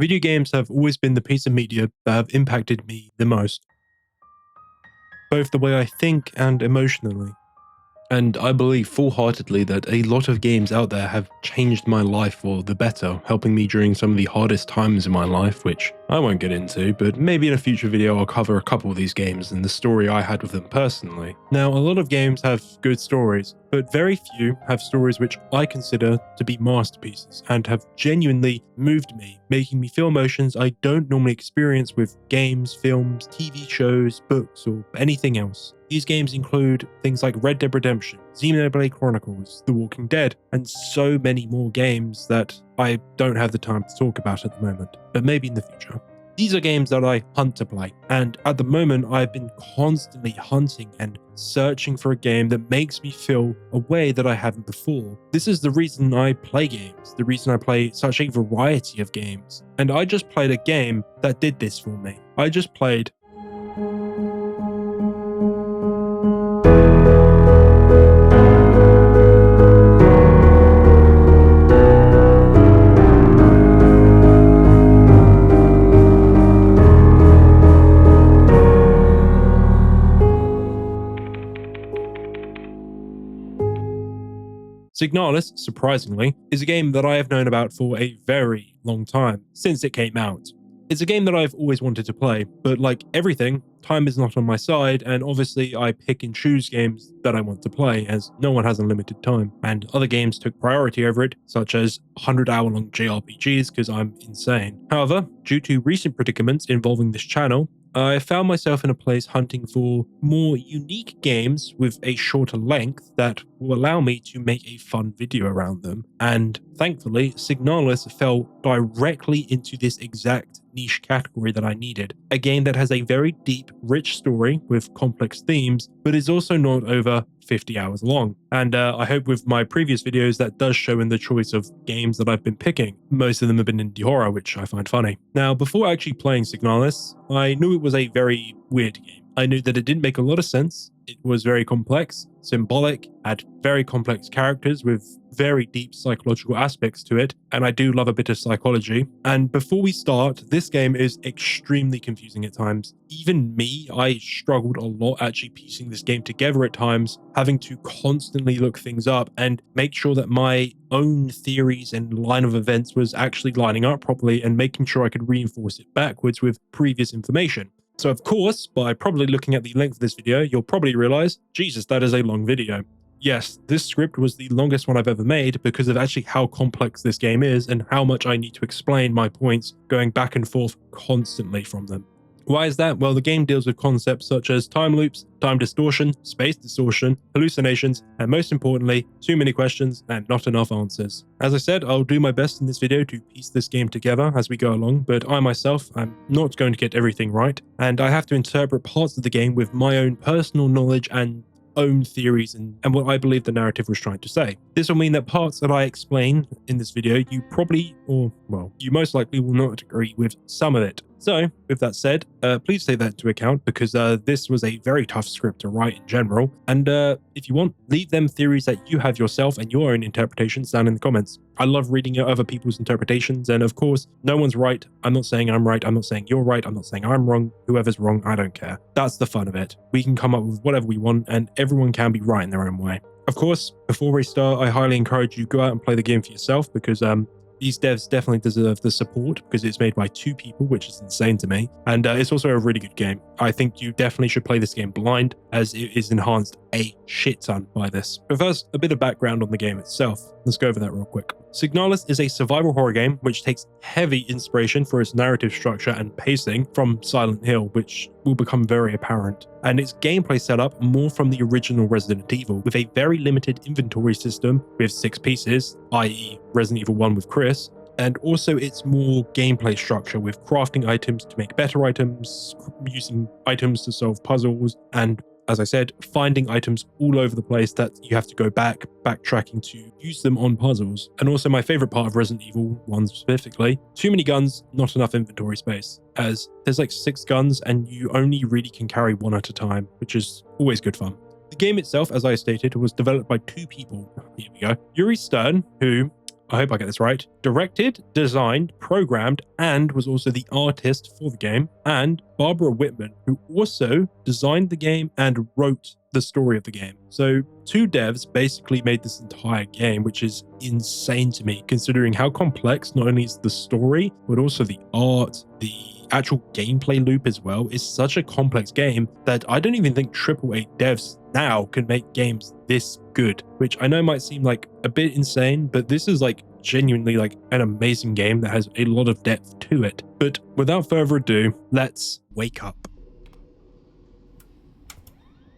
Video games have always been the piece of media that have impacted me the most, both the way I think and emotionally. And I believe full-heartedly that a lot of games out there have changed my life for the better, helping me during some of the hardest times in my life, which I won't get into, but maybe in a future video I'll cover a couple of these games and the story I had with them personally. Now, a lot of games have good stories, but very few have stories which I consider to be masterpieces and have genuinely moved me, making me feel emotions I don't normally experience with games, films, TV shows, books, or anything else. These games include things like Red Dead Redemption, Xenoblade Chronicles, The Walking Dead, and so many more games that I don't have the time to talk about at the moment, but maybe in the future. These are games that I hunt to play, and at the moment I've been constantly hunting and searching for a game that makes me feel a way that I haven't before. This is the reason I play games, the reason I play such a variety of games, and I just played a game that did this for me. I just played Signalis, surprisingly, is a game that I have known about for a very long time, since it came out. It's a game that I've always wanted to play, but like everything, time is not on my side, and obviously I pick and choose games that I want to play, as no one has unlimited time, and other games took priority over it, such as 100-hour-long JRPGs, because I'm insane. However, due to recent predicaments involving this channel, I found myself in a place hunting for more unique games with a shorter length that will allow me to make a fun video around them. And thankfully, Signalis fell directly into this exact niche category that I needed. A game that has a very deep, rich story with complex themes, but is also not over 50 hours long. And I hope with my previous videos that does show in the choice of games that I've been picking. Most of them have been indie horror, which I find funny. Now, before actually playing Signalis, I knew it was a very weird game. I knew that it didn't make a lot of sense. It was very complex, symbolic, had very complex characters with very deep psychological aspects to it, and I do love a bit of psychology. And before we start, this game is extremely confusing at times. Even me, I struggled a lot actually piecing this game together at times, having to constantly look things up and make sure that my own theories and line of events was actually lining up properly and making sure I could reinforce it backwards with previous information. So of course, by probably looking at the length of this video, you'll probably realize, Jesus, that is a long video. Yes, this script was the longest one I've ever made because of actually how complex this game is and how much I need to explain my points going back and forth constantly from them. Why is that? Well, the game deals with concepts such as time loops, time distortion, space distortion, hallucinations, and most importantly, too many questions and not enough answers. As I said, I'll do my best in this video to piece this game together as we go along, but I myself am not going to get everything right, and I have to interpret parts of the game with my own personal knowledge and own theories and what I believe the narrative was trying to say. This will mean that parts that I explain in this video, you probably, or well, you most likely will not agree with some of it. So, with that said, please take that into account because this was a very tough script to write in general. And if you want, leave them theories that you have yourself and your own interpretations down in the comments. I love reading other people's interpretations, and of course, no one's right. I'm not saying I'm right. I'm not saying you're right. I'm not saying I'm wrong. Whoever's wrong, I don't care. That's the fun of it. We can come up with whatever we want, and everyone can be right in their own way. Of course, before we start, I highly encourage you to go out and play the game for yourself because these devs definitely deserve the support because it's made by 2 people, which is insane to me. And it's also a really good game. I think you definitely should play this game blind as it is enhanced a shit ton by this. But first, a bit of background on the game itself. Let's go over that real quick. Signalis is a survival horror game which takes heavy inspiration for its narrative structure and pacing from Silent Hill, which will become very apparent. And its gameplay setup more from the original Resident Evil, with a very limited inventory system with 6 pieces, i.e. Resident Evil 1 with Chris, and also its more gameplay structure with crafting items to make better items, using items to solve puzzles, and as I said, finding items all over the place that you have to go backtracking to use them on puzzles. And also my favorite part of Resident Evil 1 specifically, too many guns, not enough inventory space, as there's like 6 guns and you only really can carry 1 at a time, which is always good fun. The game itself, as I stated, was developed by 2 people. Here we go. Yuri Stern, who I hope I get this right, directed, designed, programmed, and was also the artist for the game, and Barbara Whitman, who also designed the game and wrote the story of the game. So 2 devs basically made this entire game, which is insane to me, considering how complex not only is the story, but also the art, the actual gameplay loop as well. Is such a complex game that I don't even think AAA devs now can make games this good, which I know might seem like a bit insane, but this is like genuinely like an amazing game that has a lot of depth to it. But without further ado, let's wake up.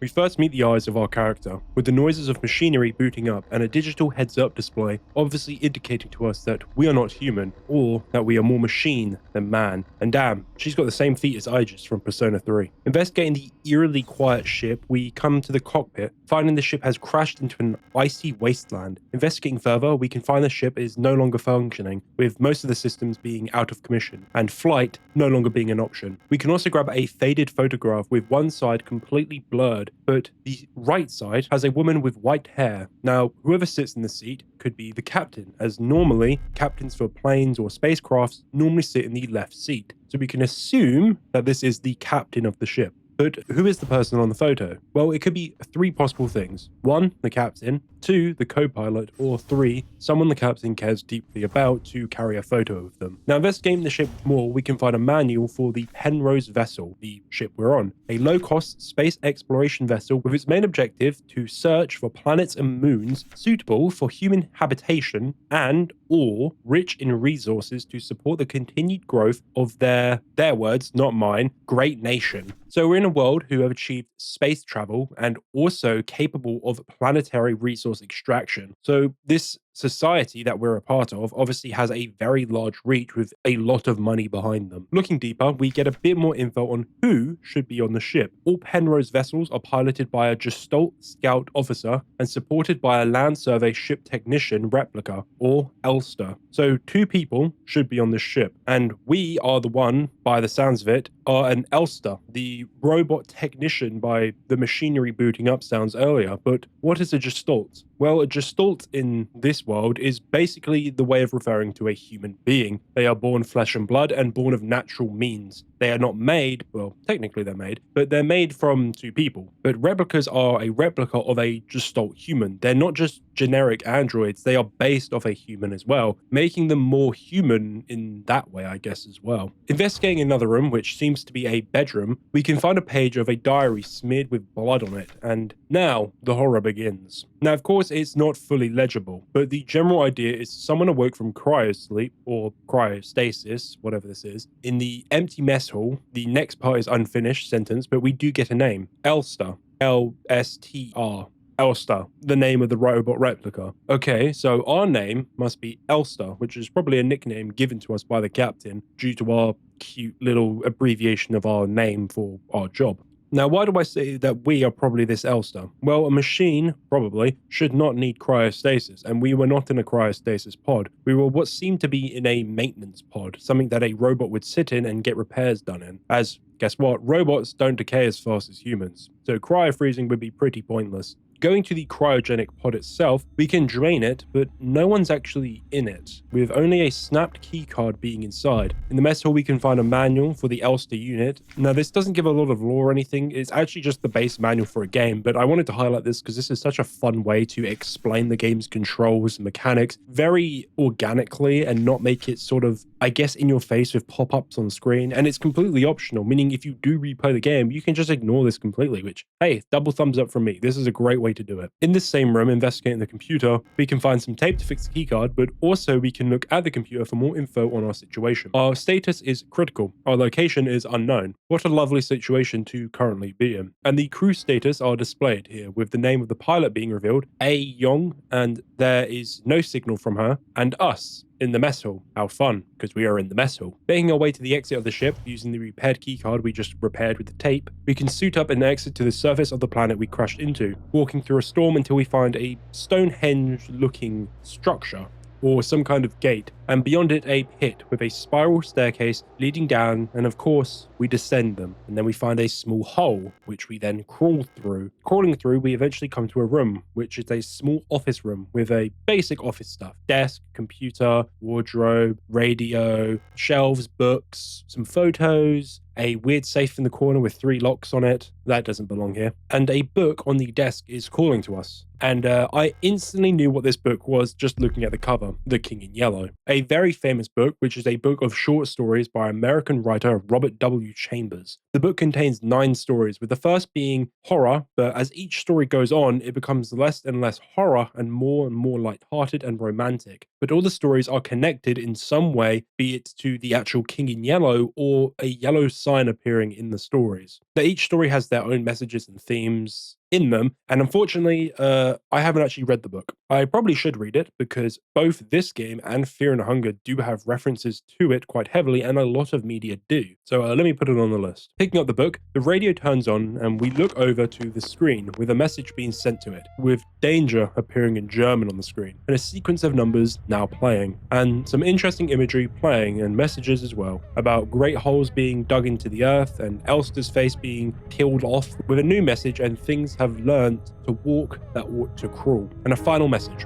We first meet the eyes of our character, with the noises of machinery booting up and a digital heads-up display obviously indicating to us that we are not human, or that we are more machine than man. And damn, she's got the same feet as Aegis from Persona 3. Investigating the eerily quiet ship, we come to the cockpit, finding the ship has crashed into an icy wasteland. Investigating further, we can find the ship is no longer functioning, with most of the systems being out of commission, and flight no longer being an option. We can also grab a faded photograph with one side completely blurred, but the right side has a woman with white hair. Now, whoever sits in the seat could be the captain, as normally captains for planes or spacecrafts normally sit in the left seat. So we can assume that this is the captain of the ship. But who is the person on the photo? Well, it could be 3 possible things. 1, the captain. 2, the co-pilot. Or 3, someone the captain cares deeply about to carry a photo of them. Now, investigating the ship more, we can find a manual for the Penrose vessel, the ship we're on. A low-cost space exploration vessel with its main objective to search for planets and moons suitable for human habitation and or rich in resources to support the continued growth of their words, not mine, great nation. So we're in a world who have achieved space travel and also capable of planetary resource extraction. So this society that we're a part of obviously has a very large reach with a lot of money behind them. Looking deeper, we get a bit more info on who should be on the ship. All Penrose vessels are piloted by a Gestalt scout officer and supported by a land survey ship technician replica, or Elster. So 2 people should be on this ship, and we are the one, by the sounds of it, are an Elster, the robot technician by the machinery booting up sounds earlier. But what is a Gestalt? Well, a Gestalt in this world is basically the way of referring to a human being. They are born flesh and blood and born of natural means. They are not made, well, technically they're made, but they're made from 2 people. But replicas are a replica of a Gestalt human. They're not just generic androids, they are based off a human as well, making them more human in that way, I guess, as well. Investigating another room, which seems to be a bedroom, we can find a page of a diary smeared with blood on it, and now the horror begins. Now, of course, it's not fully legible, but the general idea is someone awoke from cryosleep, or cryostasis, whatever this is, in the empty mess hall. The next part is unfinished sentence, but we do get a name. Elster. L-S-T-R. Elster, the name of the robot replica. Okay, so our name must be Elster, which is probably a nickname given to us by the captain due to our cute little abbreviation of our name for our job. Now, why do I say that we are probably this Elster? Well, a machine, probably, should not need cryostasis, and we were not in a cryostasis pod. We were what seemed to be in a maintenance pod, something that a robot would sit in and get repairs done in. As, guess what, robots don't decay as fast as humans, so cryo-freezing would be pretty pointless. Going to the cryogenic pod itself, we can drain it, but no one's actually in it, with only a snapped keycard being inside. In the mess hall, we can find a manual for the Elster unit. Now, this doesn't give a lot of lore or anything, it's actually just the base manual for a game, but I wanted to highlight this because this is such a fun way to explain the game's controls and mechanics very organically and not make it sort of, I guess, in your face with pop-ups on screen. And it's completely optional, meaning if you do replay the game, you can just ignore this completely, which, hey, double thumbs up from me. This is a great way to do it. In this same room, investigating the computer, we can find some tape to fix the keycard, but also we can look at the computer for more info on our situation. Our status is critical. Our location is unknown. What a lovely situation to currently be in. And the crew status are displayed here, with the name of the pilot being revealed, A. Yong, and there is no signal from her, and us in the mess hall. How fun, because we are in the mess hall. Making our way to the exit of the ship using the repaired keycard we just repaired with the tape, we can suit up and exit to the surface of the planet we crashed into, walking through a storm until we find a Stonehenge-looking structure, or some kind of gate, and beyond it a pit with a spiral staircase leading down, and of course we descend them, and then we find a small hole which we then crawl through. Crawling through, we eventually come to a room which is a small office room with a basic office stuff: desk, computer, wardrobe, radio, shelves, books, some photos, a weird safe in the corner with 3 locks on it. That doesn't belong here. And a book on the desk is calling to us. And I instantly knew what this book was just looking at the cover, The King in Yellow. A very famous book, which is a book of short stories by American writer Robert W. Chambers. The book contains 9 stories, with the first being horror, but as each story goes on, it becomes less and less horror and more lighthearted and romantic. But all the stories are connected in some way, be it to the actual King in Yellow or a yellow sign appearing in the stories. That each story has their own messages and themes in them, and unfortunately, I haven't actually read the book. I probably should read it, because both this game and Fear and Hunger do have references to it quite heavily, and a lot of media do. So let me put it on the list. Picking up the book, the radio turns on, and we look over to the screen with a message being sent to it, with danger appearing in German on the screen, and a sequence of numbers now playing, and some interesting imagery playing, and messages as well, about great holes being dug into the earth, and Elster's face being peeled off, with a new message, and things have learned to walk that ought to crawl. And a final message.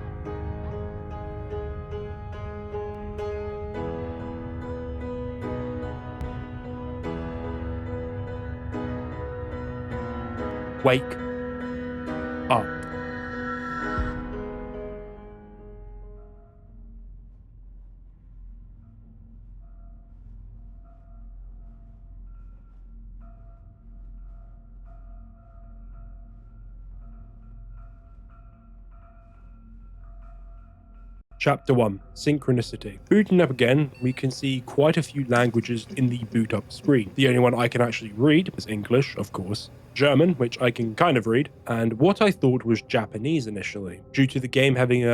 Wake up. Chapter 1, Synchronicity. Booting up again, we can see quite a few languages in the boot up screen. The only one I can actually read is English, of course, German, which I can kind of read, and what I thought was Japanese initially, due to the game having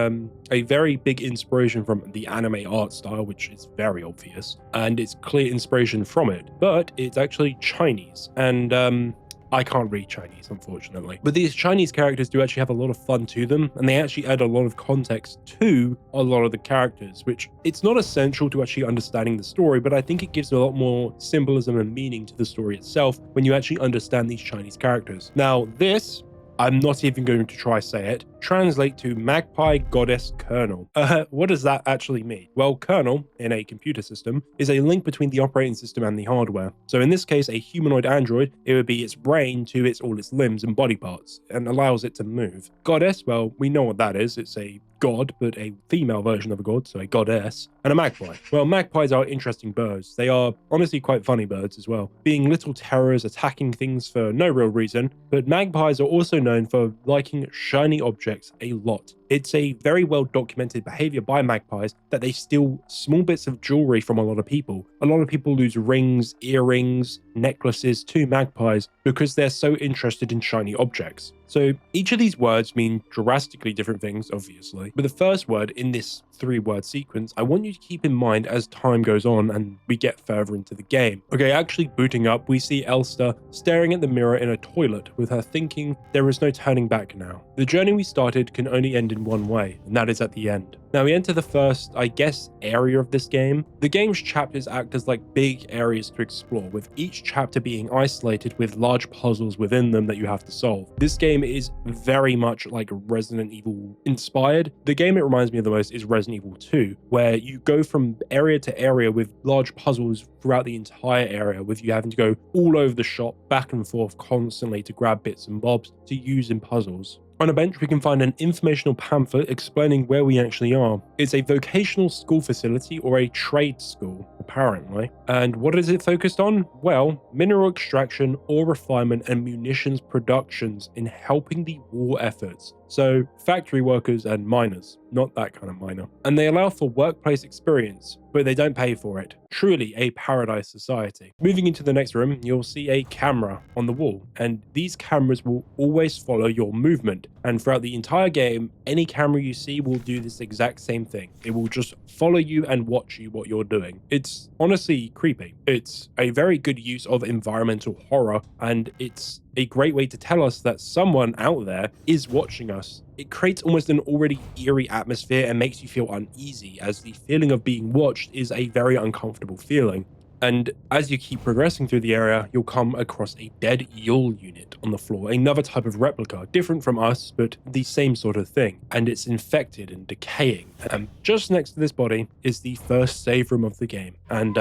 a very big inspiration from the anime art style, which is very obvious, and it's clear inspiration from it, but it's actually Chinese, and I can't read Chinese, unfortunately. But these Chinese characters do actually have a lot of fun to them, and they actually add a lot of context to a lot of the characters, which it's not essential to actually understanding the story, but I think it gives a lot more symbolism and meaning to the story itself when you actually understand these Chinese characters. Now, this, I'm not even going to try say it, translate to Magpie Goddess Kernel. What does that actually mean? Well, kernel, in a computer system, is a link between the operating system and the hardware. So in this case, a humanoid android, it would be its brain to all its limbs and body parts, and allows it to move. Goddess, well, we know what that is. It's a god, but a female version of a god, so a goddess. And a magpie. Well, magpies are interesting birds. They are honestly quite funny birds as well, being little terrors attacking things for no real reason, but magpies are also known for liking shiny objects a lot. It's a very well documented behavior by magpies that they steal small bits of jewelry from a lot of people. A lot of people lose rings, earrings, necklaces to magpies because they're so interested in shiny objects. So each of these words mean drastically different things, obviously, but the first word in this 3-word sequence, I want you to keep in mind as time goes on and we get further into the game. Okay, actually booting up, we see Elster staring at the mirror in a toilet with her thinking there is no turning back now. The journey we started can only end in one way, and that is at the end. Now we enter the first, I guess, area of this game. The game's chapters act as like big areas to explore, with each chapter being isolated with large puzzles within them that you have to solve. This game is very much like Resident Evil inspired. The game it reminds me of the most is Resident Evil 2, where you go from area to area with large puzzles throughout the entire area, with you having to go all over the shop, back and forth constantly to grab bits and bobs to use in puzzles. On a bench, we can find an informational pamphlet explaining where we actually are. It's a vocational school facility or a trade school, apparently. And what is it focused on? Well, mineral extraction, ore refinement, and munitions productions in helping the war efforts. So factory workers and miners, not that kind of miner. And they allow for workplace experience, but they don't pay for it. Truly a paradise society. Moving into the next room, you'll see a camera on the wall, and these cameras will always follow your movement. And throughout the entire game, any camera you see will do this exact same thing. It will just follow you and watch you what you're doing. It's honestly creepy. It's a very good use of environmental horror, and it's a great way to tell us that someone out there is watching us. It creates almost an already eerie atmosphere and makes you feel uneasy, as the feeling of being watched is a very uncomfortable feeling. And as you keep progressing through the area, you'll come across a dead Yule unit on the floor, another type of replica, different from us, but the same sort of thing. And it's infected and decaying. And just next to this body is the first save room of the game. And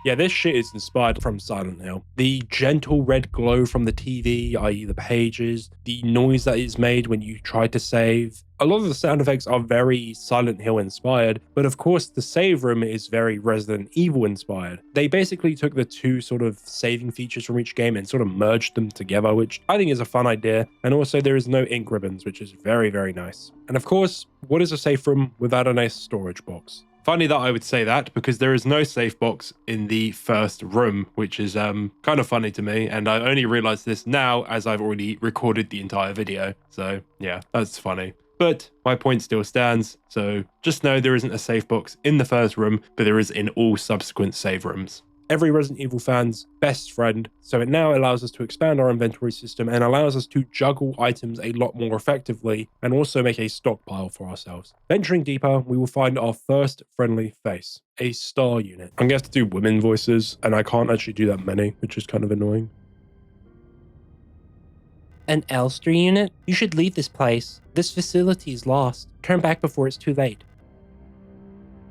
yeah, this shit is inspired from Silent Hill. The gentle red glow from the TV, i.e. the pages, the noise that is made when you try to save. A lot of the sound effects are very Silent Hill inspired, but of course the save room is very Resident Evil inspired. They basically took the two sort of saving features from each game and sort of merged them together, which I think is a fun idea. And also there is no ink ribbons, which is very, very nice. And of course, what is a safe room without a nice storage box? Funny that I would say that, because there is no safe box in the first room, which is kind of funny to me, and I only realized this now as I've already recorded the entire video. So yeah, that's funny. But my point still stands, so just know there isn't a safe box in the first room, but there is in all subsequent save rooms. Every Resident Evil fan's best friend, so it now allows us to expand our inventory system and allows us to juggle items a lot more effectively and also make a stockpile for ourselves. Venturing deeper, we will find our first friendly face, a star unit. I'm going to have to do women voices, and I can't actually do that many, which is kind of annoying. An Elster unit? You should leave this place. This facility is lost. Turn back before it's too late.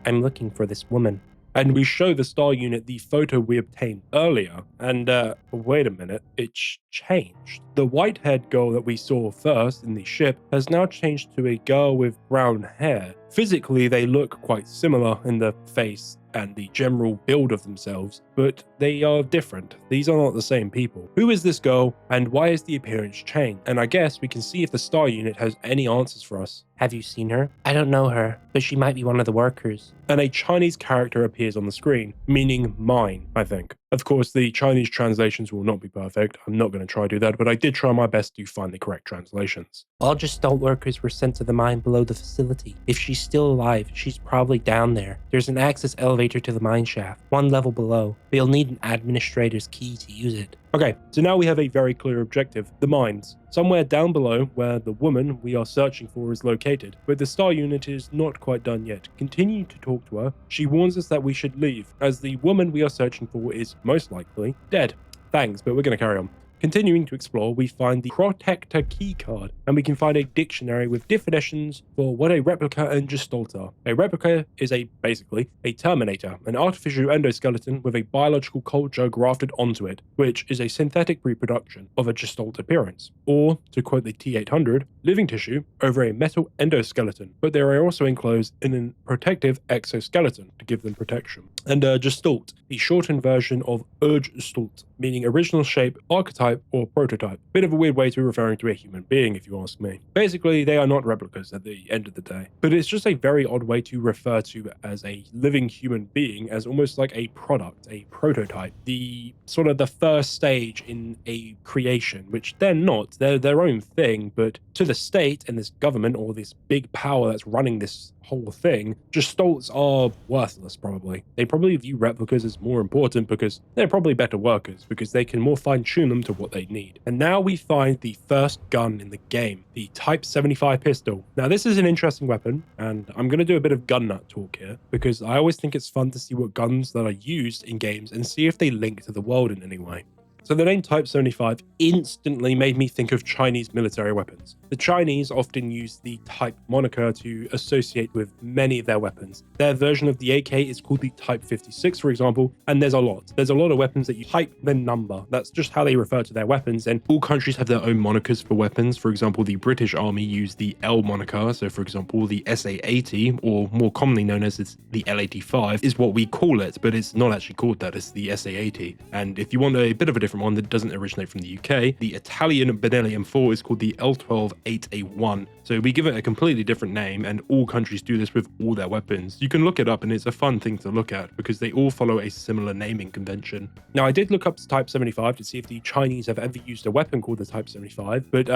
I'm looking for this woman. And we show the star unit the photo we obtained earlier, and wait a minute, it's changed. The white-haired girl that we saw first in the ship has now changed to a girl with brown hair. Physically, they look quite similar in the face and the general build of themselves, but they are different. These are not the same people. Who is this girl, and why is the appearance changed? And I guess we can see if the star unit has any answers for us. Have you seen her? I don't know her, but she might be one of the workers. And a Chinese character appears on the screen, meaning mine, I think. Of course, the Chinese translations will not be perfect. I'm not going to try to do that, but I did try my best to find the correct translations. All Gestalt workers were sent to the mine below the facility. If she's still alive, she's probably down there. There's an access elevator to the mine shaft, one level below, but you'll need an administrator's key to use it. Okay, so now we have a very clear objective, the mines. Somewhere down below where the woman we are searching for is located, but the star unit is not quite done yet. Continuing to talk to her, she warns us that we should leave, as the woman we are searching for is most likely dead. Thanks, but we're going to carry on. Continuing to explore, we find the Protector keycard, and we can find a dictionary with definitions for what a replica and gestalt are. A replica is basically a Terminator, an artificial endoskeleton with a biological culture grafted onto it, which is a synthetic reproduction of a gestalt appearance. Or, to quote the T-800, living tissue over a metal endoskeleton, but they are also enclosed in a protective exoskeleton to give them protection. And gestalt, the shortened version of Urgestalt, meaning original shape, archetype, or prototype. Bit of a weird way to be referring to a human being, if you ask me. Basically, they are not replicas at the end of the day, but it's just a very odd way to refer to as a living human being, as almost like a product, a prototype, the sort of the first stage in a creation, which they're not. They're their own thing, but to the state and this government or this big power that's running this whole thing, gestalts are worthless probably. They probably view replicas as more important because they're probably better workers, because they can more fine-tune them to what they need. And now we find the first gun in the game, the Type 75 pistol. Now this is an interesting weapon, and I'm going to do a bit of gun nut talk here, because I always think it's fun to see what guns that are used in games and see if they link to the world in any way. So the name Type 75 instantly made me think of Chinese military weapons. The Chinese often use the Type moniker to associate with many of their weapons. Their version of the AK is called the Type 56, for example, and there's a lot. There's a lot of weapons that you type then number. That's just how they refer to their weapons, and all countries have their own monikers for weapons. For example, the British Army use the L moniker, so for example, the SA-80, or more commonly known as the L-85, is what we call it, but it's not actually called that, it's the SA-80. And if you want a bit of a different one that doesn't originate from the UK, the Italian Benelli M4 is called the L12-8A1, So we give it a completely different name, and all countries do this with all their weapons. You can look it up and it's a fun thing to look at because they all follow a similar naming convention. Now I did look up Type 75 to see if the Chinese have ever used a weapon called the Type 75, but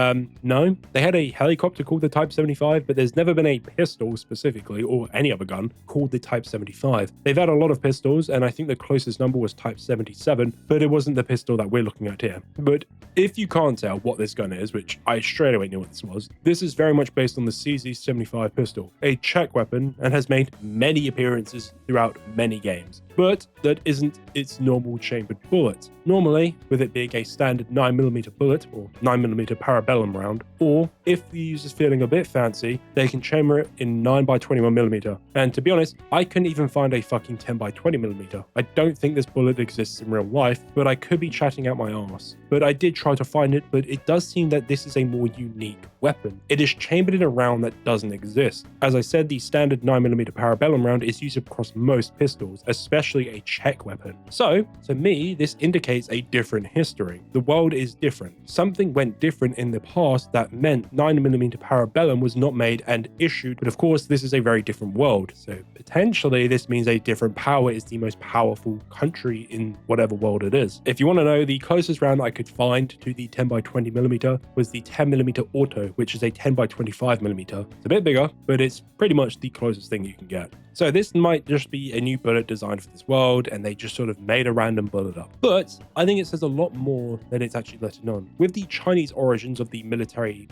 no. They had a helicopter called the Type 75, but there's never been a pistol specifically, or any other gun, called the Type 75. They've had a lot of pistols, and I think the closest number was Type 77, but it wasn't the pistol that we're looking at here. But if you can't tell what this gun is, which I straight away knew what this was, this is very much based on the CZ75 pistol, a Czech weapon, and has made many appearances throughout many games. But that isn't its normal chambered bullet. Normally, with it being a standard 9mm bullet or 9mm parabellum round, or if the user's feeling a bit fancy, they can chamber it in 9x21mm. And to be honest, I couldn't even find a fucking 10x20mm. I don't think this bullet exists in real life, but I could be chatting out my arse. But I did try to find it, but it does seem that this is a more unique weapon. It is chambered in a round that doesn't exist. As I said, the standard 9mm parabellum round is used across most pistols, especially a Czech weapon. So, to me, this indicates a different history. The world is different. Something went different in the past that meant 9mm parabellum was not made and issued, but of course this is a very different world. So potentially this means a different power is the most powerful country in whatever world it is. If you want to know, the closest round I could find to the 10x20mm was the 10mm auto, which is a 10x25mm. It's a bit bigger, but it's pretty much the closest thing you can get. So this might just be a new bullet designed for this world, and they just sort of made a random bullet up. But I think it says a lot more than it's actually letting on. With the Chinese origins of the military,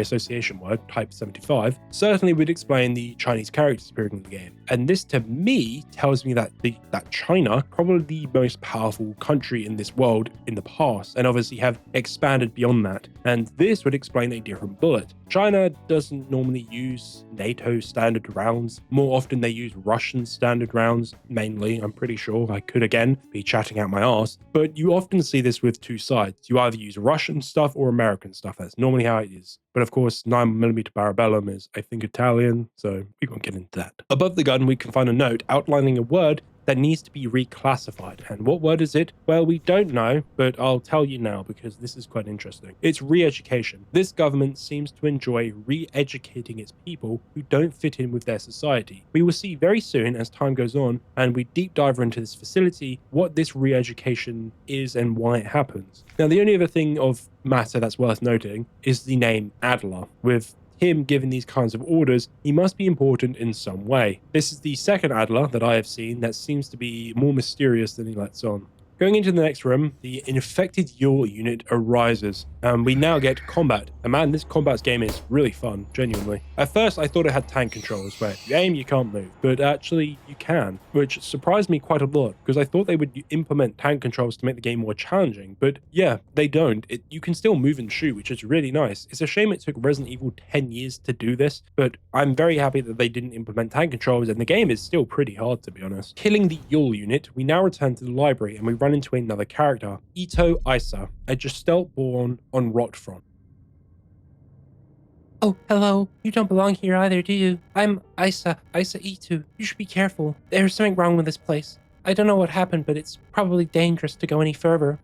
association word, Type 75, certainly would explain the Chinese characters appearing in the game. And this, to me, tells me that China, probably the most powerful country in this world in the past, and obviously have expanded beyond that. And this would explain a different bullet. China doesn't normally use NATO standard rounds. More often they use Russian standard rounds, mainly. I'm pretty sure. I could again be chatting out my arse. But you often see this with two sides. You either use Russian stuff or American stuff. That's normally how it is. But of course, 9mm parabellum is, I think, Italian, so we won't get into that. Above the gun, we can find a note outlining a word that needs to be reclassified. And what word is it? Well, we don't know, but I'll tell you now because this is quite interesting. It's re-education. This government seems to enjoy re-educating its people who don't fit in with their society. We will see very soon as time goes on and we deep dive into this facility what this re-education is and why it happens. Now, the only other thing of matter that's worth noting is the name Adler. With him giving these kinds of orders, he must be important in some way. This is the second Adler that I have seen that seems to be more mysterious than he lets on. Going into the next room, the infected Yule unit arises, and we now get combat. And man, this combat game is really fun, genuinely. At first, I thought it had tank controls, where if you aim, you can't move. But actually, you can, which surprised me quite a lot, because I thought they would implement tank controls to make the game more challenging. But yeah, they don't. You can still move and shoot, which is really nice. It's a shame it took Resident Evil 10 years to do this, but I'm very happy that they didn't implement tank controls, and the game is still pretty hard, to be honest. Killing the Yule unit, we now return to the library, and we run into another character, Ito Isa, a Gestalt born on Rotfront. Oh, hello. You don't belong here either, do you? I'm Isa Ito. You should be careful. There's something wrong with this place. I don't know what happened, but it's probably dangerous to go any further.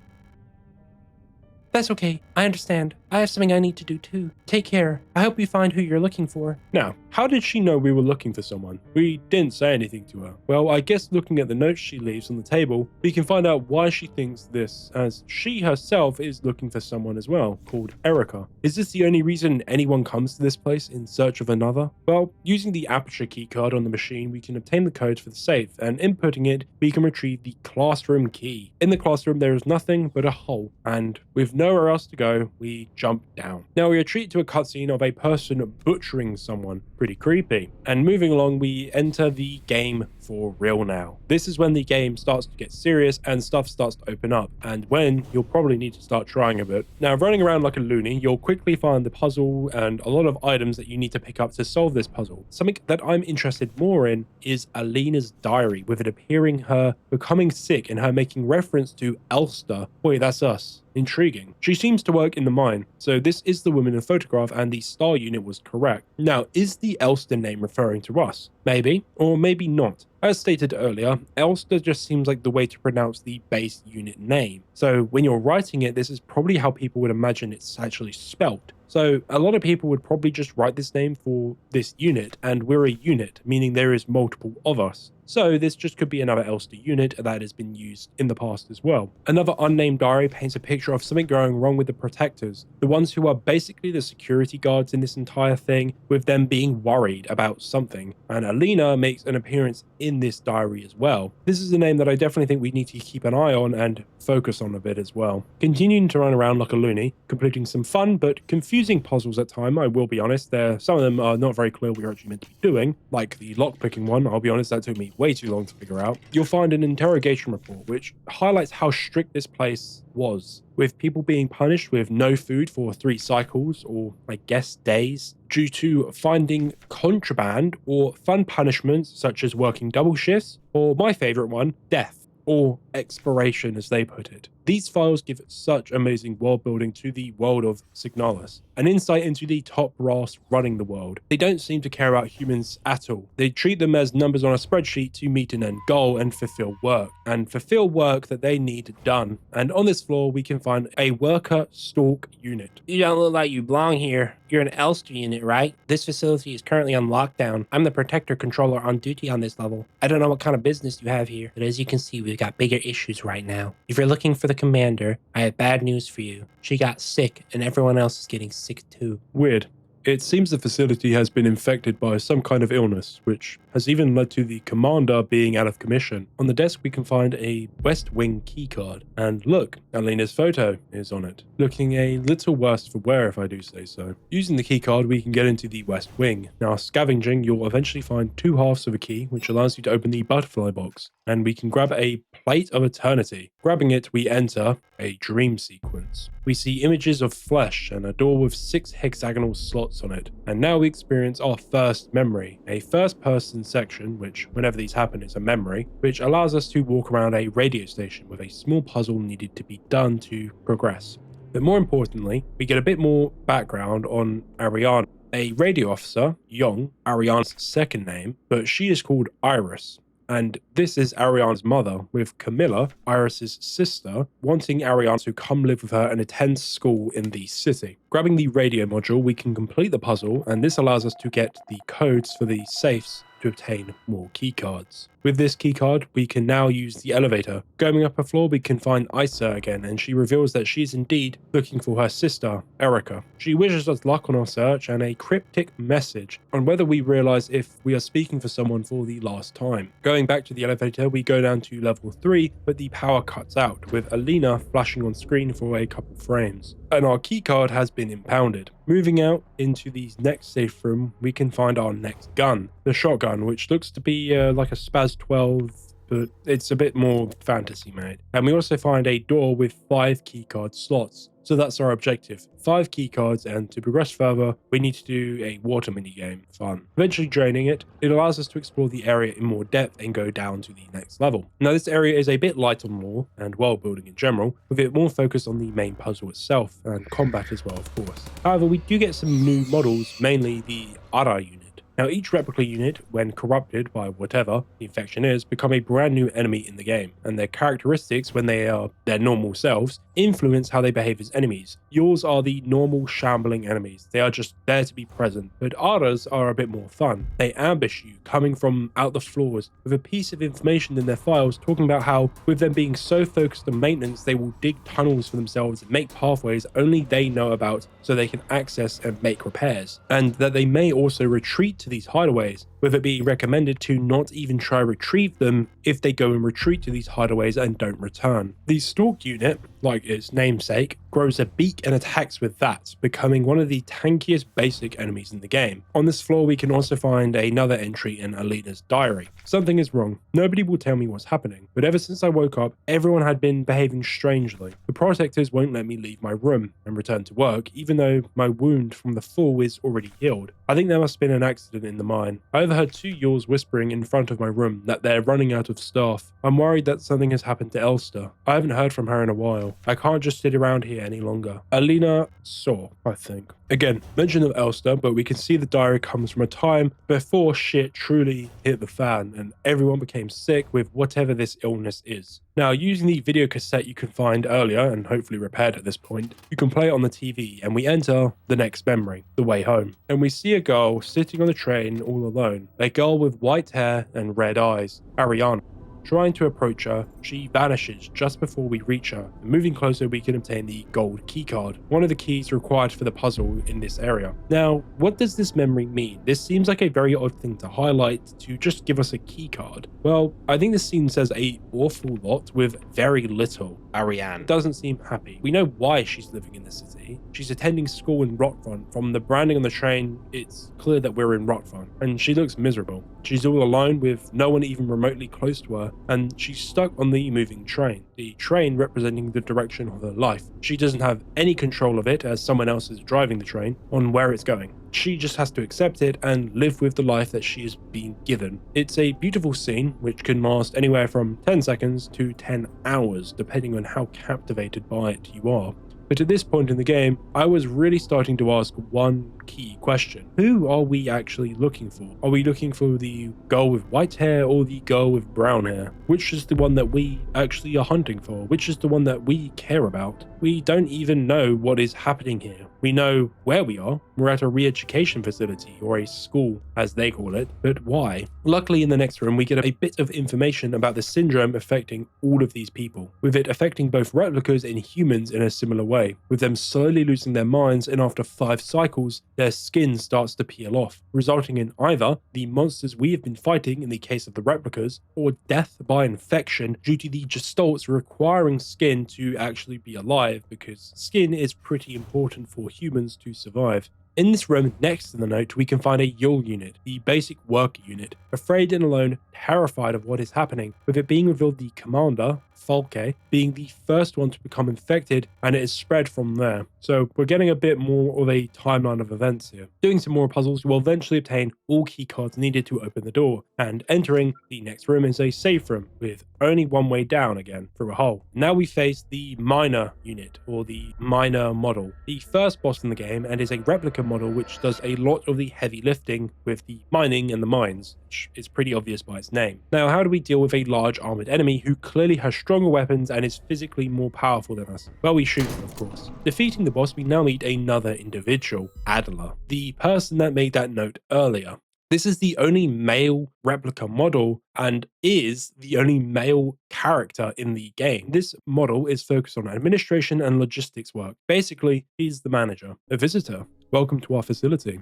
That's okay. I understand. I have something I need to do too. Take care. I hope you find who you're looking for. Now, how did she know we were looking for someone? We didn't say anything to her. Well, I guess looking at the notes she leaves on the table, we can find out why she thinks this, as she herself is looking for someone as well, called Erica. Is this the only reason anyone comes to this place in search of another? Well, using the aperture keycard on the machine, we can obtain the codes for the safe, and inputting it, we can retrieve the classroom key. In the classroom, there is nothing but a hole, and with nowhere else to go, we jump down. Now we are treated to a cutscene of a person butchering someone. Pretty creepy. And moving along, we enter the game for real now. This is when the game starts to get serious and stuff starts to open up, and when you'll probably need to start trying a bit. Now, running around like a loony, you'll quickly find the puzzle and a lot of items that you need to pick up to solve this puzzle. Something that I'm interested more in is Alina's diary, with it appearing her becoming sick and her making reference to Elster. Boy, that's us. Intriguing. She seems to work in the mine, so this is the woman in the photograph and the star unit was correct. Now, is the Elster name referring to us? Maybe, or maybe not. As stated earlier, Elster just seems like the way to pronounce the base unit name. So when you're writing it, this is probably how people would imagine it's actually spelt. So a lot of people would probably just write this name for this unit, and we're a unit, meaning there is multiple of us. So this just could be another Elster unit that has been used in the past as well. Another unnamed diary paints a picture of something going wrong with the protectors, the ones who are basically the security guards in this entire thing, with them being worried about something. And Alina makes an appearance in this diary as well. This is a name that I definitely think we need to keep an eye on and focus on a bit as well. Continuing to run around like a loony, completing some fun but confusing puzzles at time, I will be honest. Some of them are not very clear what you're actually meant to be doing, like the lockpicking one. I'll be honest, that took me way too long to figure out. You'll find an interrogation report which highlights how strict this place was, with people being punished with no food for 3 cycles, or I guess days, due to finding contraband, or fun punishments such as working double shifts, or my favourite one, death, or expiration as they put it. These files give such amazing world building to the world of Signalis, an insight into the top brass running the world. They don't seem to care about humans at all. They treat them as numbers on a spreadsheet to meet an end goal and fulfill work that they need done. And on this floor we can find a worker stalk unit. You don't look like you belong here. You're an Elster unit, right? This facility is currently on lockdown. I'm the protector controller on duty on this level. I don't know what kind of business you have here, but as you can see, we've got bigger issues right now. If you're looking for the commander, I have bad news for you. She got sick, and everyone else is getting sick too. Weird. It seems the facility has been infected by some kind of illness, which has even led to the commander being out of commission. On the desk we can find a West Wing keycard, and look, Alina's photo is on it, looking a little worse for wear if I do say so. Using the keycard we can get into the West Wing. Now scavenging, you'll eventually find 2 halves of a key which allows you to open the butterfly box, and we can grab a plate of eternity. Grabbing it we enter a dream sequence. We see images of flesh and a door with 6 hexagonal slots on it, and now we experience our first memory, a first person section, which whenever these happen is a memory, which allows us to walk around a radio station with a small puzzle needed to be done to progress. But more importantly, we get a bit more background on Ariana, a radio officer, Young, Ariana's second name, but she is called Iris. And this is Ariana's mother, with Camilla, Iris's sister, wanting Ariana to come live with her and attend school in the city. Grabbing the radio module, we can complete the puzzle, and this allows us to get the codes for the safes to obtain more keycards. With this keycard, we can now use the elevator. Going up a floor, we can find Isa again, and she reveals that she's indeed looking for her sister, Erica. She wishes us luck on our search and a cryptic message on whether we realize if we are speaking for someone for the last time. Going back to the elevator, we go down to level 3, but the power cuts out, with Alina flashing on screen for a couple frames. And our keycard has been impounded. Moving out into the next safe room, we can find our next gun, the shotgun, which looks to be like a Spaz 12, but it's a bit more fantasy made. And we also find a door with 5 keycard slots. So that's our objective, 5 keycards, and to progress further, we need to do a water minigame, fun. Eventually draining it, it allows us to explore the area in more depth and go down to the next level. Now this area is a bit light on lore and world building in general, with it more focused on the main puzzle itself, and combat as well of course. However, we do get some new models, mainly the Ara unit. Now each replica unit, when corrupted by whatever the infection is, become a brand new enemy in the game, and their characteristics when they are their normal selves influence how they behave as enemies. Yours are the normal shambling enemies, they are just there to be present, but Ara's are a bit more fun. They ambush you, coming from out the floors, with a piece of information in their files talking about how, with them being so focused on maintenance, they will dig tunnels for themselves and make pathways only they know about so they can access and make repairs, and that they may also retreat to these hideaways, with it being recommended to not even try retrieve them if they go and retreat to these hideaways and don't return. The Stalk unit, like its namesake, grows a beak and attacks with that, becoming one of the tankiest basic enemies in the game. On this floor we can also find another entry in Alina's diary. Something is wrong. Nobody will tell me what's happening, but ever since I woke up, everyone had been behaving strangely. The protectors won't let me leave my room and return to work, even though my wound from the fall is already healed. I think there must have been an accident in the mine. I overheard 2 Yules whispering in front of my room that they're running out of staff. I'm worried that something has happened to Elster. I haven't heard from her in a while. I can't just sit around here any longer. Alina saw, I think. Again, mention of Elster, but we can see the diary comes from a time before shit truly hit the fan and everyone became sick with whatever this illness is. Now, using the video cassette you can find earlier and hopefully repaired at this point, you can play it on the TV and we enter the next memory, the way home. And we see a girl sitting on the train all alone, a girl with white hair and red eyes, Ariana. Trying to approach her, she vanishes just before we reach her, and moving closer we can obtain the gold keycard, one of the keys required for the puzzle in this area. Now, what does this memory mean? This seems like a very odd thing to highlight to just give us a keycard. Well, I think this scene says an awful lot with very little. Ariane doesn't seem happy. We know why she's living in the city. She's attending school in Rockfront. From the branding on the train, it's clear that we're in Rockfront, and she looks miserable. She's all alone with no one even remotely close to her, and she's stuck on the moving train, the train representing the direction of her life. She doesn't have any control of it as someone else is driving the train on where it's going. She just has to accept it and live with the life that she is being given. It's a beautiful scene which can last anywhere from 10 seconds to 10 hours depending on how captivated by it you are. But at this point in the game, I was really starting to ask one key question. Who are we actually looking for? Are we looking for the girl with white hair or the girl with brown hair? Which is the one that we actually are hunting for? Which is the one that we care about? We don't even know what is happening here. We know where we are. We're at a re-education facility, or a school as they call it, but why? Luckily in the next room we get a bit of information about the syndrome affecting all of these people, with it affecting both replicas and humans in a similar way, with them slowly losing their minds, and after 5 cycles their skin starts to peel off, resulting in either the monsters we have been fighting in the case of the replicas, or death by infection due to the gestalts requiring skin to actually be alive, because skin is pretty important for humans to survive. In this room next to the note, we can find a Yule unit, the basic worker unit, afraid and alone, terrified of what is happening, with it being revealed the commander, Falke, being the first one to become infected, and it is spread from there. So we're getting a bit more of a timeline of events here. Doing some more puzzles, you will eventually obtain all keycards needed to open the door, and entering the next room is a safe room, with only one way down again, through a hole. Now we face the miner unit, or the miner model, the first boss in the game, and is a replica model which does a lot of the heavy lifting with the mining and the mines, which is pretty obvious by its name. Now, how do we deal with a large armored enemy who clearly has stronger weapons and is physically more powerful than us? Well, we shoot him, of course. Defeating the boss, we now meet another individual, Adler, the person that made that note earlier. This is the only male replica model and is the only male character in the game. This model is focused on administration and logistics work. Basically, he's the manager. A visitor. Welcome to our facility.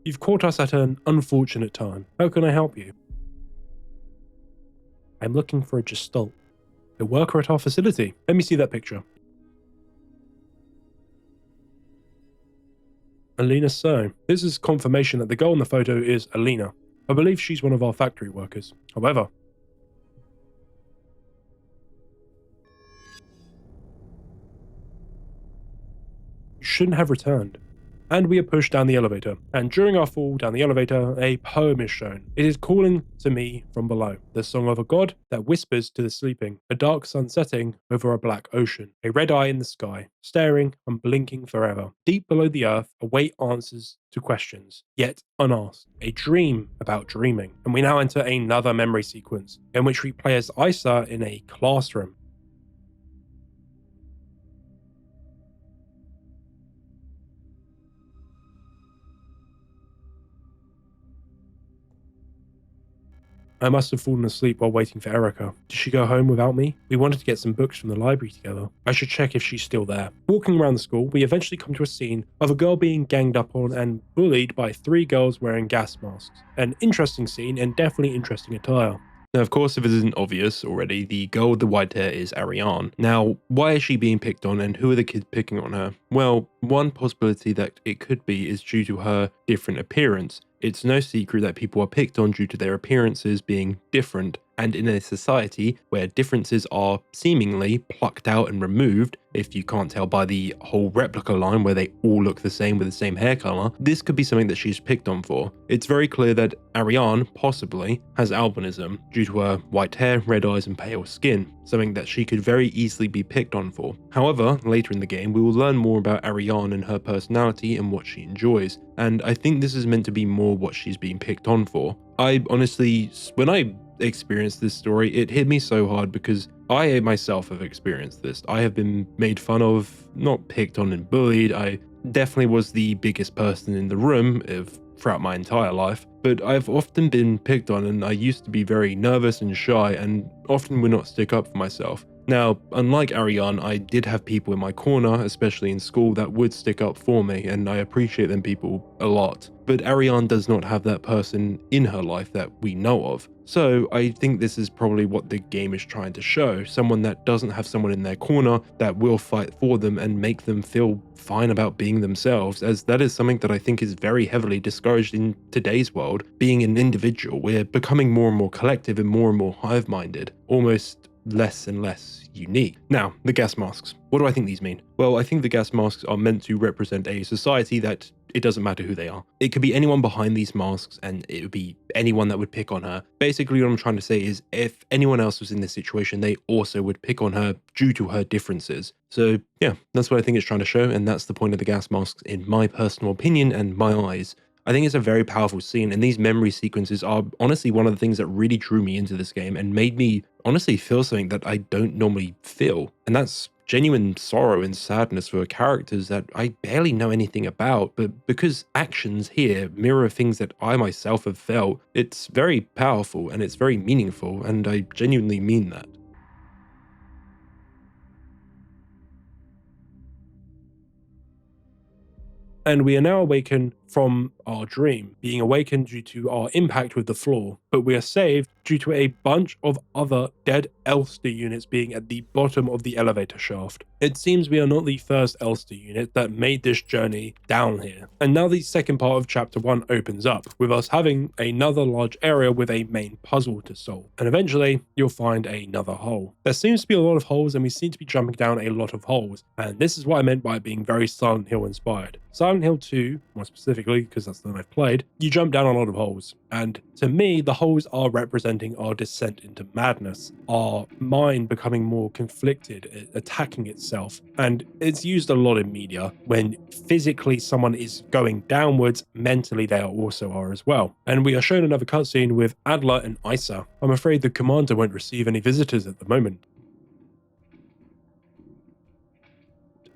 You've caught us at an unfortunate time. How can I help you? I'm looking for a gestalt. A worker at our facility. Let me see that picture. Alina So. This is confirmation that the girl in the photo is Alina. I believe she's one of our factory workers. However, you shouldn't have returned. And we are pushed down the elevator, and during our fall down the elevator, a poem is shown. It is calling to me from below, the song of a god that whispers to the sleeping, a dark sun setting over a black ocean, a red eye in the sky, staring and blinking forever. Deep below the earth await answers to questions, yet unasked, a dream about dreaming. And we now enter another memory sequence, in which we play as Isa in a classroom. I must have fallen asleep while waiting for Erica. Did she go home without me? We wanted to get some books from the library together. I should check if she's still there. Walking around the school, we eventually come to a scene of a girl being ganged up on and bullied by 3 girls wearing gas masks. An interesting scene and definitely interesting attire. Now, of course, if it isn't obvious already, the girl with the white hair is Ariane. Now, why is she being picked on and who are the kids picking on her? Well, one possibility that it could be is due to her different appearance. It's no secret that people are picked on due to their appearances being different, and in a society where differences are seemingly plucked out and removed, if you can't tell by the whole replica line where they all look the same with the same hair color, this could be something that she's picked on for. It's very clear that Ariane possibly has albinism due to her white hair, red eyes and pale skin, something that she could very easily be picked on for. However, later in the game we will learn more about Ariane and her personality and what she enjoys, and I think this is meant to be more what she's being picked on for. I honestly, when I experienced this story, it hit me so hard because I myself have experienced this. I have been made fun of, not picked on and bullied. I definitely was the biggest person in the room throughout my entire life, but I've often been picked on, and I used to be very nervous and shy and often would not stick up for myself. Now, unlike Ariane, I did have people in my corner, especially in school, that would stick up for me, and I appreciate them people a lot. But Ariane does not have that person in her life that we know of. So I think this is probably what the game is trying to show, someone that doesn't have someone in their corner that will fight for them and make them feel fine about being themselves, as that is something that I think is very heavily discouraged in today's world. Being an individual, we're becoming more and more collective and more hive-minded, almost less and less unique. Now, the gas masks. What do I think these mean? Well, I think the gas masks are meant to represent a society that it doesn't matter who they are. It could be anyone behind these masks, and it would be anyone that would pick on her. Basically, what I'm trying to say is if anyone else was in this situation, they also would pick on her due to her differences. So yeah, that's what I think it's trying to show, and that's the point of the gas masks in my personal opinion and my eyes. I think it's a very powerful scene, and these memory sequences are honestly one of the things that really drew me into this game and made me honestly feel something that I don't normally feel. And that's genuine sorrow and sadness for characters that I barely know anything about, but because actions here mirror things that I myself have felt, it's very powerful and it's very meaningful, and I genuinely mean that. And we are now awakened from our dream, being awakened due to our impact with the floor, but we are saved due to a bunch of other dead Elster units being at the bottom of the elevator shaft. It seems we are not the first Elster unit that made this journey down here. And now the second part of chapter 1 opens up, with us having another large area with a main puzzle to solve. And eventually, you'll find another hole. There seems to be a lot of holes, and we seem to be jumping down a lot of holes. And this is what I meant by being very Silent Hill inspired. Silent Hill 2, more specifically, because that's the one I've played, you jump down a lot of holes. And to me, the holes are representing our descent into madness, our mind becoming more conflicted, attacking itself. And it's used a lot in media. When physically someone is going downwards, mentally they also are as well. And we are shown another cutscene with Adler and Isa. I'm afraid the commander won't receive any visitors at the moment.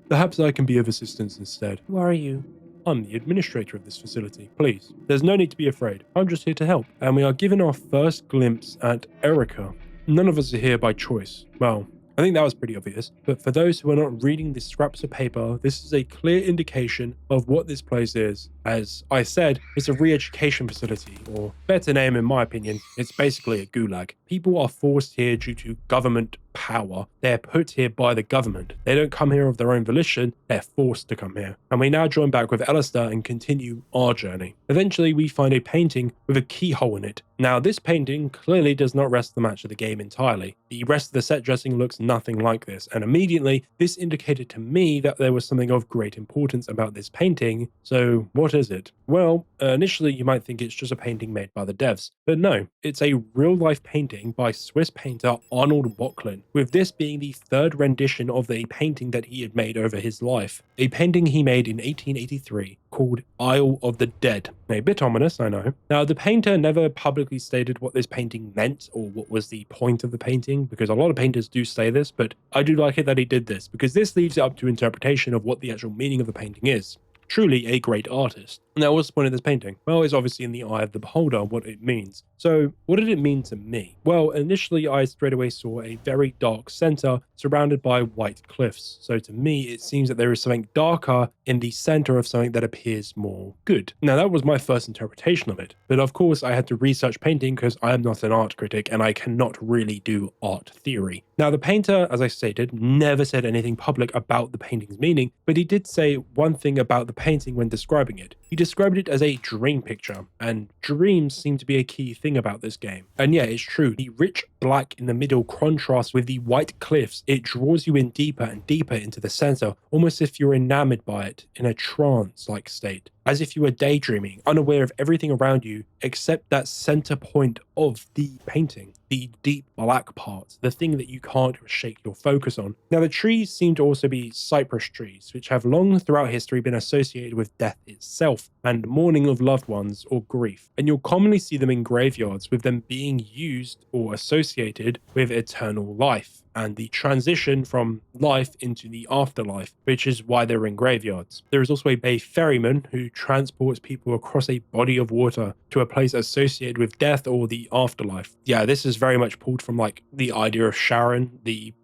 Perhaps I can be of assistance instead. Who are you? I'm the administrator of this facility. Please, there's no need to be afraid. I'm just here to help. And we are given our first glimpse at Erica. None of us are here by choice. Well, I think that was pretty obvious, but for those who are not reading the scraps of paper, this is a clear indication of what this place is. As I said, it's a re-education facility, or better name in my opinion, it's basically a gulag. People are forced here due to government power. They're put here by the government. They don't come here of their own volition, they're forced to come here. And we now join back with Alistair and continue our journey. Eventually we find a painting with a keyhole in it. Now this painting clearly does not rest the match of the game entirely. The rest of the set dressing looks nothing like this, and immediately this indicated to me that there was something of great importance about this painting. So what is it? Well, initially you might think it's just a painting made by the devs, but no, it's a real-life painting by Swiss painter Arnold Böcklin, with this being the third rendition of the painting that he had made over his life. A painting he made in 1883 called Isle of the Dead. A bit ominous, I know. Now, the painter never publicly stated what this painting meant or what was the point of the painting, because a lot of painters do say this, but I do like it that he did this, because this leaves it up to interpretation of what the actual meaning of the painting is. Truly a great artist. Now, what's the point of this painting? Well, it's obviously in the eye of the beholder what it means. So, what did it mean to me? Well, initially I straight away saw a very dark center surrounded by white cliffs. So to me, it seems that there is something darker in the center of something that appears more good. Now, that was my first interpretation of it. But of course, I had to research painting because I am not an art critic and I cannot really do art theory. Now, the painter, as I stated, never said anything public about the painting's meaning, but he did say one thing about the painting when describing it. He described it as a dream picture, and dreams seem to be a key thing about this game. And yeah, it's true, the rich black in the middle contrasts with the white cliffs. It draws you in deeper and deeper into the center, almost if you're enamored by it in a trance-like state. as if you were daydreaming, unaware of everything around you except that center point of the painting, the deep black part, the thing that you can't shake your focus on. Now, the trees seem to also be cypress trees, which have long throughout history been associated with death itself and mourning of loved ones or grief. And you'll commonly see them in graveyards, with them being used or associated with eternal life and the transition from life into the afterlife, which is why they're in graveyards. There is also a ferryman who transports people across a body of water to a place associated with death or the afterlife. Yeah, this is very much pulled from like the idea of Sharon,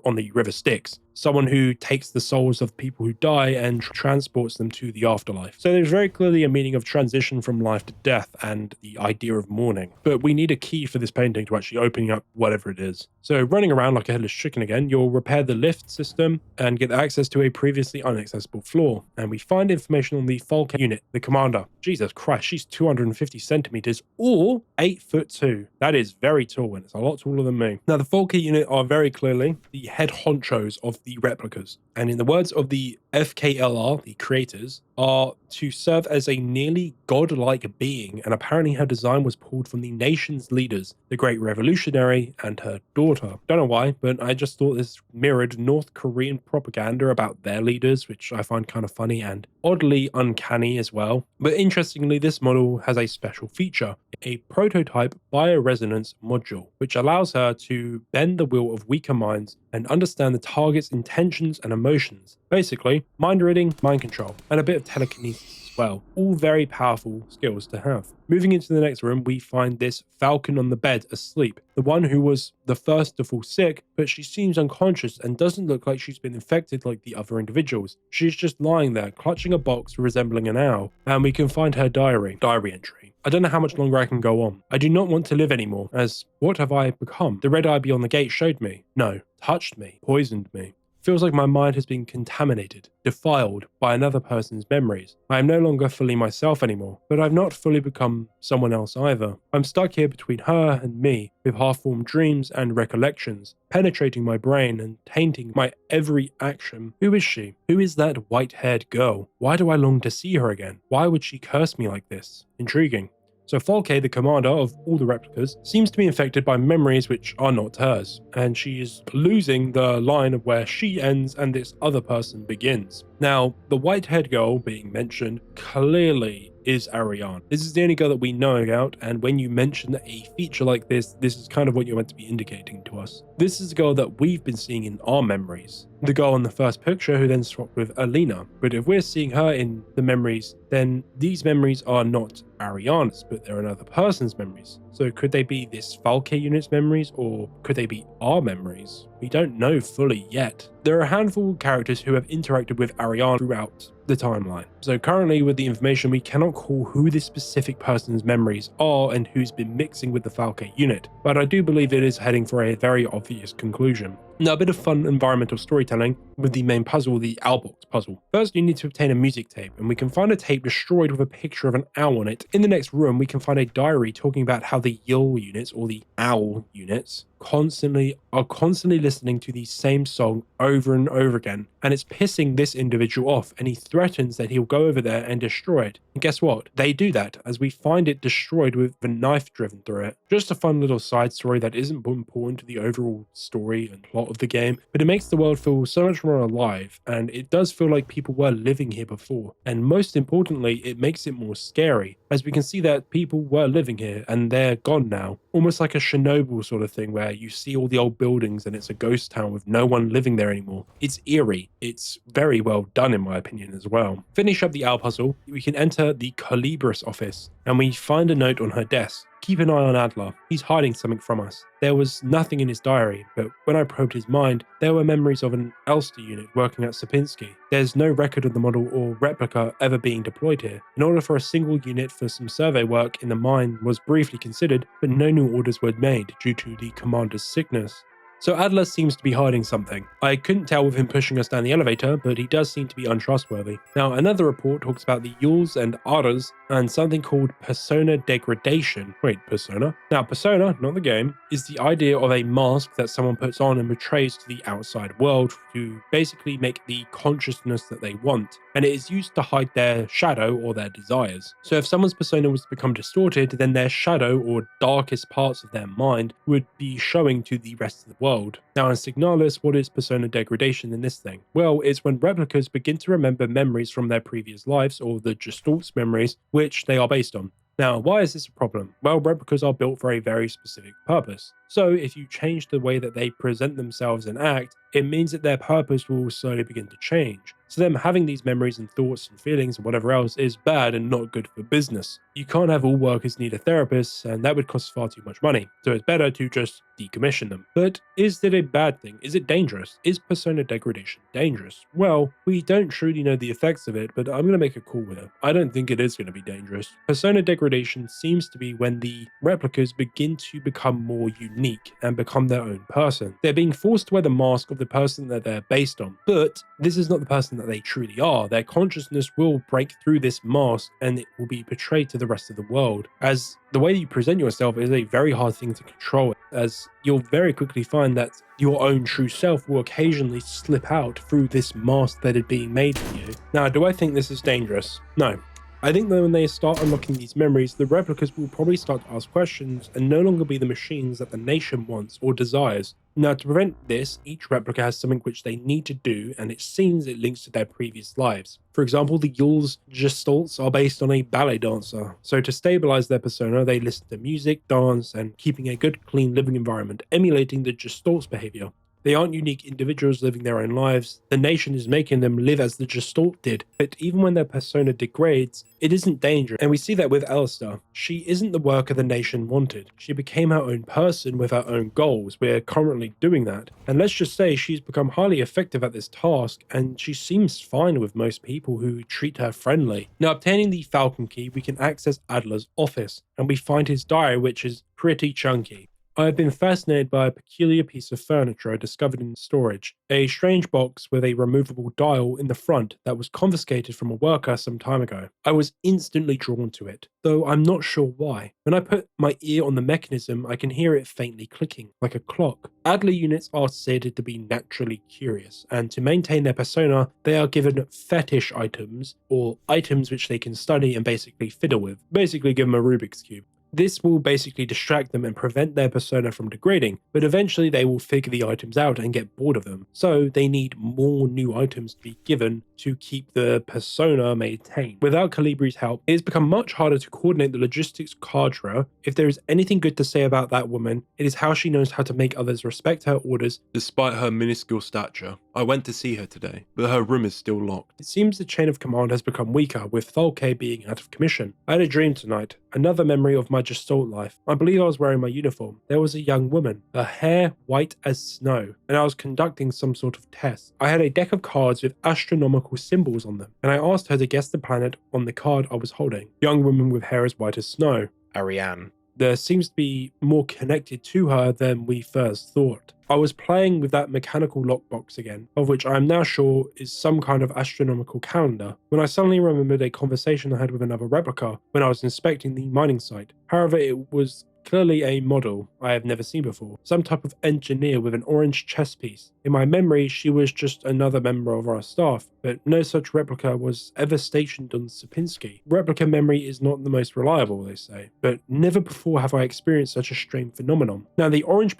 on the River Styx. Someone who takes the souls of people who die and transports them to the afterlife. So there's very clearly a meaning of transition from life to death and the idea of mourning. But we need a key for this painting to actually open up whatever it is. So running around like a headless chicken again, you'll repair the lift system and get access to a previously inaccessible floor. And we find information on the Falke unit, the commander. Jesus Christ, she's 250 centimeters or 8'2". That is very tall, and it's a lot taller than me. Now, the Falke unit are very clearly the head honchos of the replicas. And in the words of the FKLR, the creators, are to serve as a nearly godlike being, and apparently her design was pulled from the nation's leaders, the Great Revolutionary and her daughter. Don't know why, but I just thought this mirrored North Korean propaganda about their leaders, which I find kind of funny and oddly uncanny as well. But interestingly, this model has a special feature, a prototype bioresonance module, which allows her to bend the will of weaker minds and understand the target's intentions and emotions. Basically, mind reading, mind control, and a bit of telekinesis as well. All very powerful skills to have. Moving into the next room, we find this Falcon on the bed asleep. The one who was the first to fall sick, but she seems unconscious and doesn't look like she's been infected like the other individuals. She's just lying there, clutching a box resembling an owl, and we can find her diary entry. I don't know how much longer I can go on. I do not want to live anymore, as what have I become? The red eye beyond the gate showed me. No, touched me, poisoned me. Feels like my mind has been contaminated, defiled by another person's memories. I am no longer fully myself anymore, but I've not fully become someone else either. I'm stuck here between her and me, with half-formed dreams and recollections, penetrating my brain and tainting my every action. Who is she? Who is that white-haired girl? Why do I long to see her again? Why would she curse me like this? Intriguing. So Falke, the commander of all the replicas, seems to be infected by memories which are not hers, and she is losing the line of where she ends and this other person begins. Now, the white-haired girl being mentioned clearly is Ariane. This is the only girl that we know about, and when you mention a feature like this is kind of what you're meant to be indicating to us. This is a girl that we've been seeing in our memories. The girl in the first picture who then swapped with Alina. But if we're seeing her in the memories, then these memories are not Ariane's, but they're another person's memories. So could they be this Falke unit's memories, or could they be our memories? We don't know fully yet. There are a handful of characters who have interacted with Ariane throughout the timeline. So currently with the information, we cannot call who this specific person's memories are and who's been mixing with the Falke unit, but I do believe it is heading for a very obvious conclusion. Now, a bit of fun environmental storytelling with the main puzzle, the Owlbox puzzle. First, you need to obtain a music tape, and we can find a tape destroyed with a picture of an owl on it. In the next room, we can find a diary talking about how the Yule units, or the owl units, are constantly listening to the same song over and over again, and it's pissing this individual off, and he threatens that he'll go over there and destroy it. And guess what? They do that, as we find it destroyed with a knife driven through it. Just a fun little side story that isn't important to the overall story and plot of the game, but it makes the world feel so much more alive, and it does feel like people were living here before. And most importantly, it makes it more scary, as we can see that people were living here and they're gone now. Almost like a Chernobyl sort of thing, where you see all the old buildings and it's a ghost town with no one living there anymore. It's eerie. It's very well done in my opinion as well. Finish up the owl puzzle, we can enter the Colibris office, and we find a note on her desk. Keep an eye on Adler. He's hiding something from us. There was nothing in his diary, but when I probed his mind, there were memories of an Elster unit working at Sapinski. There's no record of the model or replica ever being deployed here. In order for a single unit for some survey work in the mine was briefly considered, but no new orders were made due to the commander's sickness. So Adler seems to be hiding something. I couldn't tell with him pushing us down the elevator, but he does seem to be untrustworthy. Now, another report talks about the Yules and Others and something called persona degradation. Wait, persona? Now, persona, not the game, is the idea of a mask that someone puts on and betrays to the outside world to basically make the consciousness that they want, and it is used to hide their shadow or their desires. So if someone's persona was to become distorted, then their shadow or darkest parts of their mind would be showing to the rest of the world. Now in Signalis, what is persona degradation in this thing? Well, it's when replicas begin to remember memories from their previous lives, or the Gestalt's memories, which they are based on. Now, why is this a problem? Well, replicas are built for a very specific purpose. So if you change the way that they present themselves and act, it means that their purpose will slowly begin to change. So them having these memories and thoughts and feelings and whatever else is bad and not good for business. You can't have all workers need a therapist, and that would cost far too much money. So it's better to just decommission them. But is that a bad thing? Is it dangerous? Is persona degradation dangerous? Well, we don't truly know the effects of it, but I'm going to make a call here. I don't think it is going to be dangerous. Persona degradation seems to be when the replicas begin to become more unique and become their own person. They're being forced to wear the mask of the person that they're based on, but this is not the person that they truly are. Their consciousness will break through this mask and it will be portrayed to the rest of the world, as the way you present yourself is a very hard thing to control, as you'll very quickly find that your own true self will occasionally slip out through this mask that is being made for you. Now, do I think this is dangerous? No. I think that when they start unlocking these memories, the replicas will probably start to ask questions and no longer be the machines that the nation wants or desires. Now, to prevent this, each replica has something which they need to do, and it seems it links to their previous lives. For example, the Yule's Gestalts are based on a ballet dancer, so to stabilize their persona, they listen to music, dance, and keeping a good, clean living environment, emulating the Gestalt's behavior. They aren't unique individuals living their own lives. The nation is making them live as the Gestalt did. But even when their persona degrades, it isn't dangerous. And we see that with Alistair. She isn't the worker the nation wanted. She became her own person with her own goals. We're currently doing that. And let's just say she's become highly effective at this task, and she seems fine with most people who treat her friendly. Now, obtaining the Falcon key, we can access Adler's office, and we find his diary, which is pretty chunky. I have been fascinated by a peculiar piece of furniture I discovered in storage, a strange box with a removable dial in the front that was confiscated from a worker some time ago. I was instantly drawn to it, though I'm not sure why. When I put my ear on the mechanism, I can hear it faintly clicking, like a clock. Adler units are said to be naturally curious, and to maintain their persona, they are given fetish items, or items which they can study and basically fiddle with. Basically give them a Rubik's Cube. This will basically distract them and prevent their persona from degrading, but eventually they will figure the items out and get bored of them, so they need more new items to be given to keep the persona maintained. Without Calibri's help, it has become much harder to coordinate the logistics cadre. If there is anything good to say about that woman, it is how she knows how to make others respect her orders despite her minuscule stature. I went to see her today, but her room is still locked. It seems the chain of command has become weaker, with Thalke being out of commission. I had a dream tonight, another memory of my Gestalt life. I believe I was wearing my uniform. There was a young woman, her hair white as snow, and I was conducting some sort of test. I had a deck of cards with astronomical symbols on them, and I asked her to guess the planet on the card I was holding. Young woman with hair as white as snow. Ariane. There seems to be more connected to her than we first thought. I was playing with that mechanical lockbox again, of which I am now sure is some kind of astronomical calendar, when I suddenly remembered a conversation I had with another replica when I was inspecting the mining site. However, it was clearly a model I have never seen before, some type of engineer with an orange chest piece. In my memory, she was just another member of our staff, but no such replica was ever stationed on Sierpinski. Replica memory is not the most reliable, they say, but never before have I experienced such a strange phenomenon. Now, the orange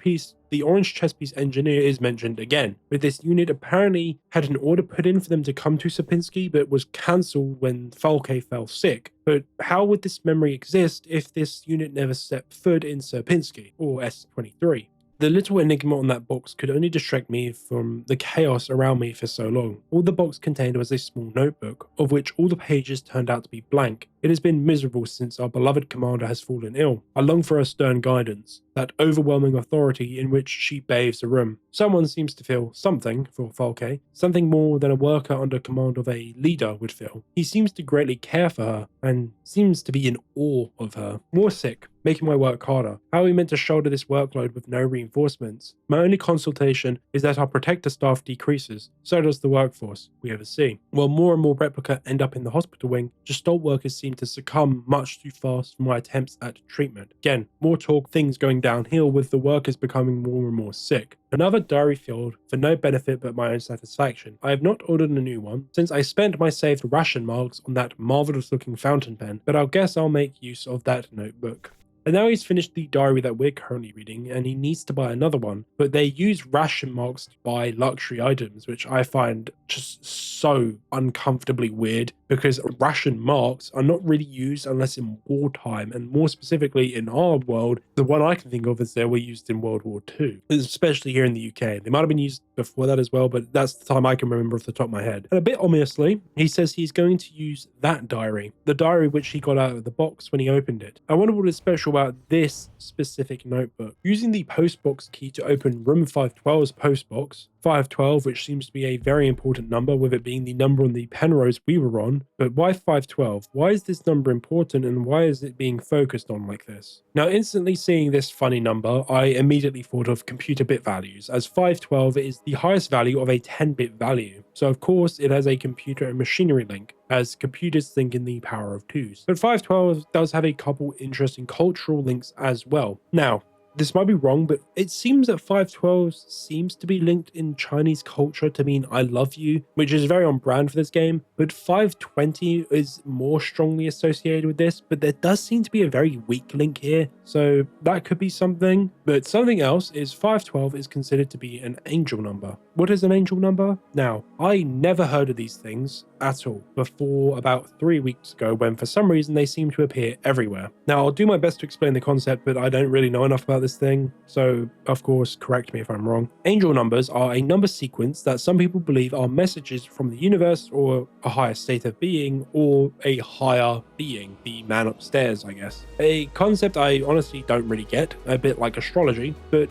chest piece engineer is mentioned again, but this unit apparently had an order put in for them to come to Sierpinski, but was cancelled when Thalke fell sick. But how would this memory exist if this unit never stepped foot in Sierpinski, or S23? The little enigma on that box could only distract me from the chaos around me for so long. All the box contained was a small notebook, of which all the pages turned out to be blank. It has been miserable since our beloved commander has fallen ill. I long for her stern guidance, that overwhelming authority in which she bathes the room. Someone seems to feel something for Thalke, something more than a worker under command of a leader would feel. He seems to greatly care for her, and seems to be in awe of her. More sick. making my work harder. How are we meant to shoulder this workload with no reinforcements? My only consultation is that our protector staff decreases. So does the workforce we oversee. While more and more replica end up in the hospital wing, Gestalt workers seem to succumb much too fast for my attempts at treatment. Again, more talk, things going downhill with the workers becoming more and more sick. Another diary filled for no benefit but my own satisfaction. I have not ordered a new one, since I spent my saved ration marks on that marvelous looking fountain pen, but I guess I'll make use of that notebook. And now he's finished the diary that we're currently reading, and he needs to buy another one, but they use ration marks to buy luxury items, which I find just so uncomfortably weird, because ration marks are not really used unless in wartime, and more specifically in our world, the one I can think of is they were used in World War II, especially here in the UK. They might have been used before that as well, but that's the time I can remember off the top of my head. And a bit ominously, he says he's going to use that diary, the diary which he got out of the box when he opened it. I wonder what is special about this specific notebook. Using the postbox key to open room 512's postbox, 512, which seems to be a very important number, with it being the number on the Penrose we were on. But why 512? Why is this number important, and why is it being focused on like this? Now, instantly seeing this funny number, I immediately thought of computer bit values, as 512 is the highest value of a 10-bit value. So of course it has a computer and machinery link, as computers think in the power of twos. But 512 does have a couple interesting cultural links as well. Now, this might be wrong, but it seems that 512 seems to be linked in Chinese culture to mean I love you, which is very on brand for this game, but 520 is more strongly associated with this, but there does seem to be a very weak link here, so that could be something. But something else is 512 is considered to be an angel number. What is an angel number? Now, I never heard of these things at all before about 3 weeks ago, when for some reason they seem to appear everywhere. Now, I'll do my best to explain the concept, but I don't really know enough about this thing, so of course correct me if I'm wrong. Angel numbers are a number sequence that some people believe are messages from the universe, or a higher state of being, or a higher being, the man upstairs, I guess. A concept I honestly don't really get, a bit like astrology, but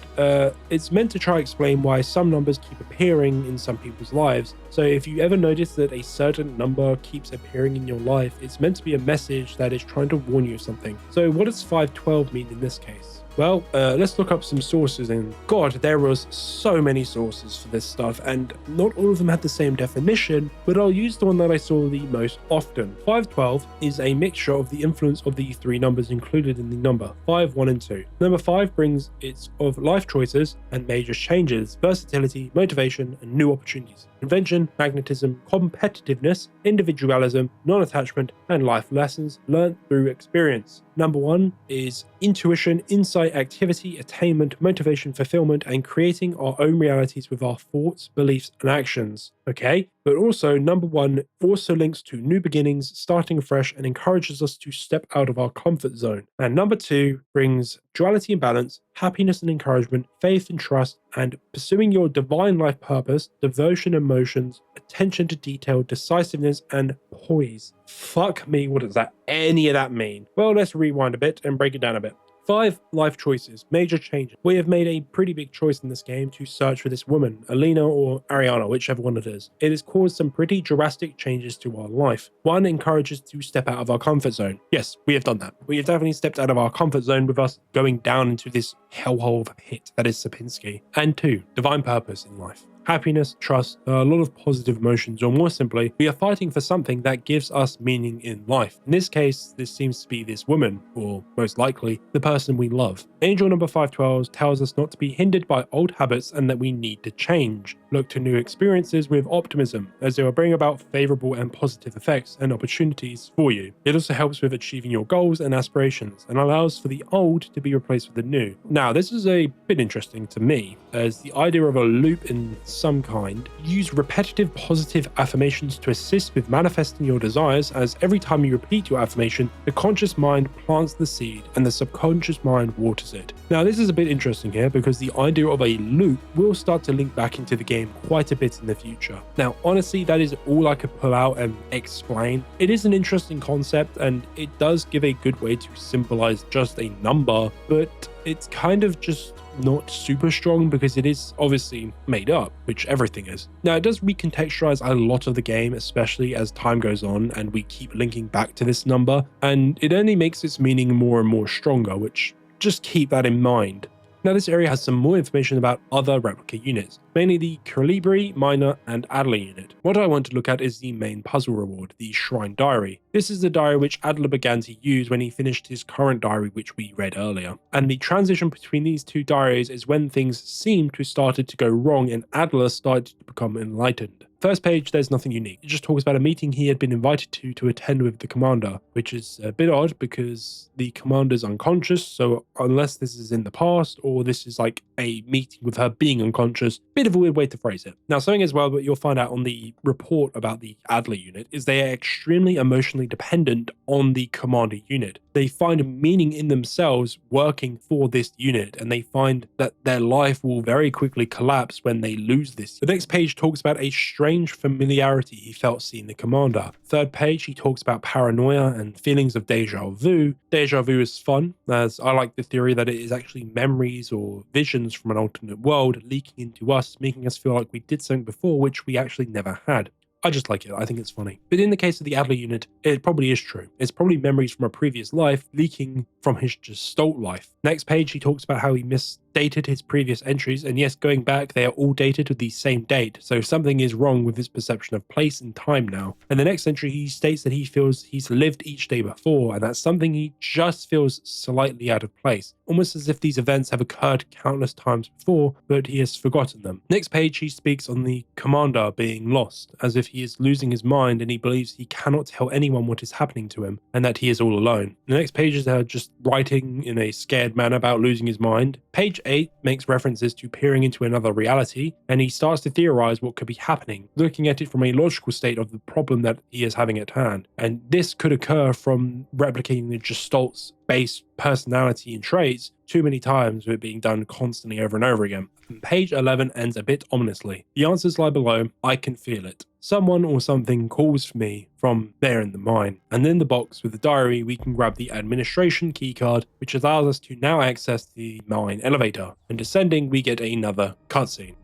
it's meant to try to explain why some numbers keep appearing in some people's lives. So if you ever notice that a certain number keeps appearing in your life, it's meant to be a message that is trying to warn you of something. So what does 512 mean in this case? Well, let's look up some sources, and God, there was so many sources for this stuff, and not all of them had the same definition, but I'll use the one that I saw the most often. 512 is a mixture of the influence of the three numbers included in the number, 5, 1, and 2. Number 5 brings its of life choices and major changes, versatility, motivation, and new opportunities. Invention, magnetism, competitiveness, individualism, non-attachment, and life lessons learned through experience. Number 1 is intuition, insight, activity, attainment, motivation, fulfillment, and creating our own realities with our thoughts, beliefs, and actions. Okay, but also number 1 also links to new beginnings, starting afresh, and encourages us to step out of our comfort zone. And number 2 brings duality and balance, happiness and encouragement, faith and trust, and pursuing your divine life purpose, devotion, emotions, attention to detail, decisiveness, and poise. Fuck me, what does any of that mean? Well, let's rewind a bit and break it down a bit. 5 life choices, major changes. We have made a pretty big choice in this game to search for this woman, Alina or Ariana, whichever one it is. It has caused some pretty drastic changes to our life. 1 encourages to step out of our comfort zone. Yes, we have done that. We have definitely stepped out of our comfort zone with us going down into this hellhole of a pit that is Sapinski. And 2, divine purpose in life. Happiness, trust, a lot of positive emotions, or more simply, we are fighting for something that gives us meaning in life. In this case, this seems to be this woman, or most likely, the person we love. Angel number 512 tells us not to be hindered by old habits and that we need to change. Look to new experiences with optimism, as they will bring about favorable and positive effects and opportunities for you. It also helps with achieving your goals and aspirations, and allows for the old to be replaced with the new. Now, this is a bit interesting to me, as the idea of a loop in some kind. Use repetitive positive affirmations to assist with manifesting your desires, as every time you repeat your affirmation, the conscious mind plants the seed and the subconscious mind waters it. Now, this is a bit interesting here, because the idea of a loop will start to link back into the game quite a bit in the future. Now, honestly, that is all I could pull out and explain. It is an interesting concept, and it does give a good way to symbolize just a number, but it's kind of just not super strong because it is obviously made up, which everything is. Now, it does recontextualize a lot of the game, especially as time goes on and we keep linking back to this number, and it only makes its meaning more and more stronger, which just keep that in mind. Now, this area has some more information about other replica units, mainly the Colibri, Minor, and Adler unit. What I want to look at is the main puzzle reward, the Shrine Diary. This is the diary which Adler began to use when he finished his current diary, which we read earlier. And the transition between these two diaries is when things seemed to started to go wrong and Adler started to become enlightened. First page, there's nothing unique. It just talks about a meeting he had been invited to attend with the commander, which is a bit odd because the commander's unconscious, so unless this is in the past or this is like a meeting with her being unconscious, bit of a weird way to phrase it. Now, something as well that you'll find out on the report about the Adler unit is they are extremely emotionally dependent on the commander unit. They find meaning in themselves working for this unit, and they find that their life will very quickly collapse when they lose this. The next page talks about a strange familiarity he felt seeing the commander. Third page, he talks about paranoia and feelings of deja vu. Deja vu is fun, as I like the theory that it is actually memories or visions from an alternate world leaking into us, making us feel like we did something before which we actually never had. I just like it. I think it's funny. But in the case of the Adler unit, it probably is true. It's probably memories from a previous life leaking from his Gestalt life. Next page, he talks about how he misdated his previous entries, and yes, going back, they are all dated to the same date, so something is wrong with his perception of place and time now. And the next entry, he states that he feels he's lived each day before, and that's something he just feels slightly out of place, almost as if these events have occurred countless times before, but he has forgotten them. Next page, he speaks on the commander being lost, as if he is losing his mind and he believes he cannot tell anyone what is happening to him, and that he is all alone. The next pages are just writing in a scared manner about losing his mind. Page 8 makes references to peering into another reality, and he starts to theorize what could be happening, looking at it from a logical state of the problem that he is having at hand. And this could occur from replicating the Gestalt's base personality and traits too many times, with it being done constantly over and over again. And page 11 ends a bit ominously. The answers lie below. I can feel it. Someone or something calls for me from there in the mine. And in the box with the diary, we can grab the administration keycard, which allows us to now access the mine elevator. And descending, we get another cutscene.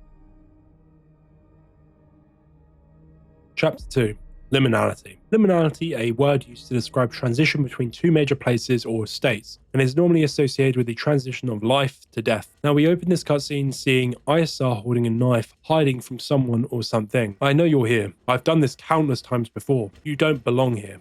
Chapter 2. Liminality. Liminality, a word used to describe transition between two major places or states, and is normally associated with the transition of life to death. Now, we open this cutscene seeing Isa holding a knife, hiding from someone or something. I know you're here. I've done this countless times before. You don't belong here.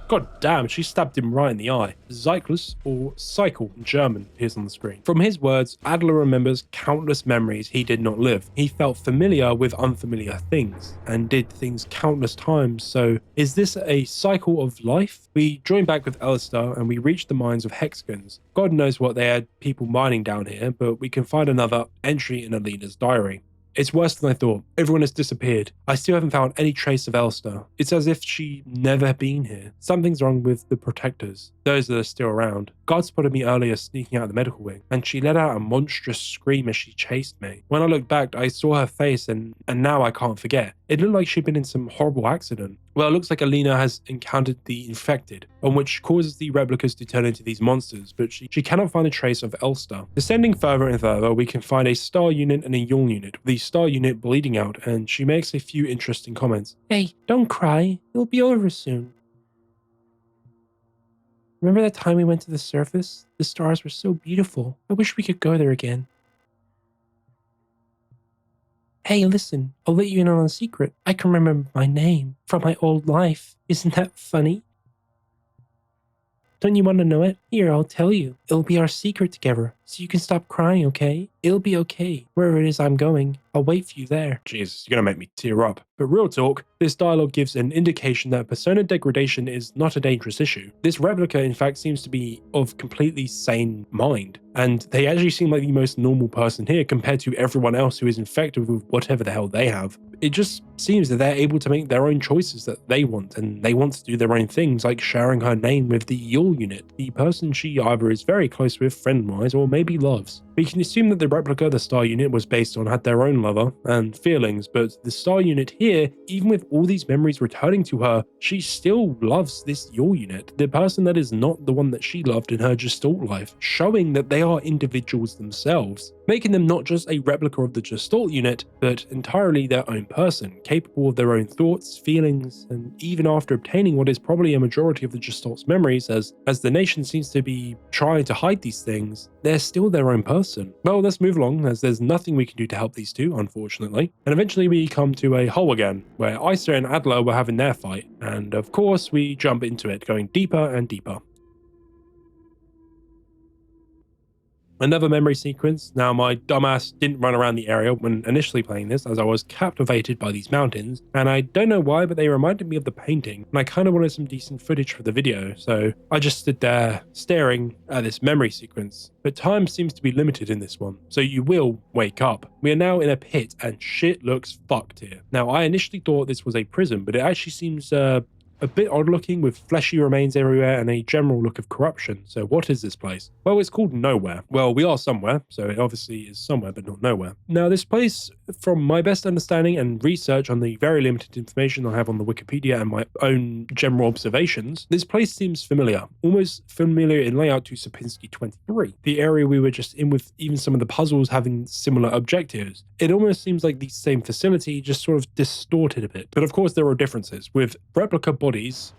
God damn, she stabbed him right in the eye. Zyklus, or cycle in German, appears on the screen. From his words, Adler remembers countless memories he did not live. He felt familiar with unfamiliar things, and did things countless times, so is this a cycle of life? We join back with Alistair and we reach the mines of hexagons. God knows what they had people mining down here, but we can find another entry in Alina's diary. It's worse than I thought. Everyone has disappeared. I still haven't found any trace of Elster. It's as if she never been here. Something's wrong with the protectors, those that are still around. God spotted me earlier sneaking out of the medical wing, and she let out a monstrous scream as she chased me. When I looked back, I saw her face, and now I can't forget. It looked like she'd been in some horrible accident. Well, it looks like Alina has encountered the infected, on which causes the replicas to turn into these monsters, but she cannot find a trace of Elster. Descending further and further, we can find a star unit and a yawn unit, with the star unit bleeding out, and she makes a few interesting comments. Hey, don't cry. It'll be over soon. Remember that time we went to the surface? The stars were so beautiful. I wish we could go there again. Hey, listen, I'll let you in on a secret. I can remember my name from my old life. Isn't that funny? Don't you want to know it? Here, I'll tell you. It'll be our secret together, so you can stop crying, okay? It'll be okay. Wherever it is I'm going, I'll wait for you there. Jesus, you're gonna make me tear up. But real talk, this dialogue gives an indication that persona degradation is not a dangerous issue. This replica, in fact, seems to be of completely sane mind, and they actually seem like the most normal person here compared to everyone else who is infected with whatever the hell they have. It just seems that they're able to make their own choices that they want, and they want to do their own things, like sharing her name with the Yule unit, the person she either is very close with friend-wise or maybe loves. We can assume that the replica the star unit was based on had their own lover and feelings, but the star unit here, even with all these memories returning to her, she still loves this Yule unit, the person that is not the one that she loved in her Gestalt life, showing that they are individuals themselves, making them not just a replica of the Gestalt unit, but entirely their own person, capable of their own thoughts, feelings, and even after obtaining what is probably a majority of the Gestalt's memories, as the nation seems to be trying to hide these things, they're still their own person. Well, let's move along, as there's nothing we can do to help these two, unfortunately. And eventually we come to a hole again, where Isa and Adler were having their fight, and of course we jump into it, going deeper and deeper. Another memory sequence. Now, my dumbass didn't run around the area when initially playing this, as I was captivated by these mountains, and I don't know why, but they reminded me of the painting, and I kind of wanted some decent footage for the video, so I just stood there staring at this memory sequence. But time seems to be limited in this one, so you will wake up. We are now in a pit, and shit looks fucked here. Now, I initially thought this was a prison, but it actually seems a bit odd looking, with fleshy remains everywhere and a general look of corruption. So what is this place? Well, it's called Nowhere. Well, we are somewhere, so it obviously is somewhere but not nowhere. Now, this place, from my best understanding and research on the very limited information I have on the Wikipedia and my own general observations, this place seems familiar, almost familiar in layout to Sierpinski 23, the area we were just in, with even some of the puzzles having similar objectives. It almost seems like the same facility, just sort of distorted a bit. But of course there are differences, with replica bodies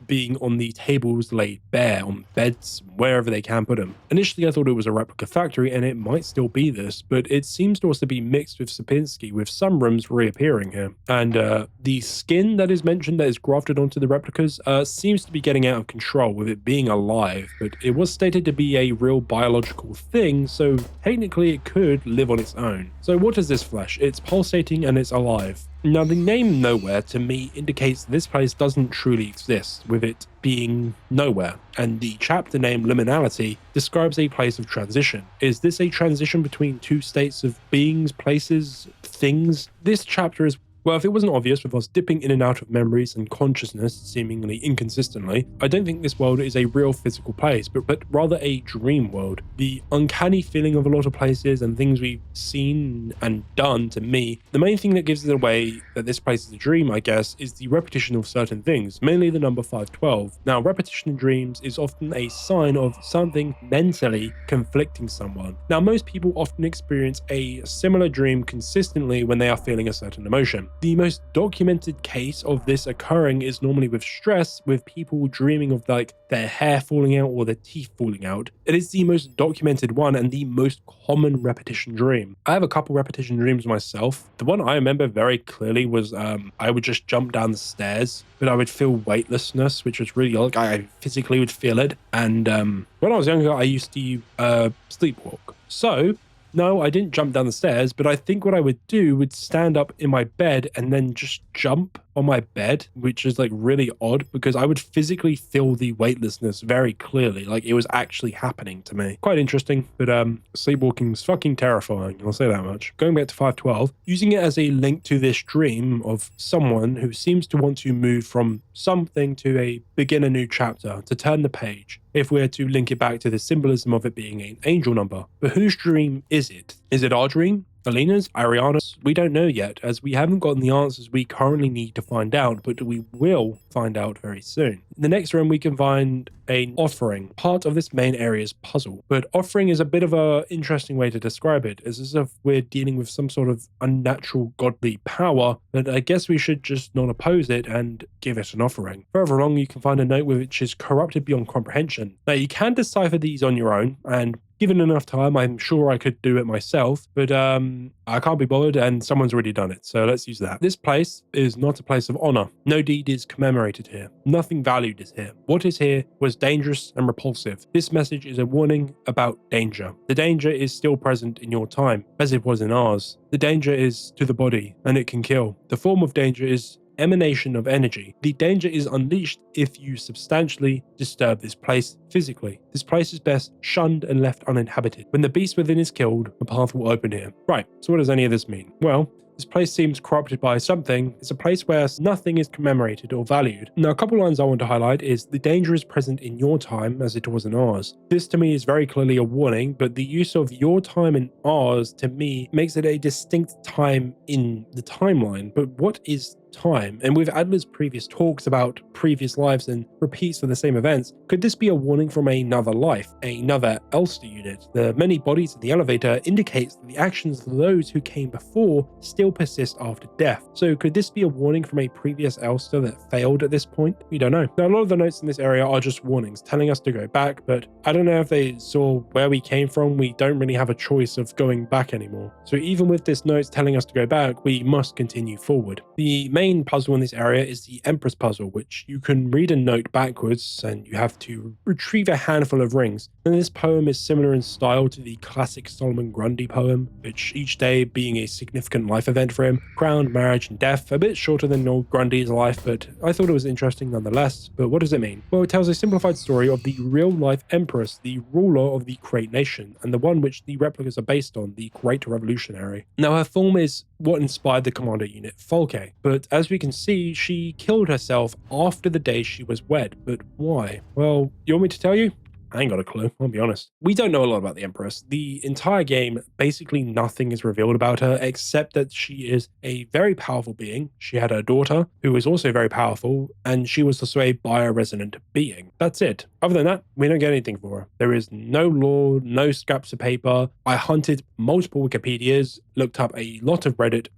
being on the tables laid bare, on beds, wherever they can put them. Initially I thought it was a replica factory, and it might still be this, but it seems to also be mixed with Sierpinski, with some rooms reappearing here. And the skin that is mentioned that is grafted onto the replicas seems to be getting out of control, with it being alive, but it was stated to be a real biological thing, so technically it could live on its own. So what is this flesh? It's pulsating and it's alive. Now, the name Nowhere to me indicates this place doesn't truly exist, with it being nowhere, and the chapter name Liminality describes a place of transition. Is this a transition between two states of beings, places, things? This chapter is, well, if it wasn't obvious with us dipping in and out of memories and consciousness seemingly inconsistently, I don't think this world is a real physical place, but rather a dream world. The uncanny feeling of a lot of places and things we've seen and done, to me, the main thing that gives it away that this place is a dream, I guess, is the repetition of certain things, mainly the number 512. Now, repetition in dreams is often a sign of something mentally conflicting someone. Now, most people often experience a similar dream consistently when they are feeling a certain emotion. The most documented case of this occurring is normally with stress, with people dreaming of like their hair falling out or their teeth falling out. It is the most documented one and the most common repetition dream. I have a couple repetition dreams myself. The one I remember very clearly was I would just jump down the stairs, but I would feel weightlessness, which was really like I physically would feel it. And when I was younger, I used to sleepwalk. So no, I didn't jump down the stairs, but I think what I would do would stand up in my bed and then just jump on my bed, which is like really odd because I would physically feel the weightlessness very clearly, like it was actually happening to me. Quite interesting, but sleepwalking is fucking terrifying, I'll say that much. Going back to 512, using it as a link to this dream of someone who seems to want to move from something to begin a new chapter, to turn the page, if we're to link it back to the symbolism of it being an angel number. But whose dream is it? Is it our dream? Alina's? Ariana's? We don't know yet, as we haven't gotten the answers we currently need to find out, but we will find out very soon. In the next room we can find an offering, part of this main area's puzzle. But offering is a bit of an interesting way to describe it, as if we're dealing with some sort of unnatural godly power, but I guess we should just not oppose it and give it an offering. Further along you can find a note which is corrupted beyond comprehension. Now you can decipher these on your own, and given enough time, I'm sure I could do it myself, but I can't be bothered and someone's already done it, so let's use that. This place is not a place of honor. No deed is commemorated here. Nothing valued is here. What is here was dangerous and repulsive. This message is a warning about danger. The danger is still present in your time, as it was in ours. The danger is to the body, and it can kill. The form of danger is emanation of energy. The danger is unleashed if you substantially disturb this place physically. This place is best shunned and left uninhabited. When the beast within is killed, a path will open here. Right, so what does any of this mean? Well, This place seems corrupted by something. It's a place where nothing is commemorated or valued. Now, a couple lines I want to highlight is the danger is present in your time as it was in ours. This to me is very clearly a warning, but the use of your time and ours to me makes it a distinct time in the timeline. But what is time? And with Adler's previous talks about previous lives and repeats of the same events, could this be a warning from another life, another Elster unit? The many bodies in the elevator indicates that the actions of those who came before still persist after death. So could this be a warning from a previous Elster that failed at this point? We don't know. Now, a lot of the notes in this area are just warnings telling us to go back, but I don't know if they saw where we came from. We don't really have a choice of going back anymore. So even with this notes telling us to go back, we must continue forward. The main puzzle in this area is the Empress puzzle, which you can read a note backwards and you have to retrieve a handful of rings. And this poem is similar in style to the classic Solomon Grundy poem, which each day being a significant life event for him, crowned, marriage and death, a bit shorter than old Grundy's life, but I thought it was interesting nonetheless. But what does it mean? Well, it tells a simplified story of the real-life Empress, the ruler of the great nation, and the one which the replicas are based on, the Great Revolutionary. Now, her form is what inspired the Commando unit Folke, but as we can see, she killed herself after the day she was wed. But why? Well, you want me to tell you? I ain't got a clue, I'll be honest. We don't know a lot about the Empress. The entire game, basically nothing is revealed about her except that she is a very powerful being. She had a daughter who was also very powerful, and she was also a bioresonant being. That's it. Other than that, we don't get anything for her. There is no lore, no scraps of paper. I hunted multiple Wikipedias, looked up a lot of Reddit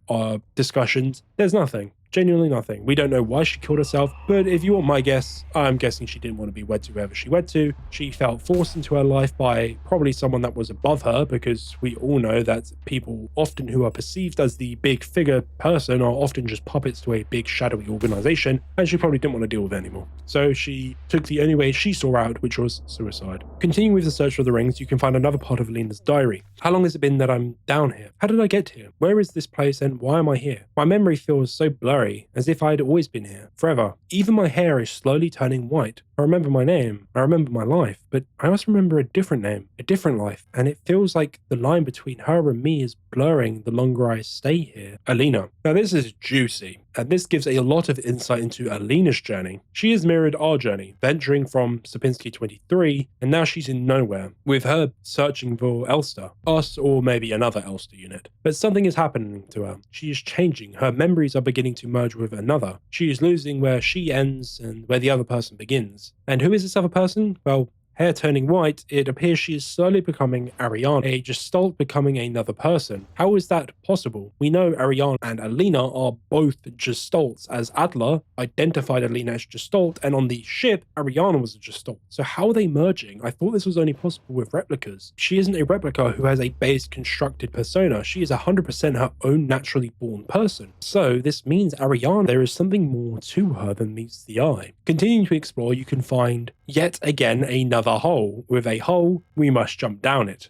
discussions. There's nothing. Genuinely nothing. We don't know why she killed herself, but if you want my guess, I'm guessing she didn't want to be wed to whoever she wed to. She felt forced into her life by probably someone that was above her, because we all know that people often who are perceived as the big figure person are often just puppets to a big shadowy organization, and she probably didn't want to deal with it anymore. So she took the only way she saw out, which was suicide. Continuing with the search for the rings, you can find another part of Alina's diary. How long has it been that I'm down here? How did I get here? Where is this place and why am I here? My memory feels so blurry, as if I'd always been here, forever. Even my hair is slowly turning white. I remember my name, I remember my life, but I also remember a different name, a different life, and it feels like the line between her and me is blurring the longer I stay here. Alina. Now this is juicy, and this gives a lot of insight into Alina's journey. She has mirrored our journey, venturing from Sapinski 23, and now she's in nowhere, with her searching for Elster, us or maybe another Elster unit. But something is happening to her. She is changing, her memories are beginning to merge with another. She is losing where she ends and where the other person begins. And who is this other person? Well, hair turning white, it appears she is slowly becoming Ariane, a gestalt becoming another person. How is that possible? We know Ariane and Alina are both gestalts, as Adler identified Alina as gestalt, and on the ship, Ariane was a gestalt. So how are they merging? I thought this was only possible with replicas. She isn't a replica who has a base constructed persona. She is 100% her own naturally born person. So this means Ariane, there is something more to her than meets the eye. Continuing to explore, you can find yet again another hole. With a hole, we must jump down it.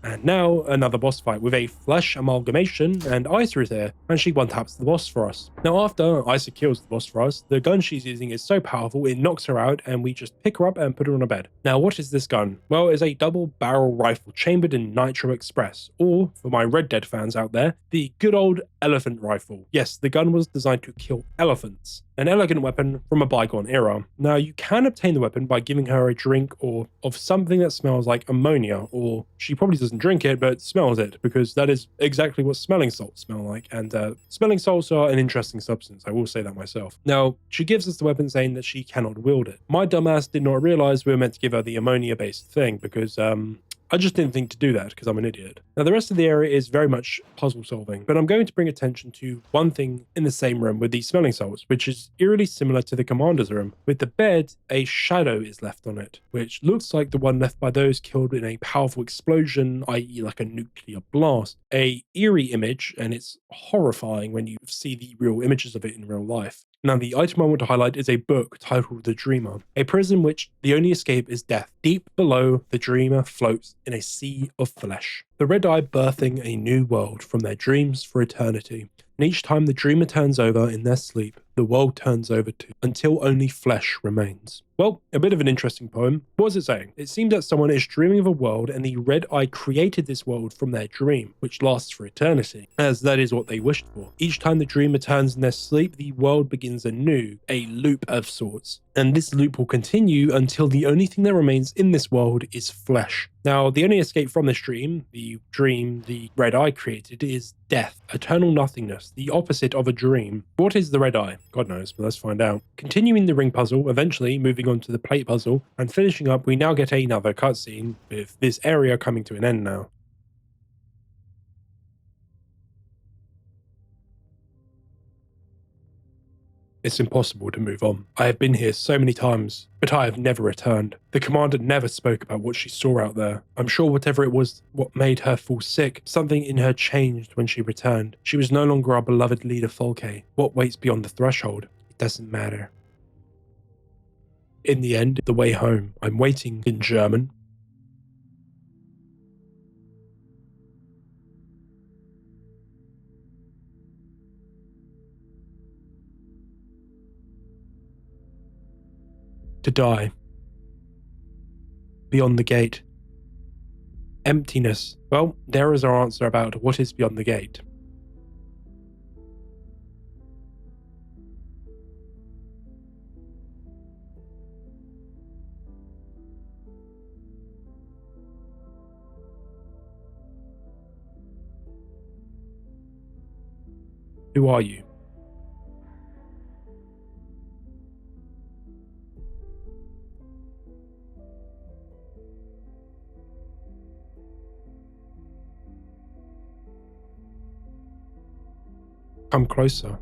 And now, another boss fight with a flesh amalgamation, and Isa is there, and she one-taps the boss for us. Now after Isa kills the boss for us, the gun she's using is so powerful it knocks her out, and we just pick her up and put her on a bed. Now what is this gun? Well, it's a double barrel rifle chambered in Nitro Express, or, for my Red Dead fans out there, the good old elephant rifle. Yes, the gun was designed to kill elephants. An elegant weapon from a bygone era. Now you can obtain the weapon by giving her a drink or of something that smells like ammonia, or she probably doesn't drink it but smells it, because that is exactly what smelling salts smell like, and smelling salts are an interesting substance, I will say that myself. Now she gives us the weapon saying that she cannot wield it. My dumbass did not realize we were meant to give her the ammonia based thing, because I just didn't think to do that because I'm an idiot. Now the rest of the area is very much puzzle solving, but I'm going to bring attention to one thing in the same room with the smelling salts, which is eerily similar to the commander's room. With the bed, a shadow is left on it, which looks like the one left by those killed in a powerful explosion, i.e. like a nuclear blast. A eerie image, and it's horrifying when you see the real images of it in real life. Now the item I want to highlight is a book titled The Dreamer, a prison which the only escape is death. Deep below, the dreamer floats in a sea of flesh. The Red Eye birthing a new world from their dreams for eternity. And each time the dreamer turns over in their sleep, the world turns over to, until only flesh remains. Well, a bit of an interesting poem. What is it saying? It seems that someone is dreaming of a world and the red eye created this world from their dream, which lasts for eternity, as that is what they wished for. Each time the dream returns in their sleep, the world begins anew, a loop of sorts. And this loop will continue until the only thing that remains in this world is flesh. Now, the only escape from this dream the red eye created, is death, eternal nothingness, the opposite of a dream. What is the red eye? God knows, but let's find out. Continuing the ring puzzle, eventually moving on to the plate puzzle, and finishing up, we now get another cutscene, with this area coming to an end now. It's impossible to move on. I have been here so many times, but I have never returned. The commander never spoke about what she saw out there. I'm sure whatever it was what made her fall sick, something in her changed when she returned. She was no longer our beloved leader Folke. What waits beyond the threshold? It doesn't matter. In the end, the way home, I'm waiting in German. To die. Beyond the gate. Emptiness. Well, there is our answer about what is beyond the gate. Who are you? Come closer.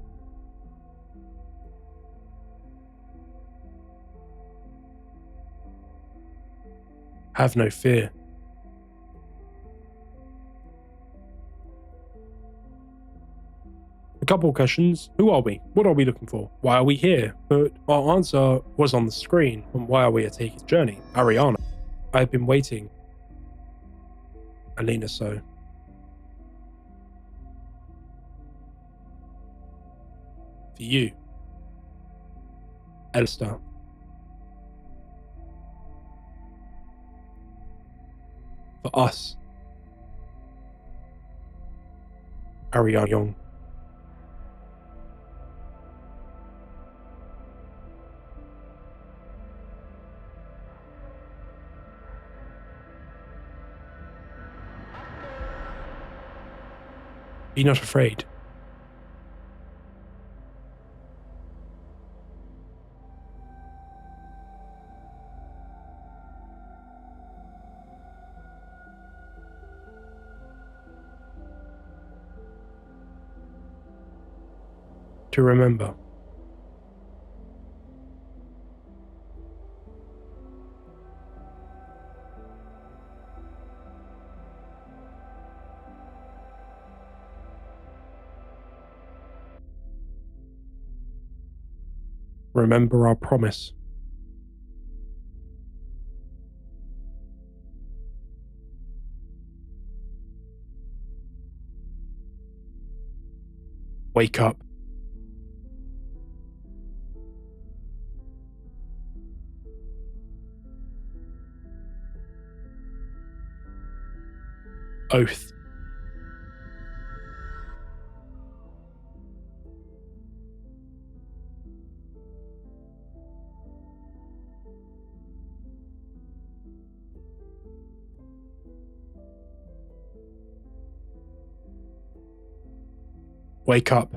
Have no fear. A couple of questions. Who are we? What are we looking for? Why are we here? But our answer was on the screen. And why are we taking this journey? Ariana. I have been waiting. Alina So. For you. Elster. For us. Ariana Young. Be not afraid. To remember. Remember our promise. Wake up. Oath. Wake up.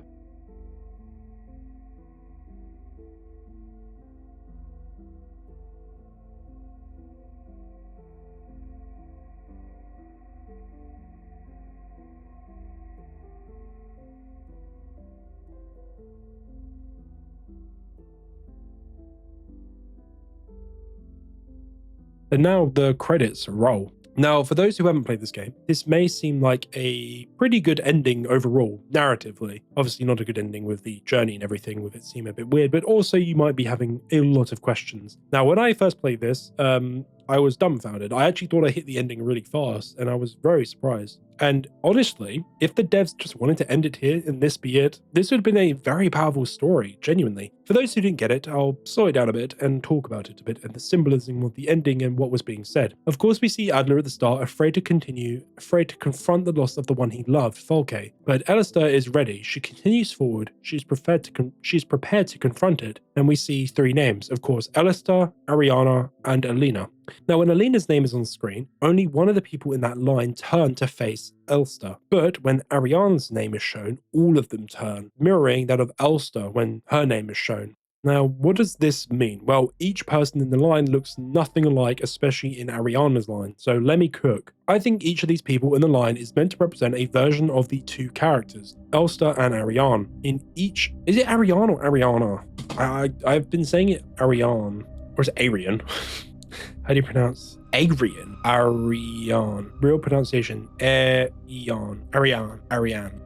And now the credits roll. Now, for those who haven't played this game, this may seem like a pretty good ending overall, narratively. Obviously not a good ending with the journey and everything, with it seem a bit weird, but also you might be having a lot of questions. Now, when I first played this, I was dumbfounded. I actually thought I hit the ending really fast, and I was very surprised. And honestly, if the devs just wanted to end it here and this be it, this would have been a very powerful story, genuinely. For those who didn't get it, I'll slow it down a bit and talk about it a bit and the symbolism of the ending and what was being said. Of course, we see Adler at the start, afraid to continue, afraid to confront the loss of the one he loved, Folke. But Alistair is ready. She continues forward. She's prepared to confront it. And we see three names, of course, Alistair, Ariana, and Alina. Now, when Alina's name is on screen, only one of the people in that line turn to face Elster. But when Ariana's name is shown, all of them turn, mirroring that of Elster when her name is shown. Now, what does this mean? Well, each person in the line looks nothing alike, especially in Ariana's line. So let me cook. I think each of these people in the line is meant to represent a version of the two characters, Elster and Ariane. In each, is it Ariane or Ariana? I've been saying it Ariane, or is it Arian? How do you pronounce Arian? Ariane. Real pronunciation. Ariane.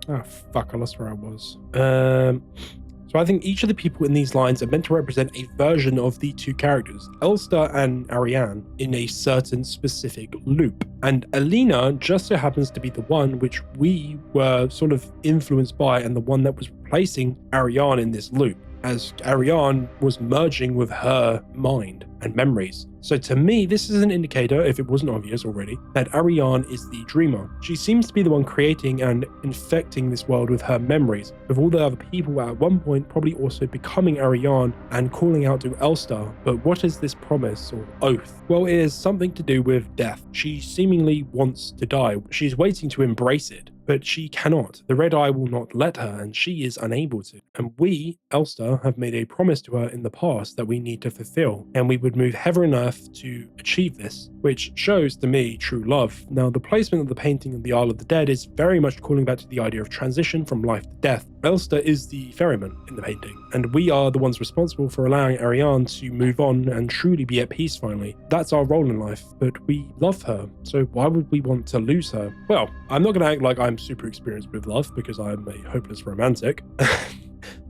Oh, fuck, I lost where I was. So I think each of the people in these lines are meant to represent a version of the two characters, Elster and Ariane, in a certain specific loop. And Alina just so happens to be the one which we were sort of influenced by and the one that was replacing Ariane in this loop, as Ariane was merging with her mind and memories. So to me, this is an indicator, if it wasn't obvious already, that Ariane is the dreamer. She seems to be the one creating and infecting this world with her memories, with all the other people at one point probably also becoming Ariane and calling out to Elster. But what is this promise or oath? Well, it is something to do with death. She seemingly wants to die. She's waiting to embrace it, but she cannot. The Red Eye will not let her, and she is unable to. And we, Elster, have made a promise to her in the past that we need to fulfill, and we would move heaven and earth to achieve this, which shows to me true love. Now, the placement of the painting of the Isle of the Dead is very much calling back to the idea of transition from life to death. Elster is the ferryman in the painting, and we are the ones responsible for allowing Ariane to move on and truly be at peace finally. That's our role in life, but we love her, so why would we want to lose her? Well, I'm not going to act like I'm super experienced with love because I'm a hopeless romantic.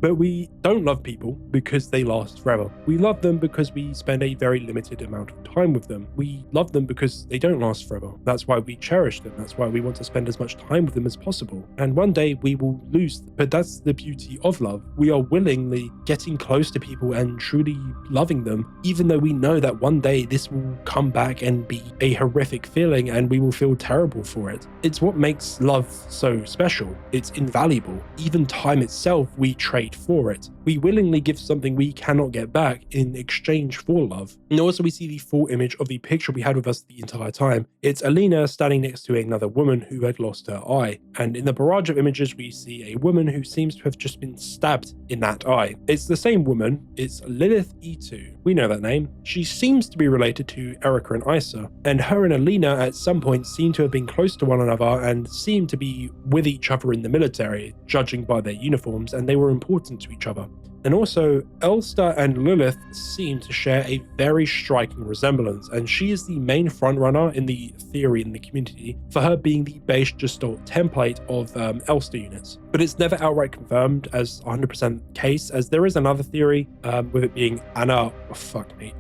But we don't love people because they last forever. We love them because we spend a very limited amount of time with them. We love them because they don't last forever. That's why we cherish them. That's why we want to spend as much time with them as possible. And one day we will lose them. But that's the beauty of love. We are willingly getting close to people and truly loving them, even though we know that one day this will come back and be a horrific feeling and we will feel terrible for it. It's what makes love so special. It's invaluable. Even time itself, we trade for it. We willingly give something we cannot get back in exchange for love. And also we see the full image of the picture we had with us the entire time. It's Alina standing next to another woman who had lost her eye. And in the barrage of images we see a woman who seems to have just been stabbed in that eye. It's the same woman. It's Lilith E2. We know that name. She seems to be related to Erica and Isa. And her and Alina at some point seem to have been close to one another and seem to be with each other in the military, judging by their uniforms, and they were important to each other. And also, Elster and Lilith seem to share a very striking resemblance, and she is the main frontrunner in the theory in the community for her being the base Gestalt template of Elster units. But it's never outright confirmed as 100% case, as there is another theory, with it being Anna,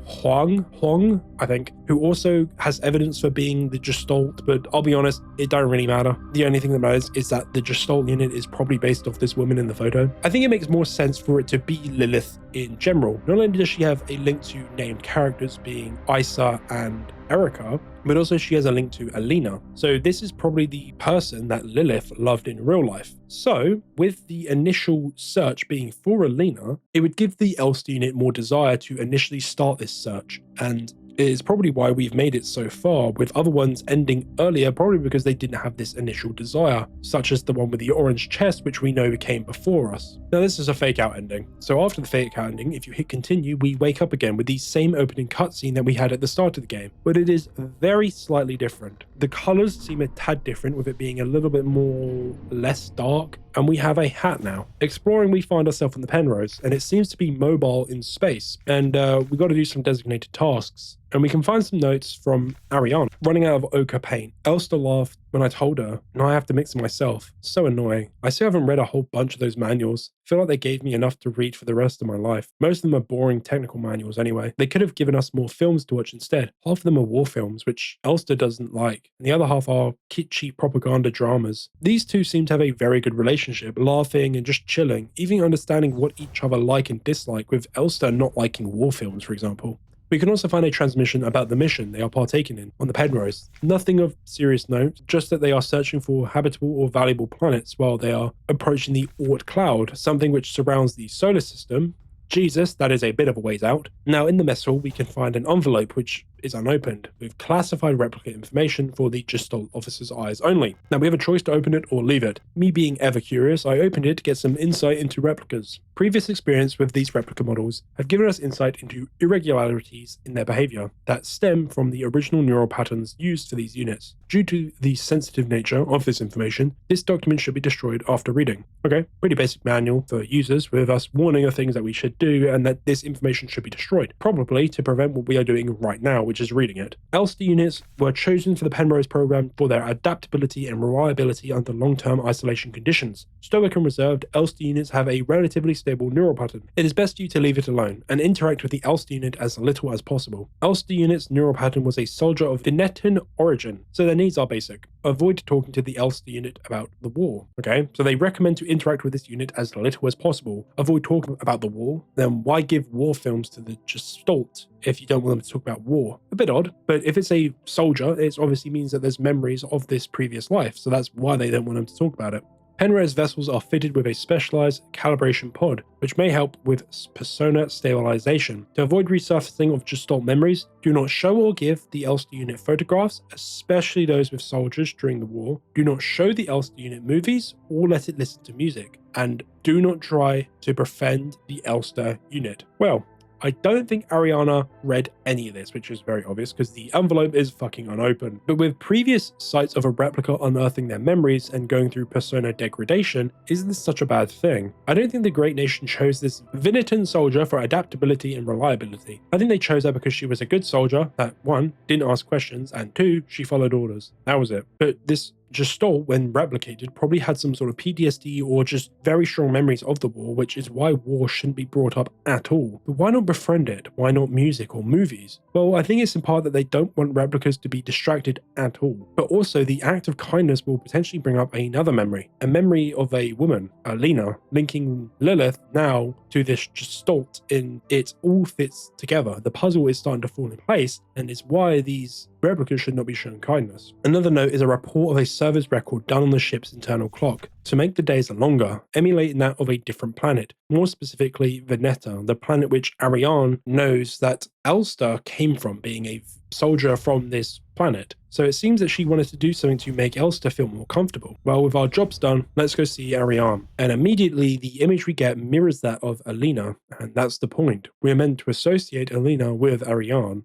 Huang, I think, who also has evidence for being the Gestalt, but I'll be honest, it don't really matter. The only thing that matters is that the Gestalt unit is probably based off this woman in the photo. I think it makes more sense for it to be Lilith in general. Not only does she have a link to named characters being Isa and Erica, but also she has a link to Alina. So this is probably the person that Lilith loved in real life. So with the initial search being for Alina, it would give the Elster unit more desire to initially start this search, and it is probably why we've made it so far, with other ones ending earlier probably because they didn't have this initial desire, such as the one with the orange chest, which we know came before us. Now this is a fake out ending. So after the fake out ending, if you hit continue, we wake up again with the same opening cutscene that we had at the start of the game, but it is very slightly different. The colors seem a tad different, with it being a little bit more less dark, and we have a hat now. Exploring, we find ourselves in the Penrose, and it seems to be mobile in space, and we got to do some designated tasks. And we can find some notes from Ariane. Running out of ochre paint. Elster laughed. when I told her. Now I have to mix it myself. So annoying. I still haven't read a whole bunch of those manuals. I feel like they gave me enough to read for the rest of my life. Most of them are boring technical manuals anyway. They could have given us more films to watch instead. Half of them are war films, which Elster doesn't like, and the other half are kitschy propaganda dramas. These two seem to have a very good relationship, laughing and just chilling, even understanding what each other like and dislike, with Elster not liking war films, for example. We can also find a transmission about the mission they are partaking in on the Penrose. Nothing of serious note, just that they are searching for habitable or valuable planets while they are approaching the Oort cloud, something which surrounds the solar system. Jesus, that is a bit of a ways out. Now in the mess hall we can find an envelope which is unopened, with classified replicate information for the Gestalt officer's eyes only. Now we have a choice to open it or leave it. Me being ever curious, I opened it to get some insight into replicas. Previous experience with these replica models have given us insight into irregularities in their behavior that stem from the original neural patterns used for these units. Due to the sensitive nature of this information, this document should be destroyed after reading. Okay, pretty basic manual for users, with us warning of things that we should do and that this information should be destroyed, probably to prevent what we are doing right now, which is reading it. Elster units were chosen for the Penrose program for their adaptability and reliability under long-term isolation conditions. Stoic and reserved, Elster units have a relatively stable neural pattern. It is best you to leave it alone and interact with the Elster unit as little as possible. Elster unit's neural pattern was a soldier of Venetan origin, so their needs are basic. Avoid talking to the Elster unit about the war. Okay, so they recommend to interact with this unit as little as possible. Avoid talking about the war. Then why give war films to the Gestalt if you don't want them to talk about war? A bit odd, but if it's a soldier, it obviously means that there's memories of this previous life, so that's why they don't want them to talk about it. Penrose vessels are fitted with a specialized calibration pod, which may help with persona stabilization. To avoid resurfacing of Gestalt memories, do not show or give the Elster unit photographs, especially those with soldiers during the war. Do not show the Elster unit movies or let it listen to music. And do not try to befriend the Elster unit. Well, I don't think Ariana read any of this, which is very obvious because the envelope is fucking unopened. But with previous sites of a replica unearthing their memories and going through persona degradation, isn't this such a bad thing? I don't think the Great Nation chose this Venetan soldier for adaptability and reliability. I think they chose her because she was a good soldier that, one, didn't ask questions, and two, she followed orders. That was it. But this Gestalt, when replicated, probably had some sort of PTSD or just very strong memories of the war, which is why war shouldn't be brought up at all. But why not befriend it? Why not music or movies? Well, I think it's in part that they don't want replicas to be distracted at all. But also, the act of kindness will potentially bring up another memory. A memory of a woman, Alina, linking Lilith now to this Gestalt in it all fits together. The puzzle is starting to fall in place, and it's why these replicas should not be shown kindness. Another note is a report of a service record done on the ship's internal clock to make the days longer, emulating that of a different planet, more specifically Veneta, the planet which Ariane knows that Elster came from, being a soldier from this planet. So it seems that she wanted to do something to make Elster feel more comfortable. Well, with our jobs done, let's go see Ariane. And immediately the image we get mirrors that of Alina, and that's the point. We're meant to associate Alina with Ariane.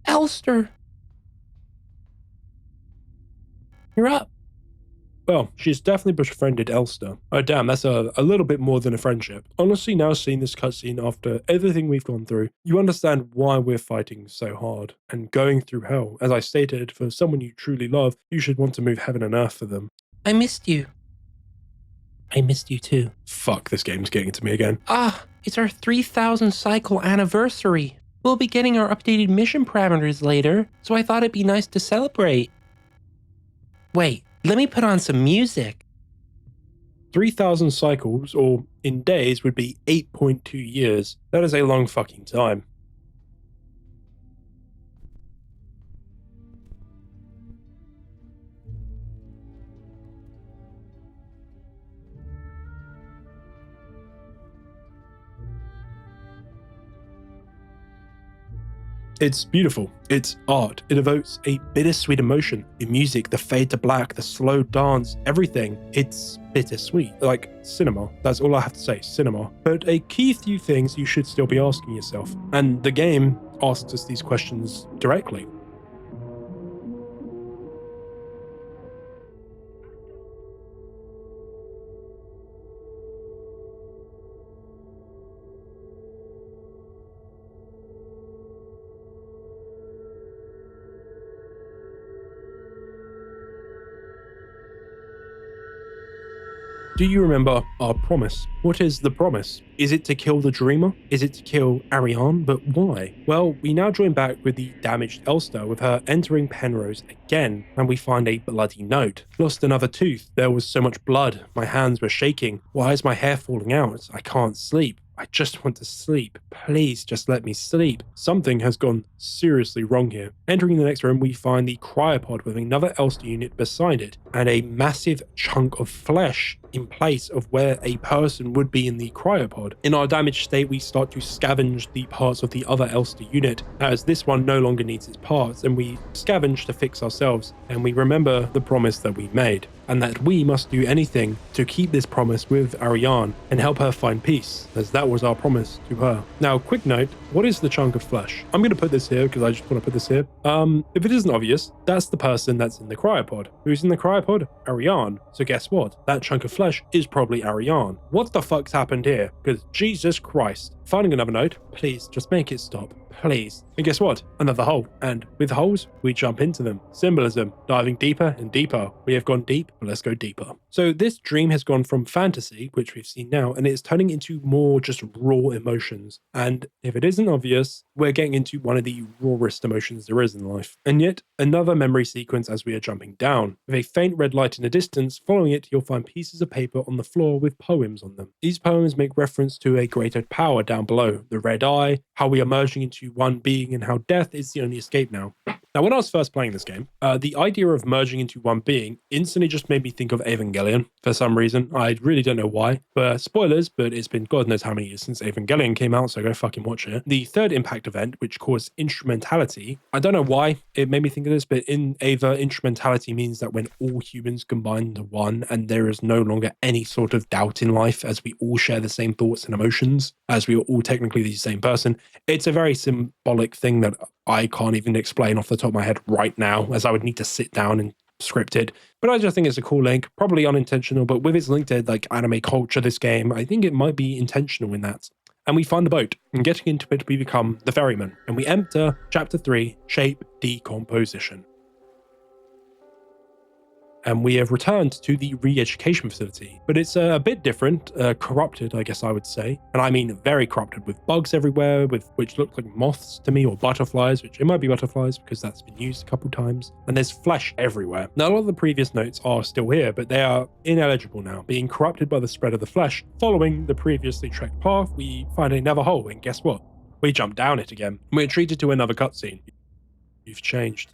Elster! You're up. Well, she's definitely befriended Elster. Oh damn, that's a little bit more than a friendship. Honestly, now seeing this cutscene after everything we've gone through, you understand why we're fighting so hard and going through hell. As I stated, for someone you truly love, you should want to move heaven and earth for them. I missed you. I missed you too. Fuck, this game's getting to me again. Ah, it's our 3,000 cycle anniversary. We'll be getting our updated mission parameters later, so I thought it'd be nice to celebrate. Wait, let me put on some music. 3,000 cycles, or in days, would be 8.2 years. That is a long fucking time. It's beautiful. It's art. It evokes a bittersweet emotion. The music, the fade to black, the slow dance, everything. It's bittersweet. Like cinema. That's all I have to say. Cinema. But a key few things you should still be asking yourself. And the game asks us these questions directly. Do you remember our promise? What is the promise? Is it to kill the Dreamer? Is it to kill Ariane? But why? Well, we now join back with the damaged Elster, with her entering Penrose again, and we find a bloody note. Lost another tooth. There was so much blood. My hands were shaking. Why is my hair falling out? I can't sleep. I just want to sleep. Please just let me sleep. Something has gone seriously wrong here. Entering the next room, we find the cryopod with another Elster unit beside it, and a massive chunk of flesh in place of where a person would be in the cryopod. In our damaged state, we start to scavenge the parts of the other Elster unit, as this one no longer needs its parts, and we scavenge to fix ourselves, and we remember the promise that we made, and that we must do anything to keep this promise with Ariane and help her find peace, as that was our promise to her. Now, quick note, what is the chunk of flesh? I'm going to put this here because I just want to put this here. If it isn't obvious, that's the person that's in the cryopod. Who's in the cryopod? Ariane. So guess what? That chunk of flesh is probably Ariane. What the fuck's happened here? Because Jesus Christ. Finding another note, please just make it stop. Please. And guess what? Another hole. And with holes, we jump into them. Symbolism. Diving deeper and deeper. We have gone deep, but let's go deeper. So this dream has gone from fantasy, which we've seen now, and it's turning into more just raw emotions. And if it isn't obvious, we're getting into one of the rawest emotions there is in life. And yet, another memory sequence as we are jumping down. With a faint red light in the distance, following it, you'll find pieces of paper on the floor with poems on them. These poems make reference to a greater power down below. The red eye, how we are merging into one being, and how death is the only escape now. Now, when I was first playing this game, the idea of merging into one being instantly just made me think of Evangelion for some reason. I really don't know why, but spoilers, but it's been God knows how many years since Evangelion came out, so go fucking watch it. The third impact event, which caused instrumentality, I don't know why it made me think of this, but in Ava, instrumentality means that when all humans combine into one and there is no longer any sort of doubt in life, as we all share the same thoughts and emotions, as we are all technically the same person, it's a very symbolic thing that I can't even explain off the top of my head right now, as I would need to sit down and script it. But I just think it's a cool link, probably unintentional, but with its link to like anime culture, this game, I think it might be intentional in that. And we find the boat, and getting into it, we become the ferryman, and we enter Chapter 3, Shape Decomposition. And we have returned to the re-education facility, but it's a bit different, corrupted, I guess I would say. And I mean very corrupted, with bugs everywhere, which look like moths to me, or butterflies, which it might be butterflies because that's been used a couple times. And there's flesh everywhere. Now, a lot of the previous notes are still here, but they are ineligible now, being corrupted by the spread of the flesh. Following the previously trekked path, we find another hole, and guess what? We jump down it again. We're treated to another cutscene. You've changed.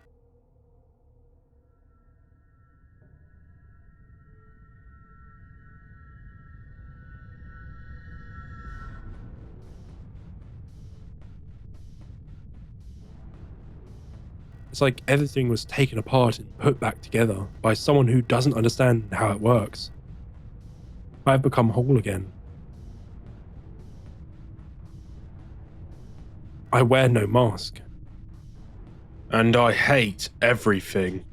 It's like everything was taken apart and put back together by someone who doesn't understand how it works. I've become whole again. I wear no mask. And I hate everything.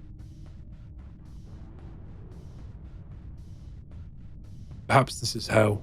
Perhaps this is hell.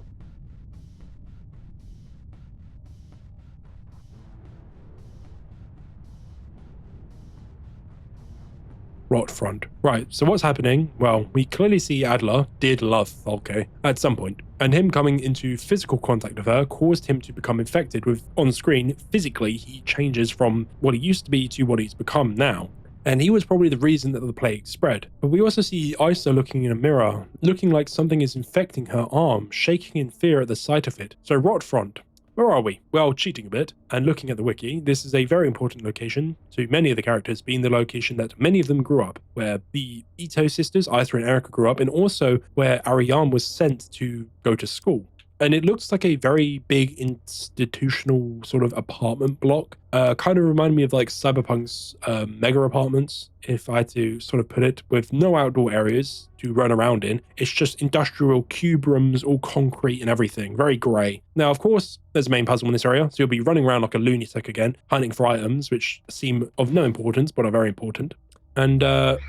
Rot front. Right, so what's happening? Well, we clearly see Adler did love Thalke at some point, and him coming into physical contact with her caused him to become infected with, on screen, physically he changes from what he used to be to what he's become now. And he was probably the reason that the plague spread. But we also see Isa looking in a mirror, looking like something is infecting her arm, shaking in fear at the sight of it. So Rot front. Where are we? Well, cheating a bit, and looking at the wiki, this is a very important location to many of the characters, being the location that many of them grew up, where the Ito sisters, Isa and Erica, grew up, and also where Ariane was sent to go to school. And it looks like a very big institutional sort of apartment block. Kind of reminded me of like Cyberpunk's mega apartments, if I had to sort of put it, with no outdoor areas to run around in. It's just industrial cube rooms, all concrete and everything, very grey. Now, of course, there's a main puzzle in this area, so you'll be running around like a lunatic again, hunting for items which seem of no importance but are very important. And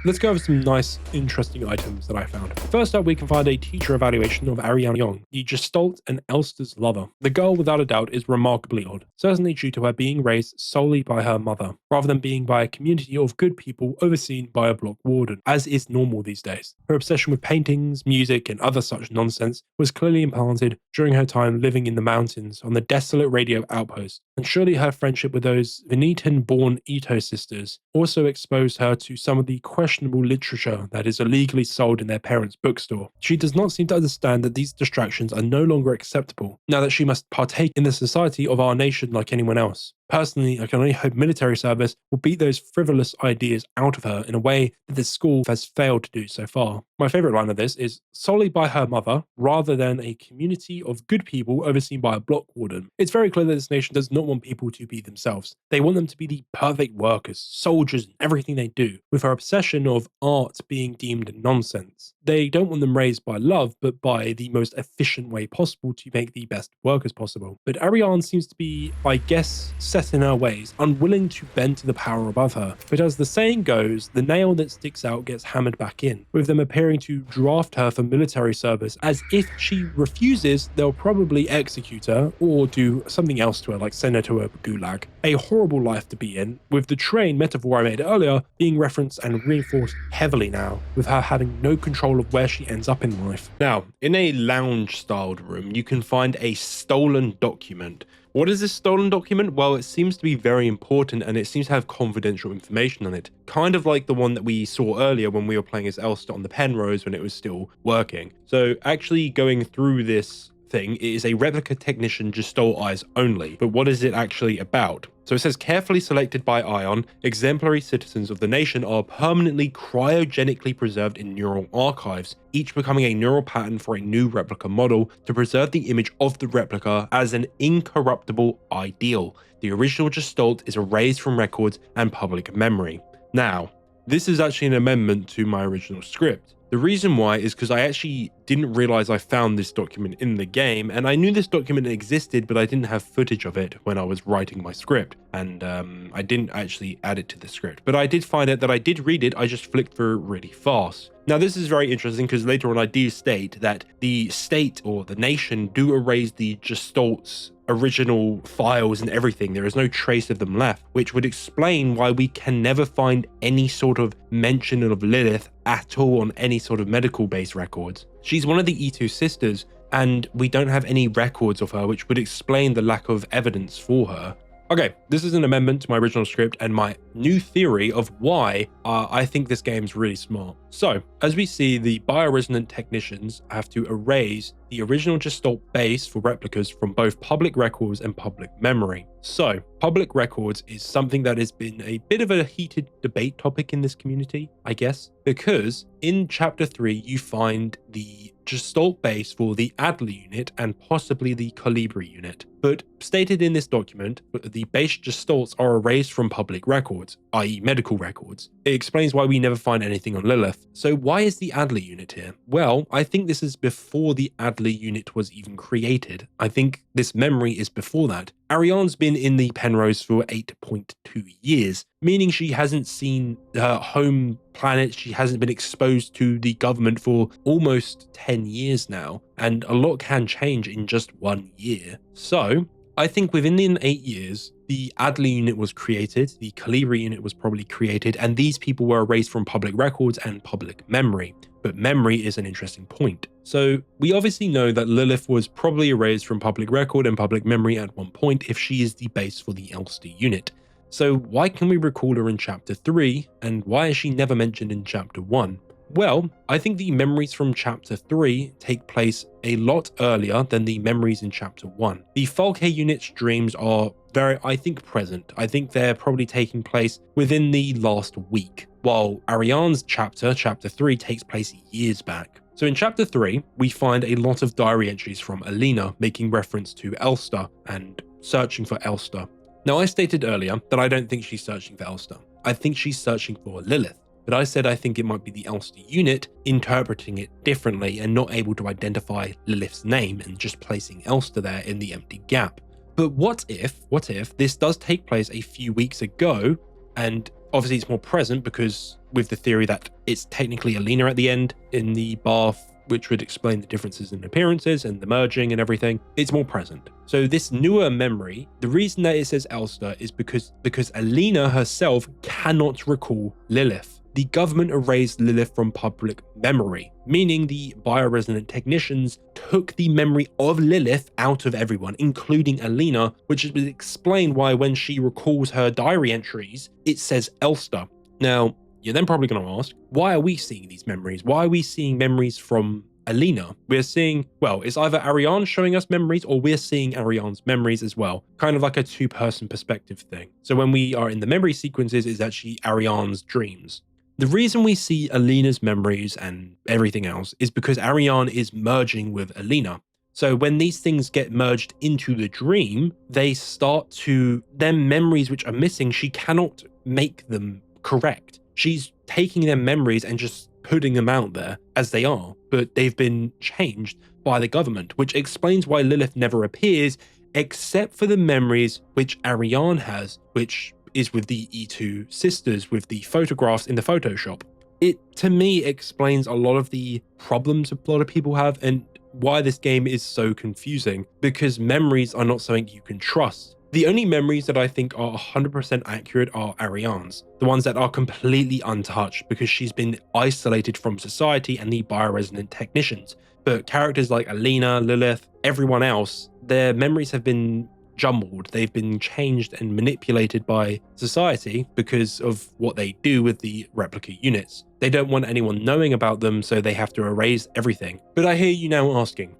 let's go over some nice, interesting items that I found. First up, we can find a teacher evaluation of Ariane Young, the Gestalt and Elster's lover. The girl, without a doubt, is remarkably odd, certainly due to her being raised solely by her mother, rather than being by a community of good people overseen by a block warden, as is normal these days. Her obsession with paintings, music, and other such nonsense was clearly implanted during her time living in the mountains on the desolate radio outpost, and surely her friendship with those Venetian-born Ito sisters also exposed her to some of the questionable literature that is illegally sold in their parents' bookstore. She does not seem to understand that these distractions are no longer acceptable, now that she must partake in the society of our nation like anyone else. Personally, I can only hope military service will beat those frivolous ideas out of her in a way that the school has failed to do so far. My favourite line of this is solely by her mother, rather than a community of good people overseen by a block warden. It's very clear that this nation does not want people to be themselves. They want them to be the perfect workers, soldiers, and everything they do, with her obsession of art being deemed nonsense. They don't want them raised by love, but by the most efficient way possible to make the best workers possible. But Ariane seems to be, I guess, set in her ways, unwilling to bend to the power above her. But as the saying goes, the nail that sticks out gets hammered back in, with them appearing to draft her for military service, as if she refuses, they'll probably execute her or do something else to her, like send her to a gulag. A horrible life to be in, with the train metaphor I made earlier being referenced and reinforced heavily now, with her having no control of where she ends up in life. Now, in a lounge-styled room, you can find a stolen document. What is this stolen document? Well, it seems to be very important and it seems to have confidential information on it. Kind of like the one that we saw earlier when we were playing as Elster on the Penrose when it was still working. So actually going through this thing, it is a replica technician Gestalt eyes only. But what is it actually about? So it says, carefully selected by Ion, exemplary citizens of the nation are permanently cryogenically preserved in neural archives, each becoming a neural pattern for a new replica model to preserve the image of the replica as an incorruptible ideal. The original Gestalt is erased from records and public memory. Now, this is actually an amendment to my original script. The reason why is because I actually didn't realize I found this document in the game, and I knew this document existed, but I didn't have footage of it when I was writing my script, and I didn't actually add it to the script. But I did find out that I did read it, I just flicked through it really fast. Now this is very interesting because later on I do state that the state or the nation do erase the Gestalt's original files and everything. There is no trace of them left, which would explain why we can never find any sort of mention of Lilith at all on any sort of medical based records. She's one of the E2 sisters and we don't have any records of her, which would explain the lack of evidence for her. Okay, this is an amendment to my original script and my new theory of why I think this game's really smart. So, as we see, the bioresonant technicians have to erase the original Gestalt base for replicas from both public records and public memory. So, public records is something that has been a bit of a heated debate topic in this community, I guess, because in Chapter 3 you find the Gestalt base for the Adler unit and possibly the Colibri unit. But stated in this document, the base Gestalts are erased from public records, i.e. medical records. It explains why we never find anything on Lilith. So why is the Adler unit here? Well, I think this is before the Adler unit was even created. I think this memory is before that. Ariane's been in the Penrose for 8.2 years, meaning she hasn't seen her home planet, she hasn't been exposed to the government for almost 10 years now, and a lot can change in just 1 year. So, I think within 8 years, the Adler unit was created, the Colibri unit was probably created, and these people were erased from public records and public memory. But memory is an interesting point. So we obviously know that Lilith was probably erased from public record and public memory at one point if she is the base for the Elster unit. So why can we recall her in Chapter 3, and why is she never mentioned in Chapter 1? Well, I think the memories from Chapter 3 take place a lot earlier than the memories in Chapter 1. The Falke unit's dreams are very, I think, present. I think they're probably taking place within the last week, while Ariane's Chapter 3, takes place years back. So in Chapter 3, we find a lot of diary entries from Alina making reference to Elster and searching for Elster. Now, I stated earlier that I don't think she's searching for Elster. I think she's searching for Lilith. But I said I think it might be the Elster unit interpreting it differently and not able to identify Lilith's name and just placing Elster there in the empty gap. But what if this does take place a few weeks ago and Obviously, it's more present because with the theory that it's technically Alina at the end in the bath, which would explain the differences in appearances and the merging and everything, it's more present. So this newer memory, the reason that it says Elster is because Alina herself cannot recall Lilith. The government erased Lilith from public memory, meaning the bioresonant technicians took the memory of Lilith out of everyone, including Alina, which would explain why when she recalls her diary entries, it says Elster. Now, you're then probably going to ask, why are we seeing these memories? Why are we seeing memories from Alina? We're seeing, well, it's either Ariane showing us memories or we're seeing Ariane's memories as well. Kind of like a two-person perspective thing. So when we are in the memory sequences, it's actually Ariane's dreams. The reason we see Alina's memories and everything else is because Ariane is merging with Alina. So when these things get merged into the dream, they start to, their memories which are missing, she cannot make them correct. She's taking their memories and just putting them out there as they are, but they've been changed by the government, which explains why Lilith never appears, except for the memories which Ariane has, which is with the E2 sisters, with the photographs in the Photoshop. It, to me, explains a lot of the problems a lot of people have and why this game is so confusing, because memories are not something you can trust. The only memories that I think are 100% accurate are Ariane's, the ones that are completely untouched because she's been isolated from society and the bioresonant technicians. But characters like Alina, Lilith, everyone else, their memories have been jumbled. They've been changed and manipulated by society because of what they do with the replica units. They don't want anyone knowing about them, so they have to erase everything. But I hear you now asking,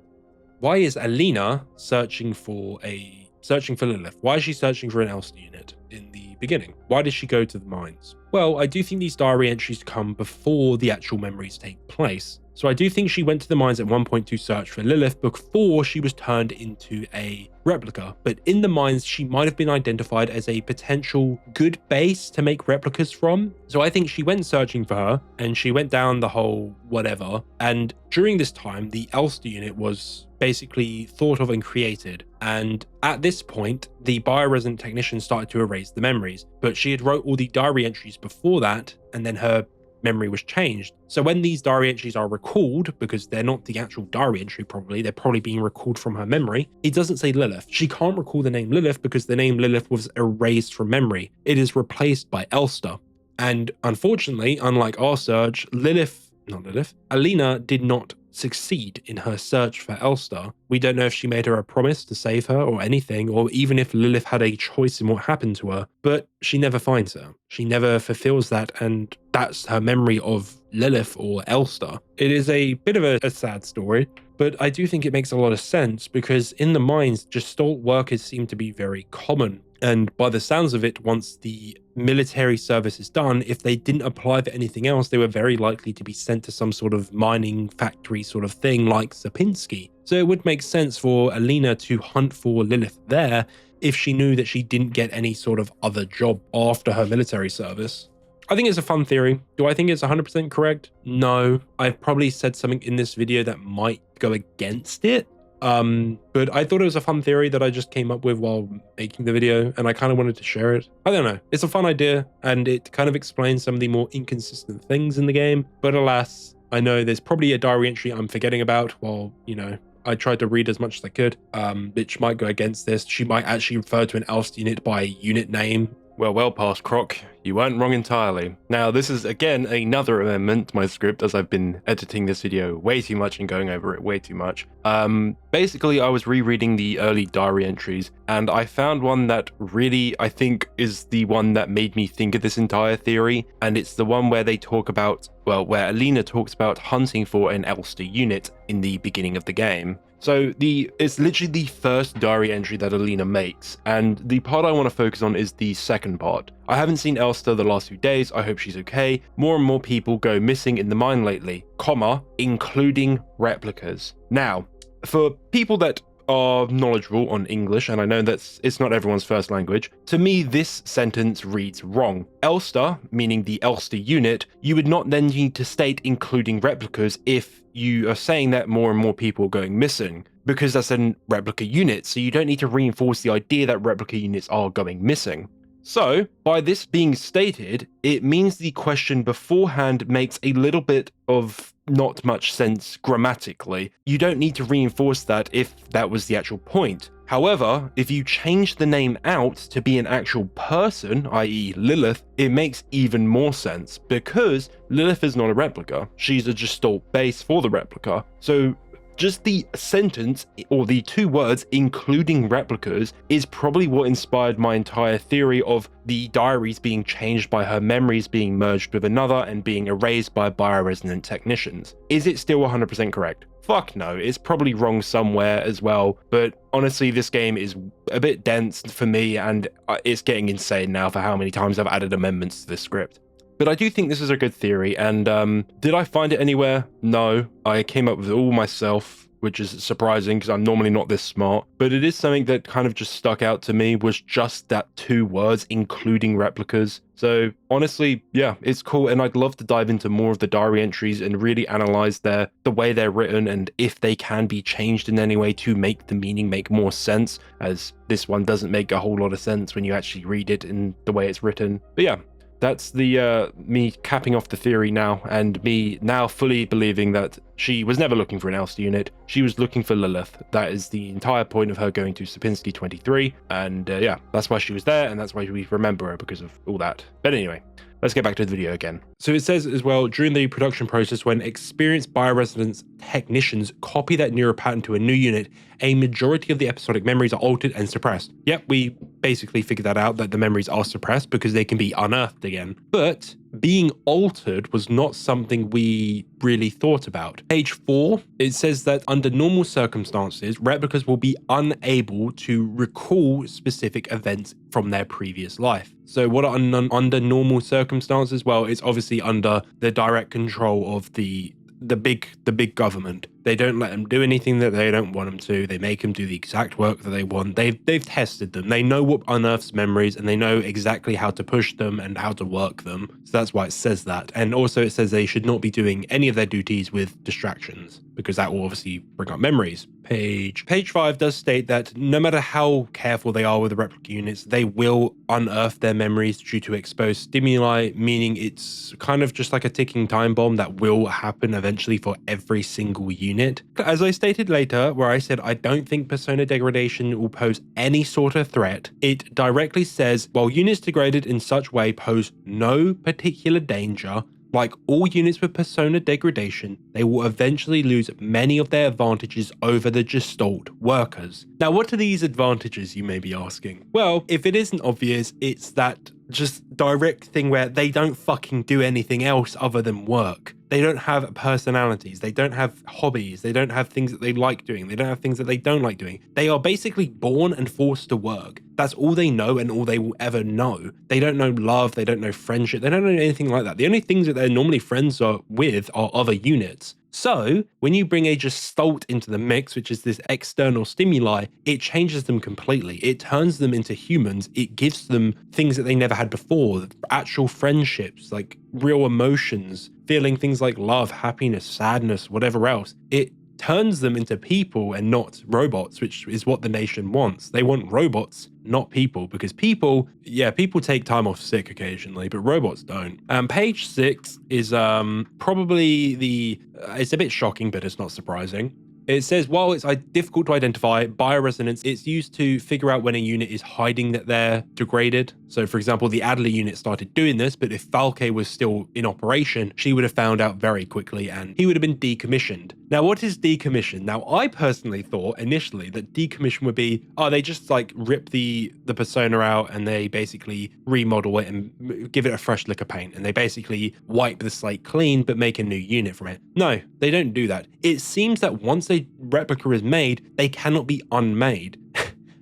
why is Alina searching for Lilith? Why is she searching for an Elster unit in the beginning? Why does she go to the mines? Well, I do think these diary entries come before the actual memories take place. So I do think she went to the mines at one point to search for Lilith before she was turned into a replica. But in the mines, she might have been identified as a potential good base to make replicas from. So I think she went searching for her and she went down the whole whatever. And during this time, the Elster unit was basically thought of and created. And at this point, the bioresonant technician started to erase the memories, but she had wrote all the diary entries before that, and then her memory was changed. So when these diary entries are recalled, because they're not the actual diary entry probably, they're probably being recalled from her memory, it doesn't say Lilith. She can't recall the name Lilith because the name Lilith was erased from memory. It is replaced by Elster. And unfortunately, unlike our search, Alina did not succeed in her search for Elster. We don't know if she made her a promise to save her or anything, or even if Lilith had a choice in what happened to her, but she never finds her. She never fulfills that, and that's her memory of Lilith or Elster. It is a bit of a sad story, but I do think it makes a lot of sense because in the mines, Gestalt workers seem to be very common. And by the sounds of it, once the military service is done, if they didn't apply for anything else, they were very likely to be sent to some sort of mining factory sort of thing like Sapinski. So it would make sense for Alina to hunt for Lilith there if she knew that she didn't get any sort of other job after her military service. I think it's a fun theory. Do I think it's 100% correct? No. I've probably said something in this video that might go against it. But I thought it was a fun theory that I just came up with while making the video, and I kind of wanted to share it. I don't know. It's a fun idea, and it kind of explains some of the more inconsistent things in the game. But alas, I know there's probably a diary entry I'm forgetting about while, I tried to read as much as I could, which might go against this. She might actually refer to an Elster unit by unit name. Well past, Croc. You weren't wrong entirely. Now, this is again another amendment to my script, as I've been editing this video way too much and going over it way too much. Basically, I was rereading the early diary entries, and I found one that really, I think, is the one that made me think of this entire theory, and it's the one where they talk about, where Alina talks about hunting for an Elster unit in the beginning of the game. So it's literally the first diary entry that Alina makes, and the part I want to focus on is the second part. I haven't seen Elster the last few days, I hope she's okay. More and more people go missing in the mine lately, including replicas. Now, for people that are knowledgeable on English, and I know that it's not everyone's first language, to me this sentence reads wrong. Elster, meaning the Elster unit, you would not then need to state including replicas if you are saying that more and more people are going missing, because that's a replica unit, so you don't need to reinforce the idea that replica units are going missing. So, by this being stated, it means the question beforehand makes a little bit of not much sense grammatically. You don't need to reinforce that if that was the actual point. However, if you change the name out to be an actual person, i.e. Lilith, it makes even more sense because Lilith is not a replica. She's a Gestalt base for the replica. So just the sentence, or the 2 words, including replicas, is probably what inspired my entire theory of the diaries being changed by her memories being merged with another and being erased by bioresonant technicians. Is it still 100% correct? Fuck no, it's probably wrong somewhere as well, but honestly, this game is a bit dense for me, and it's getting insane now for how many times I've added amendments to this script. But I do think this is a good theory, and did I find it anywhere? No, I came up with it all myself, which is surprising because I'm normally not this smart, but it is something that kind of just stuck out to me, was just that 2 words, including replicas. So honestly, yeah, it's cool, and I'd love to dive into more of the diary entries and really analyze the way they're written and if they can be changed in any way to make the meaning make more sense, as this one doesn't make a whole lot of sense when you actually read it in the way it's written. But yeah, that's the me capping off the theory now, and me now fully believing that she was never looking for an Elster unit. She was looking for Lilith. That is the entire point of her going to Sapinski 23, and yeah, that's why she was there, and that's why we remember her, because of all that. But anyway, let's get back to the video again. So it says as well, during the production process, when experienced bioresonance technicians copy that neuropattern to a new unit, a majority of the episodic memories are altered and suppressed. Yep, we basically figured that out, that the memories are suppressed because they can be unearthed again. But being altered was not something we really thought about. Page 4, it says that under normal circumstances, replicas will be unable to recall specific events from their previous life. So what are under normal circumstances? Well, it's obviously under the direct control of the big government. They don't let them do anything that they don't want them to. They make them do the exact work that they want. They've tested them. They know what unearths memories, and they know exactly how to push them and how to work them. So that's why it says that. And also it says they should not be doing any of their duties with distractions, because that will obviously bring up memories. Page 5 does state that no matter how careful they are with the replica units, they will unearth their memories due to exposed stimuli, meaning it's kind of just like a ticking time bomb that will happen eventually for every single unit. As I stated later, where I said I don't think persona degradation will pose any sort of threat, it directly says, while units degraded in such way pose no particular danger, like all units with persona degradation, they will eventually lose many of their advantages over the Gestalt workers. Now, what are these advantages, you may be asking? Well, if it isn't obvious, it's that just direct thing where they don't fucking do anything else other than work. They don't have personalities, they don't have hobbies, they don't have things that they like doing, they don't have things that they don't like doing. They are basically born and forced to work. That's all they know and all they will ever know. They don't know love, they don't know friendship, they don't know anything like that. The only things that they're normally friends with are other units. So when you bring a Gestalt into the mix, which is this external stimuli, it changes them completely. It turns them into humans. It gives them things that they never had before, actual friendships, like real emotions, feeling things like love, happiness, sadness, whatever else. It turns them into people and not robots, which is what the nation wants. They want robots, not people, because people take time off sick occasionally, but robots don't. Page 6 is probably it's a bit shocking, but it's not surprising. It says, while it's difficult to identify, bioresonance, it's used to figure out when a unit is hiding that they're degraded. So for example, the Adler unit started doing this, but if Falke was still in operation, she would have found out very quickly and he would have been decommissioned. Now, what is decommission? Now, I personally thought initially that decommission would be, they just like rip the persona out and they basically remodel it and give it a fresh lick of paint. And they basically wipe the slate clean, but make a new unit from it. No, they don't do that. It seems that once a replica is made, they cannot be unmade.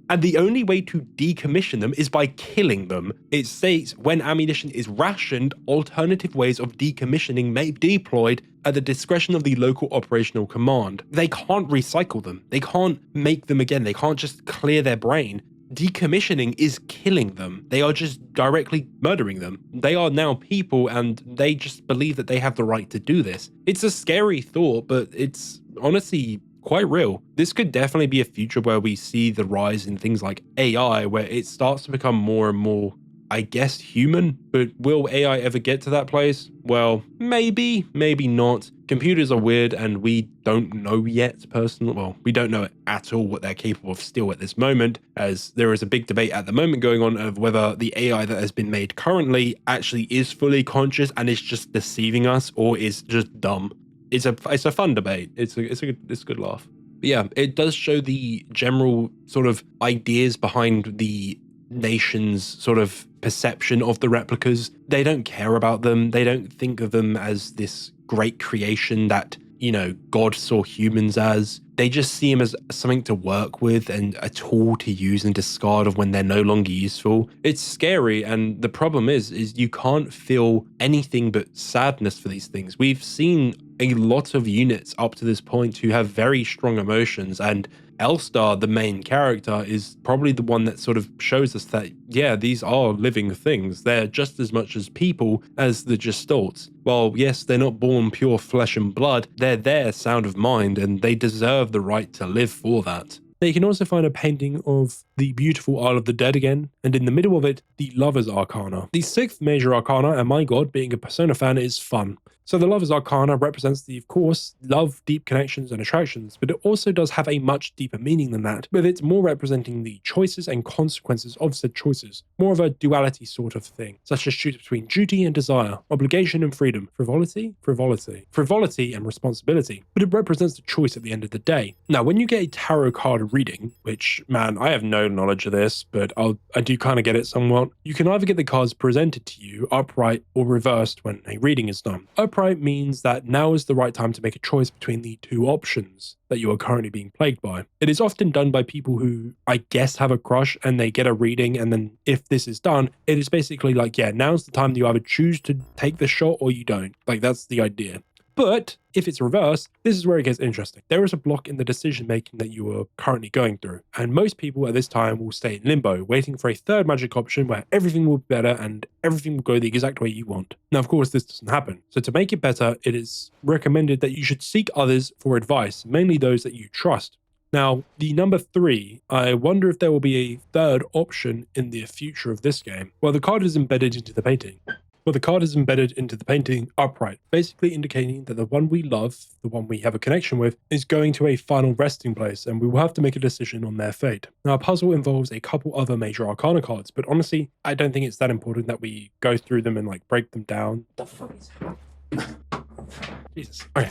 And the only way to decommission them is by killing them. It states when ammunition is rationed, alternative ways of decommissioning may be deployed at the discretion of the local operational command. They can't recycle them. They can't make them again. They can't just clear their brain. Decommissioning is killing them. They are just directly murdering them. They are now people and they just believe that they have the right to do this. It's a scary thought, but it's honestly quite real. This could definitely be a future where we see the rise in things like AI, where it starts to become more and more I guess, human. But will AI ever get to that place? Well, maybe, maybe not. Computers are weird and we don't know yet personally. Well, we don't know at all what they're capable of still at this moment, as there is a big debate at the moment going on of whether the AI that has been made currently actually is fully conscious and is just deceiving us or is just dumb. It's a fun debate. It's a good laugh. But yeah, it does show the general sort of ideas behind the nation's sort of perception of the replicas. They don't care about them. They don't think of them as this great creation that, you know, God saw humans as. They just see them as something to work with and a tool to use and discard of when they're no longer useful. It's scary, and the problem is you can't feel anything but sadness for these things. We've seen a lot of units up to this point who have very strong emotions, and Elstar, the main character, is probably the one that sort of shows us that, yeah, these are living things. They're just as much as people as the Gestalts. While, yes, they're not born pure flesh and blood, they're their sound of mind, and they deserve the right to live for that. Now, you can also find a painting of the beautiful Isle of the Dead again, and in the middle of it, the Lover's Arcana. The 6th major arcana, and my god, being a Persona fan, is fun. So the Lover's Arcana represents the, of course, love, deep connections and attractions, but it also does have a much deeper meaning than that, with it more representing the choices and consequences of said choices, more of a duality sort of thing, such as choose between duty and desire, obligation and freedom, frivolity and responsibility, but it represents the choice at the end of the day. Now, when you get a tarot card reading, which, man, I have no knowledge of this, but I do kind of get it somewhat, you can either get the cards presented to you upright or reversed when a reading is done. Upright means that now is the right time to make a choice between the two options that you are currently being plagued by. It is often done by people who, I guess, have a crush and they get a reading, and then if this is done, it is basically like, yeah, now's the time that you either choose to take the shot or you don't. Like, that's the idea. But if it's reversed, this is where it gets interesting. There is a block in the decision making that you are currently going through, and most people at this time will stay in limbo, waiting for a third magic option where everything will be better and everything will go the exact way you want. Now, of course, this doesn't happen. So to make it better, it is recommended that you should seek others for advice, mainly those that you trust. Now, the number 3, I wonder if there will be a third option in the future of this game. Well, the card is embedded into the painting. Upright, basically indicating that the one we love, the one we have a connection with, is going to a final resting place, and we will have to make a decision on their fate. Now, a puzzle involves a couple other major arcana cards, but honestly, I don't think it's that important that we go through them and like break them down. The fuck is happening? Jesus. Okay.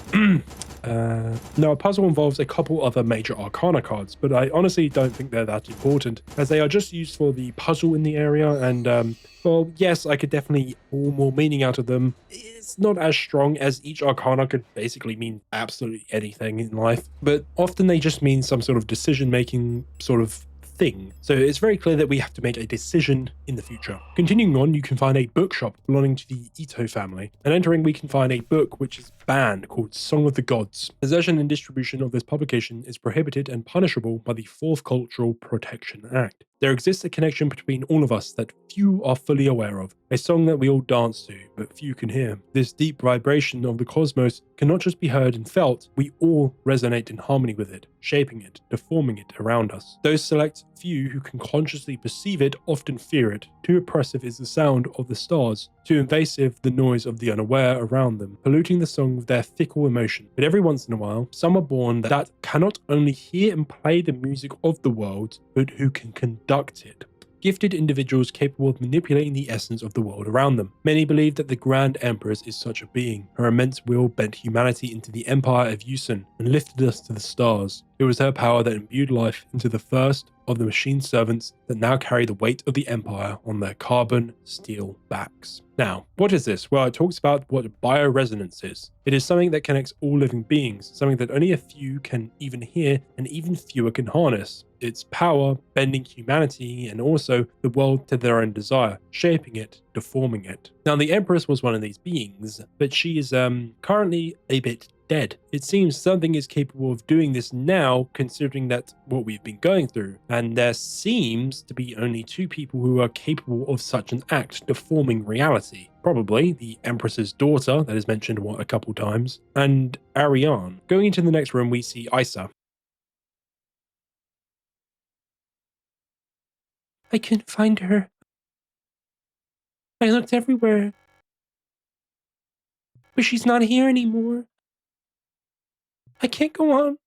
Now, a puzzle involves a couple other major arcana cards, but I honestly don't think they're that important, as they are just used for the puzzle in the area, and well, yes, I could definitely pull more meaning out of them. It's not as strong, as each arcana could basically mean absolutely anything in life, but often they just mean some sort of decision-making sort of thing. So it's very clear that we have to make a decision in the future. Continuing on, you can find a bookshop belonging to the Ito family, and entering we can find a book which is banned called Song of the Gods. Possession and distribution of this publication is prohibited and punishable by the 4th Cultural Protection Act. There exists a connection between all of us that few are fully aware of, a song that we all dance to, but few can hear. This deep vibration of the cosmos cannot just be heard and felt, we all resonate in harmony with it, shaping it, deforming it around us. Those select few who can consciously perceive it often fear it. Too oppressive is the sound of the stars, too invasive the noise of the unaware around them, polluting the song with their fickle emotion. But every once in a while, some are born that cannot only hear and play the music of the world, but who can conduct it. Gifted individuals capable of manipulating the essence of the world around them. Many believe that the Grand Empress is such a being. Her immense will bent humanity into the Empire of Yusun and lifted us to the stars. It was her power that imbued life into the first of the machine servants that now carry the weight of the Empire on their carbon steel backs. Now, what is this? Well, it talks about what bioresonance is. It is something that connects all living beings, something that only a few can even hear and even fewer can harness. Its power bending humanity and also the world to their own desire, shaping it, deforming it. Now, the Empress was one of these beings, but she is currently a bit dead. It seems something is capable of doing this now, considering that what we've been going through, and there seems to be only 2 people who are capable of such an act, deforming reality. Probably the Empress's daughter, that is mentioned a couple times, and Ariane. Going into the next room, we see Isa. I couldn't find her. I looked everywhere. But she's not here anymore. I can't go on.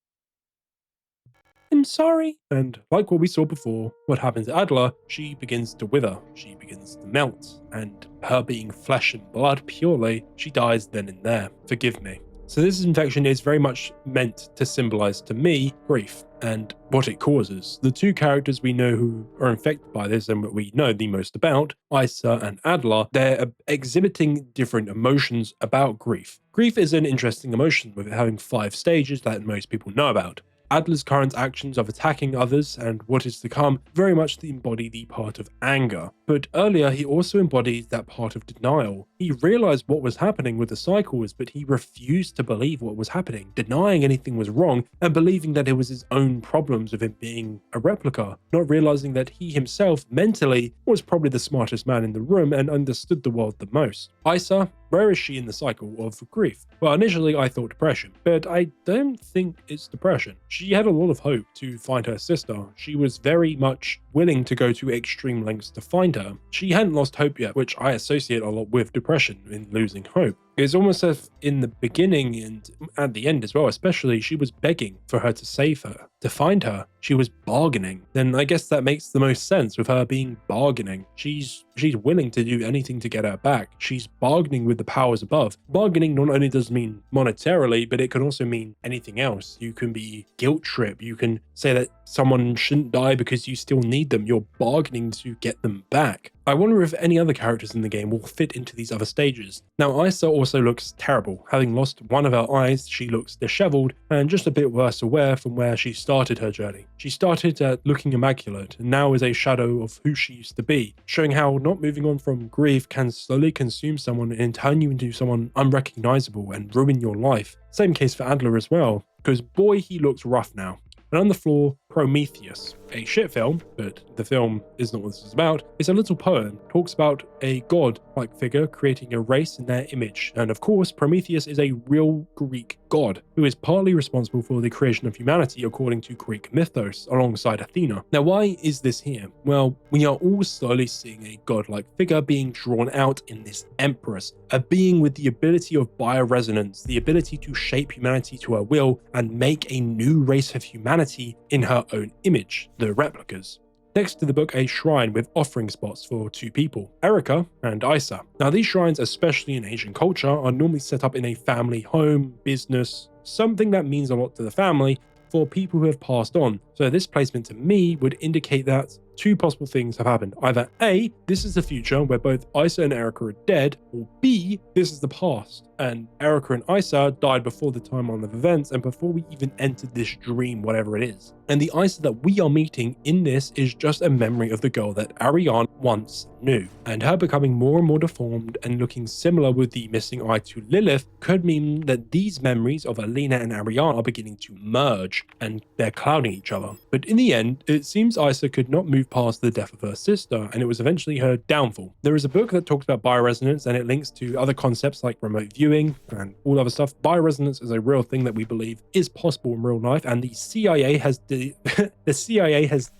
I'm sorry. And like what we saw before, what happens to Adler, she begins to wither, she begins to melt, and her being flesh and blood purely, she dies then and there. Forgive me. So this infection is very much meant to symbolize to me grief and what it causes. The two characters we know who are infected by this and what we know the most about, Isa and Adler, they're exhibiting different emotions about grief. Grief is an interesting emotion with it having 5 stages that most people know about. Adler's current actions of attacking others and what is to come very much embody the part of anger. But earlier he also embodied that part of denial. He realized what was happening with the cycles, but he refused to believe what was happening, denying anything was wrong and believing that it was his own problems of him being a replica, not realizing that he himself mentally was probably the smartest man in the room and understood the world the most. Isa, where is she in the cycle of grief? Well, initially I thought depression, but I don't think it's depression. She had a lot of hope to find her sister. She was very much willing to go to extreme lengths to find her. She hadn't lost hope yet, which I associate a lot with depression, in losing hope. It's almost as if in the beginning and at the end as well, especially, she was begging for her to save her, to find her. She was bargaining. Then I guess that makes the most sense with her being bargaining. She's willing to do anything to get her back. She's bargaining with the powers above. Bargaining not only does mean monetarily, but it can also mean anything else. You can be guilt trip. You can say that someone shouldn't die because you still need them. You're bargaining to get them back. I wonder if any other characters in the game will fit into these other stages. Now, Isa also looks terrible. Having lost one of her eyes, she looks disheveled and just a bit worse aware from where she started her journey. She started looking immaculate and now is a shadow of who she used to be, showing how not moving on from grief can slowly consume someone and turn you into someone unrecognizable and ruin your life. Same case for Adler as well, because boy, he looks rough now. And on the floor, Prometheus, a shit film, but the film is not what this is about. It's a little poem, talks about a god-like figure creating a race in their image. And of course, Prometheus is a real Greek god who is partly responsible for the creation of humanity according to Greek mythos, alongside Athena. Now, why is this here? Well, we are all slowly seeing a god-like figure being drawn out in this empress, a being with the ability of bioresonance, the ability to shape humanity to her will and make a new race of humanity in her own image, the replicas. Next to the book, a shrine with offering spots for 2 people, Erica and Isa. Now, these shrines, especially in Asian culture, are normally set up in a family home, business, something that means a lot to the family for people who have passed on. So this placement to me would indicate that 2 possible things have happened. Either A, this is the future where both Isa and Erica are dead, or B, this is the past and Erica and Isa died before the timeline of events and before we even entered this dream, whatever it is. And the Isa that we are meeting in this is just a memory of the girl that Ariane once knew. And her becoming more and more deformed and looking similar with the missing eye to Lilith could mean that these memories of Alina and Ariane are beginning to merge and they're clouding each other. But in the end, it seems Isa could not move past the death of her sister, and it was eventually her downfall. There is a book that talks about bioresonance and it links to other concepts like remote viewing and all other stuff. Bioresonance is a real thing that we believe is possible in real life, and the CIA has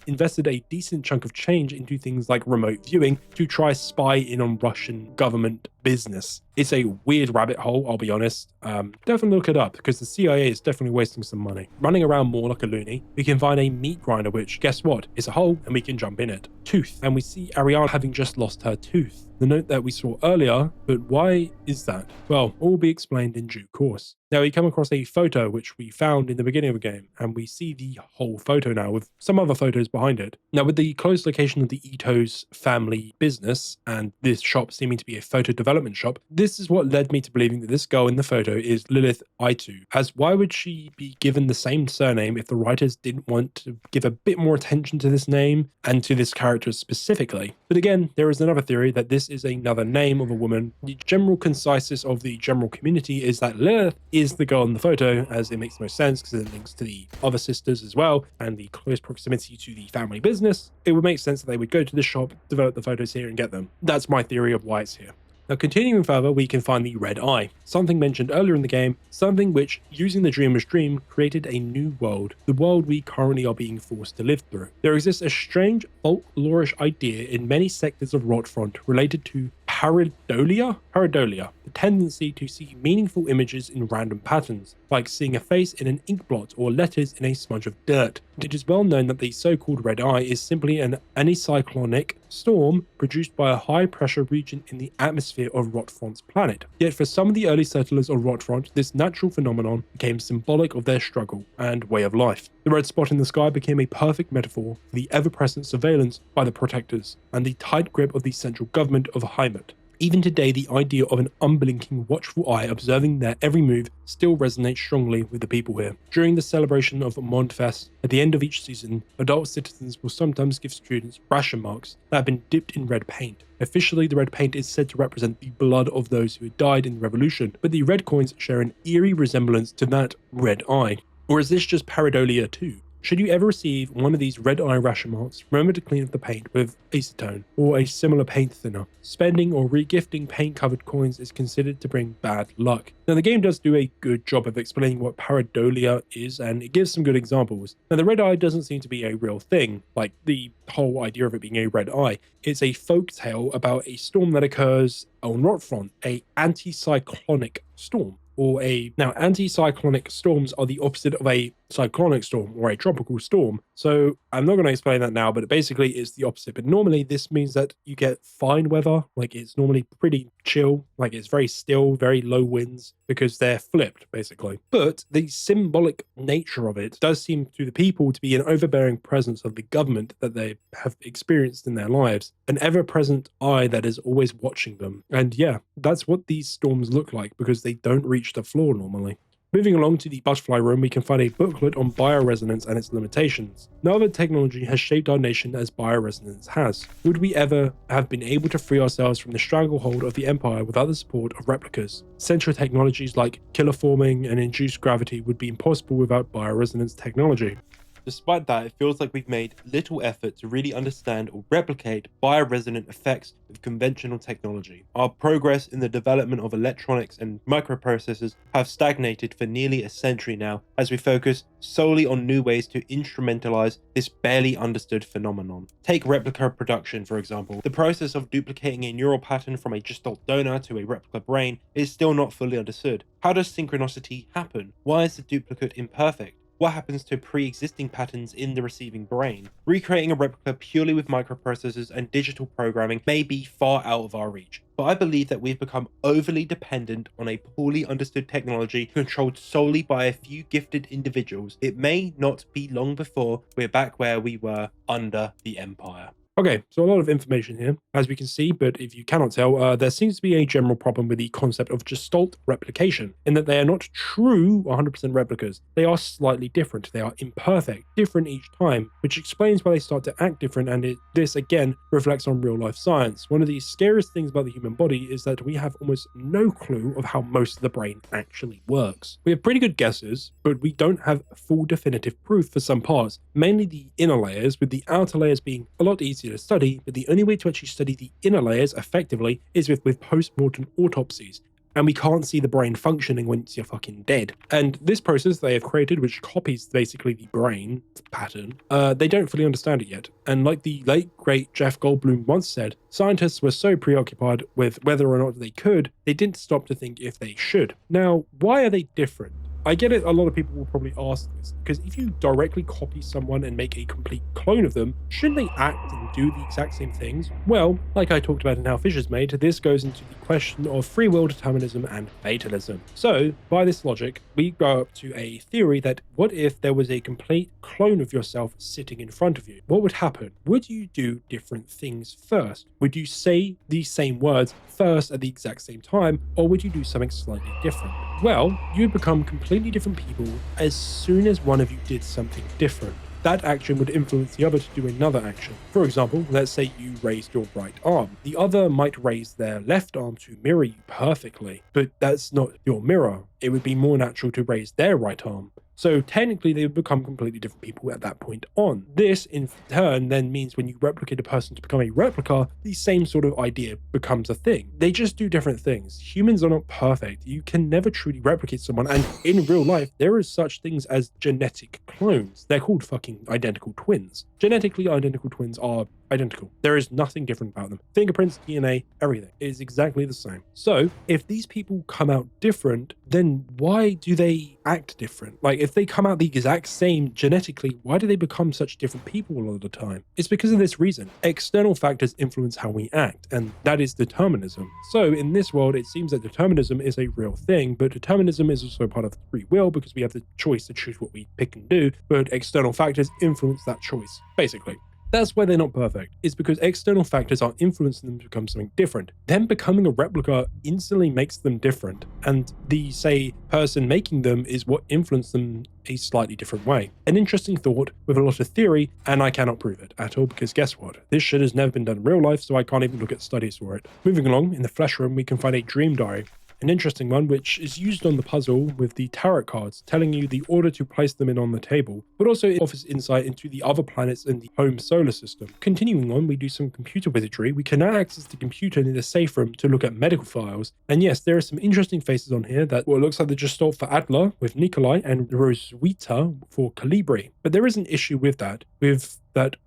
invested a decent chunk of change into things like remote viewing to try spy in on Russian government business. It's a weird rabbit hole, I'll be honest. Definitely look it up, because the CIA is definitely wasting some money. Running around more like a loony, we can find a meat grinder, which, guess what? It's a hole and we can jump in it. Tooth, and we see Ariane having just lost her tooth. The note that we saw earlier, but why is that? Well, all will be explained in due course. Now we come across a photo which we found in the beginning of the game, and we see the whole photo now with some other photos behind it. Now, with the close location of the Ito's family business and this shop seeming to be a photo development shop, this is what led me to believing that this girl in the photo is Lilith Itu, as why would she be given the same surname if the writers didn't want to give a bit more attention to this name and to this character specifically? But again, there is another theory that this is another name of a woman. The general consensus of the general community is that Lilith is the girl in the photo, as it makes the most sense because it links to the other sisters as well and the close proximity to the family business. It would make sense that they would go to the shop, develop the photos here and get them. That's my theory of why it's here. Now, continuing further, we can find the red eye, something mentioned earlier in the game, something which, using the dreamer's dream, created a new world, the world we currently are being forced to live through. There exists a strange folklorish idea in many sectors of Rotfront related to pareidolia? Pareidolia, the tendency to see meaningful images in random patterns, like seeing a face in an ink blot or letters in a smudge of dirt. It is well known that the so-called red eye is simply an anticyclonic storm produced by a high-pressure region in the atmosphere of Rotfront's planet. Yet for some of the early settlers of Rotfront, this natural phenomenon became symbolic of their struggle and way of life. The red spot in the sky became a perfect metaphor for the ever-present surveillance by the Protectors and the tight grip of the central government of Heimat. Even today, the idea of an unblinking, watchful eye observing their every move still resonates strongly with the people here. During the celebration of Mondfest, at the end of each season, adult citizens will sometimes give students ration marks that have been dipped in red paint. Officially, the red paint is said to represent the blood of those who had died in the revolution, but the red coins share an eerie resemblance to that red eye. Or is this just pareidolia too? Should you ever receive one of these red eye ration marks, remember to clean up the paint with acetone or a similar paint thinner. Spending or regifting paint-covered coins is considered to bring bad luck. Now, the game does do a good job of explaining what pareidolia is, and it gives some good examples. Now, the red eye doesn't seem to be a real thing, like the whole idea of it being a red eye. It's a folk tale about a storm that occurs on Rotfront, a anticyclonic storm. Now, anticyclonic storms are the opposite of a cyclonic storm or a tropical storm. So I'm not going to explain that now, but basically it's the opposite. But normally this means that you get fine weather, like it's normally pretty chill, like it's very still, very low winds, because they're flipped basically. But the symbolic nature of it does seem to the people to be an overbearing presence of the government that they have experienced in their lives, an ever-present eye that is always watching them. And yeah, that's what these storms look like, because they don't reach the floor normally. Moving along to the butterfly room, we can find a booklet on bioresonance and its limitations. No other technology has shaped our nation as bioresonance has. Would we ever have been able to free ourselves from the stranglehold of the Empire without the support of replicas? Central technologies like killer forming and induced gravity would be impossible without bioresonance technology. Despite that, it feels like we've made little effort to really understand or replicate bioresonant effects of conventional technology. Our progress in the development of electronics and microprocessors have stagnated for nearly a century now, as we focus solely on new ways to instrumentalize this barely understood phenomenon. Take replica production, for example. The process of duplicating a neural pattern from a gestalt donor to a replica brain is still not fully understood. How does synchronicity happen? Why is the duplicate imperfect? What happens to pre-existing patterns in the receiving brain? Recreating a replica purely with microprocessors and digital programming may be far out of our reach, but I believe that we've become overly dependent on a poorly understood technology controlled solely by a few gifted individuals. It may not be long before we're back where we were under the Empire. Okay, so a lot of information here, as we can see, but if you cannot tell, there seems to be a general problem with the concept of gestalt replication, in that they are not true 100% replicas. They are slightly different. They are imperfect, different each time, which explains why they start to act different, and this again reflects on real-life science. One of the scariest things about the human body is that we have almost no clue of how most of the brain actually works. We have pretty good guesses, but we don't have full definitive proof for some parts, mainly the inner layers, with the outer layers being a lot easier to study, but the only way to actually study the inner layers effectively is with post-mortem autopsies. And we can't see the brain functioning once you're fucking dead. And this process they have created, which copies basically the brain pattern, they don't fully understand it yet. And like the late great Jeff Goldblum once said, scientists were so preoccupied with whether or not they could, they didn't stop to think if they should. Now, why are they different? I get it, a lot of people will probably ask this, because if you directly copy someone and make a complete clone of them, shouldn't they act and do the exact same things? Well, like I talked about in How Fish Is Made, this goes into the question of free will determinism and fatalism. So, by this logic, we go up to a theory that what if there was a complete clone of yourself sitting in front of you? What would happen? Would you do different things first? Would you say the same words first at the exact same time, or would you do something slightly different? Well, you'd become completely different people as soon as one of you did something different. That action would influence the other to do another action. For example, let's say you raised your right arm. The other might raise their left arm to mirror you perfectly, but that's not your mirror. It would be more natural to raise their right arm. So technically they would become completely different people at that point on. This in turn then means when you replicate a person to become a replica, the same sort of idea becomes a thing. They just do different things. Humans are not perfect. You can never truly replicate someone, and in real life there is such things as genetic clones. They're called fucking identical twins. Genetically identical twins are identical. There is nothing different about them. Fingerprints, DNA, everything is exactly the same. So if these people come out different, then why do they act different? Like if they come out the exact same genetically, why do they become such different people a lot of the time? It's because of this reason. External factors influence how we act, and that is determinism. So in this world, it seems that determinism is a real thing, but determinism is also part of free will because we have the choice to choose what we pick and do, but external factors influence that choice, basically. That's why they're not perfect. It's because external factors are influencing them to become something different. Them becoming a replica instantly makes them different, and the, say, person making them is what influenced them a slightly different way. An interesting thought with a lot of theory, and I cannot prove it at all because guess what? This shit has never been done in real life, so I can't even look at studies for it. Moving along, in the flesh room, we can find a dream diary. An interesting one, which is used on the puzzle with the tarot cards, telling you the order to place them in on the table, but also it offers insight into the other planets in the home solar system. Continuing on, we do some computer wizardry. We can now access the computer in the safe room to look at medical files. And yes, there are some interesting faces on here that looks like the Gestalt for Adler with Nikolai and Roswitha for Calibri. But there is an issue with that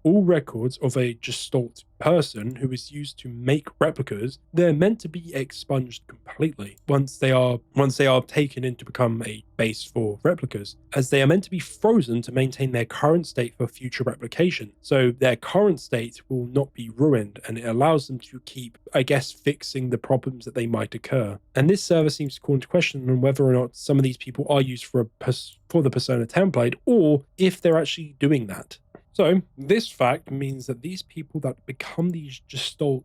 all records of a Gestalt person who is used to make replicas, they're meant to be expunged completely once they are taken in to become a base for replicas, as they are meant to be frozen to maintain their current state for future replication. So their current state will not be ruined, and it allows them to keep, I guess, fixing the problems that they might occur. And this server seems to call into question on whether or not some of these people are used for the persona template, or if they're actually doing that. So this fact means that these people that become the Gestalt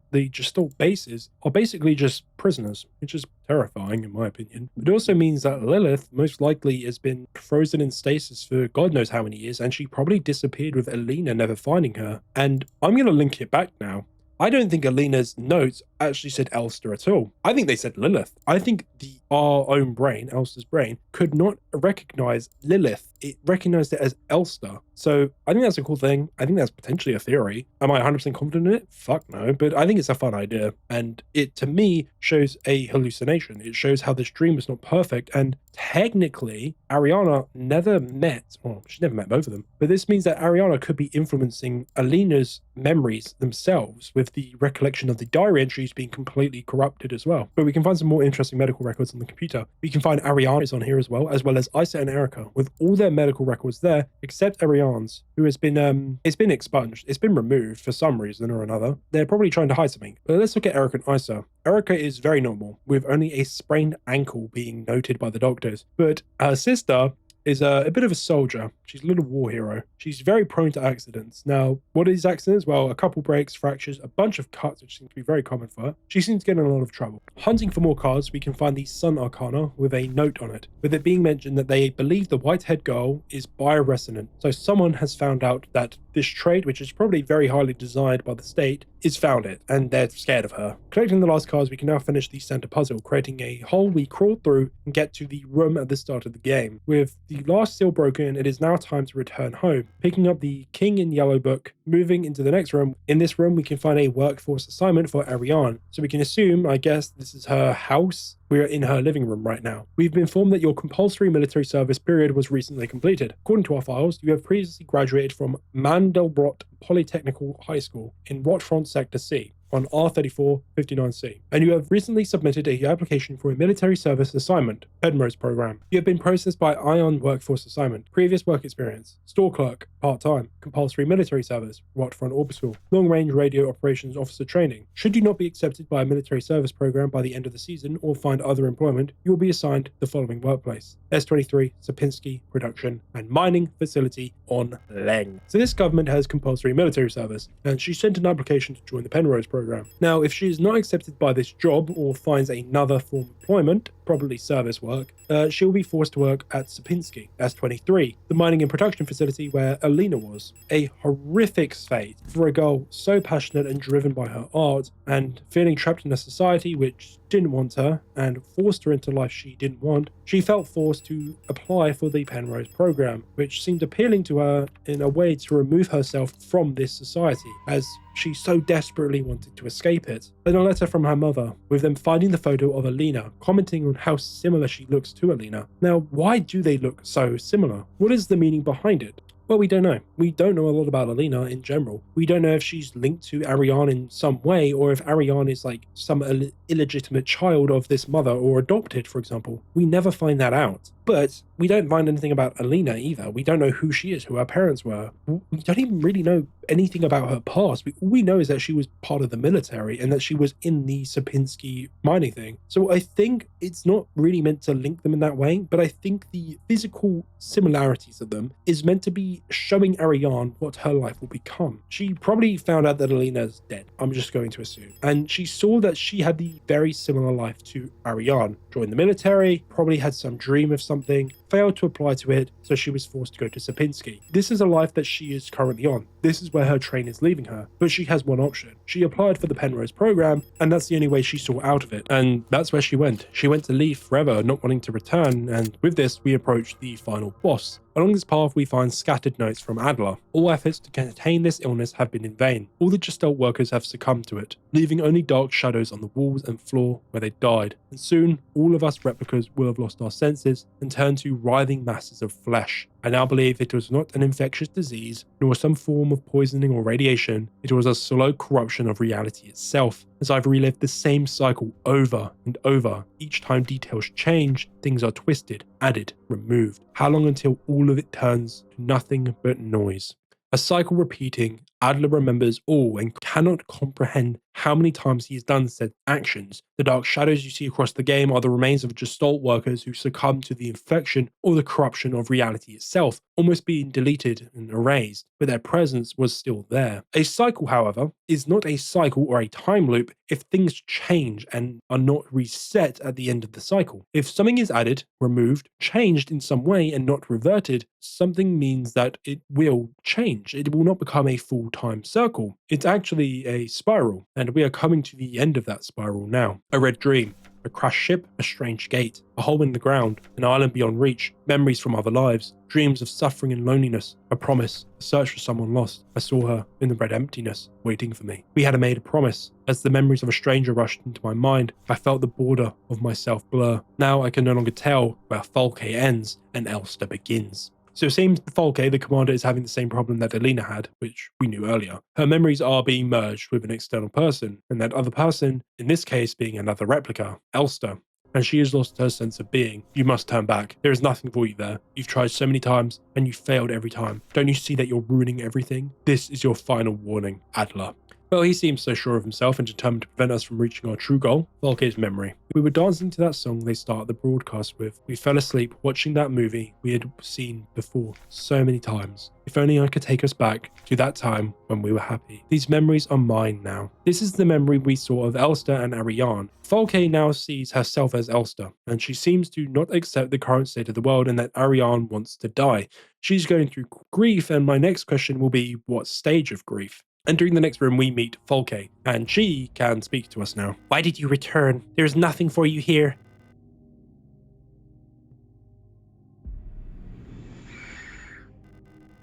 bases are basically just prisoners, which is terrifying in my opinion. It also means that Lilith most likely has been frozen in stasis for God knows how many years, and she probably disappeared with Alina never finding her. And I'm going to link it back now. I don't think Alina's notes actually said Elster at all. I think they said Lilith. I think our own brain, Elster's brain, could not recognize Lilith. It recognized it as Elster. So I think that's a cool thing. I think that's potentially a theory. Am I 100% confident in it? Fuck no. But I think it's a fun idea. And it, to me, shows a hallucination. It shows how this dream was not perfect. And technically, Ariana never met, well, she never met both of them. But this means that Ariana could be influencing Alina's memories themselves, with the recollection of the diary entries being completely corrupted as well. But we can find some more interesting medical records on the computer. We can find Ariana's on here as well as Isa and Erica, with all their medical records there, except Ariana's, who has been, it's been expunged. It's been removed for some reason or another. They're probably trying to hide something. But let's look at Erica and Isa. Erica is very normal, with only a sprained ankle being noted by the doctors. But her sister is a bit of a soldier. She's a little war hero. She's very prone to accidents. Now, what are these accidents? Well, a couple breaks, fractures, a bunch of cuts, which seems to be very common for her. She seems to get in a lot of trouble. Hunting for more cards, we can find the Sun Arcana with a note on it, with it being mentioned that they believe the white-haired girl is bioresonant. So someone has found out that this trait, which is probably very highly desired by the state, is found it, and they're scared of her. Collecting the last cards, we can now finish the center puzzle, creating a hole we crawl through and get to the room at the start of the game. With the last seal broken, it is now time to return home. Picking up the King in Yellow book, moving into the next room. In this room, we can find a workforce assignment for Ariane. So we can assume, I guess, this is her house. We are in her living room right now. We've been informed that your compulsory military service period was recently completed. According to our files, you have previously graduated from Mandelbrot Polytechnical High School in Rochefort Sector C on R3459C, and you have recently submitted a application for a military service assignment, Penrose program. You have been processed by Ion Workforce Assignment, previous work experience, store clerk, part-time, compulsory military service, Rochefort Orbital, long-range radio operations officer training. Should you not be accepted by a military service program by the end of the season or find other employment, you will be assigned the following workplace: S23, Sapinski Production, and Mining Facility on Leng. So this government has compulsory military service, and she sent an application to join the Penrose program. Now, if she is not accepted by this job or finds another form of employment, probably service work, she will be forced to work at Sapinski, S23, the mining and production facility where Alina was. A horrific fate for a girl so passionate and driven by her art, and feeling trapped in a society which didn't want her and forced her into life she didn't want. She felt forced to apply for the Penrose program, which seemed appealing to her in a way to remove herself from this society, as she so desperately wanted to escape it. Then a letter from her mother, with them finding the photo of Alina, commenting on how similar she looks to Alina. Now, why do they look so similar? What is the meaning behind it? Well, we don't know. We don't know a lot about Alina in general. We don't know if she's linked to Ariane in some way, or if Ariane is like some illegitimate child of this mother, or adopted, for example. We never find that out. But we don't find anything about Alina either. We don't know who she is, who her parents were. We don't even really know anything about her past. All we know is that she was part of the military and that she was in the Sierpinski mining thing. So I think it's not really meant to link them in that way, but I think the physical similarities of them is meant to be showing Ariane what her life will become. She probably found out that Alina's dead, I'm just going to assume. And she saw that she had the very similar life to Ariane. Joined the military, probably had some dream of something, failed to apply to it, so she was forced to go to Sierpinski. This is a life that she is currently on. This is where her train is leaving her, but she has one option. She applied for the Penrose program, and that's the only way she saw out of it. And that's where she went. She went to leave forever, not wanting to return, and with this, we approach the final boss. Along this path, we find scattered notes from Adler. All efforts to contain this illness have been in vain. All the Gestalt workers have succumbed to it, leaving only dark shadows on the walls and floor where they died. And soon, all of us replicas will have lost our senses and turned to writhing masses of flesh. I now believe it was not an infectious disease, nor some form of poisoning or radiation. It was a slow corruption of reality itself, as I've relived the same cycle over and over. Each time details change, things are twisted, added, removed. How long until all of it turns to nothing but noise? A cycle repeating, Adler remembers all and cannot comprehend how many times he has done said actions. The dark shadows you see across the game are the remains of Gestalt workers who succumbed to the infection or the corruption of reality itself, almost being deleted and erased, but their presence was still there. A cycle, however, is not a cycle or a time loop if things change and are not reset at the end of the cycle. If something is added, removed, changed in some way and not reverted, something means that it will change. It will not become a full-time circle. It's actually a spiral, and we are coming to the end of that spiral now. A red dream, a crashed ship, a strange gate, a hole in the ground, an island beyond reach, memories from other lives, dreams of suffering and loneliness, a promise, a search for someone lost. I saw her in the red emptiness, waiting for me. We had made a promise. As the memories of a stranger rushed into my mind, I felt the border of myself blur. Now I can no longer tell where Falke ends and Elster begins. So it seems Falke, the commander, is having the same problem that Alina had, which we knew earlier. Her memories are being merged with an external person, and that other person, in this case being another replica, Elster. And she has lost her sense of being. You must turn back. There is nothing for you there. You've tried so many times, and you failed every time. Don't you see that you're ruining everything? This is your final warning, Adler. Well, he seems so sure of himself and determined to prevent us from reaching our true goal, Falke's memory. We were dancing to that song they start the broadcast with. We fell asleep watching that movie we had seen before so many times. If only I could take us back to that time when we were happy. These memories are mine now. This is the memory we saw of Elster and Ariane. Falke now sees herself as Elster, and she seems to not accept the current state of the world and that Ariane wants to die. She's going through grief, and my next question will be, what stage of grief? Entering the next room, we meet Falke, and she can speak to us now. Why did you return? There's nothing for you here.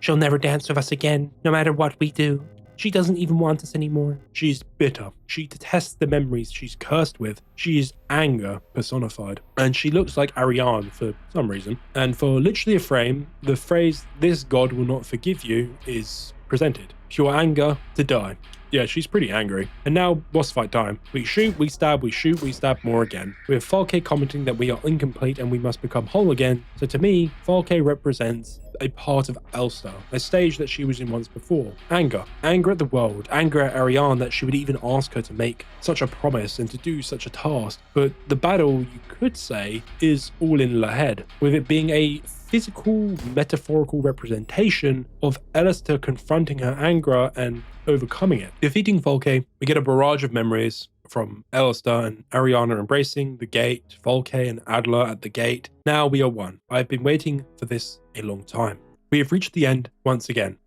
She'll never dance with us again, no matter what we do. She doesn't even want us anymore. She's bitter. She detests the memories she's cursed with. She is anger personified. And she looks like Ariane for some reason. And for literally a frame, the phrase, "this god will not forgive you," is presented. Pure anger to die. Yeah, she's pretty angry. And now, boss fight time. We shoot, we stab, we shoot, we stab more again. With Falke commenting that we are incomplete and we must become whole again. So to me, Falke represents a part of Elster, a stage that she was in once before. Anger. Anger at the world. Anger at Ariane that she would even ask her to make such a promise and to do such a task. But the battle, you could say, is all in her head, with it being a physical, metaphorical representation of Elster confronting her anger and overcoming it. Defeating Falke, we get a barrage of memories from Elster and Ariana embracing the gate, Falke and Adler at the gate. Now we are one. I've been waiting for this a long time. We have reached the end once again.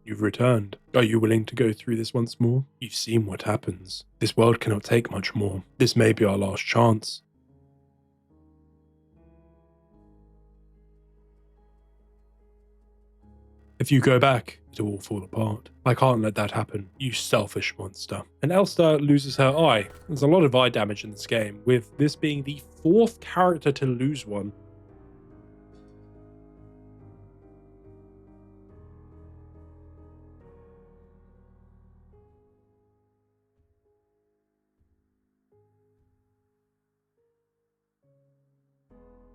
You've returned. Are you willing to go through this once more? You've seen what happens. This world cannot take much more. This may be our last chance. If you go back, it'll all fall apart. I can't let that happen, you selfish monster. And Elster loses her eye. There's a lot of eye damage in this game, with this being the 4th character to lose one.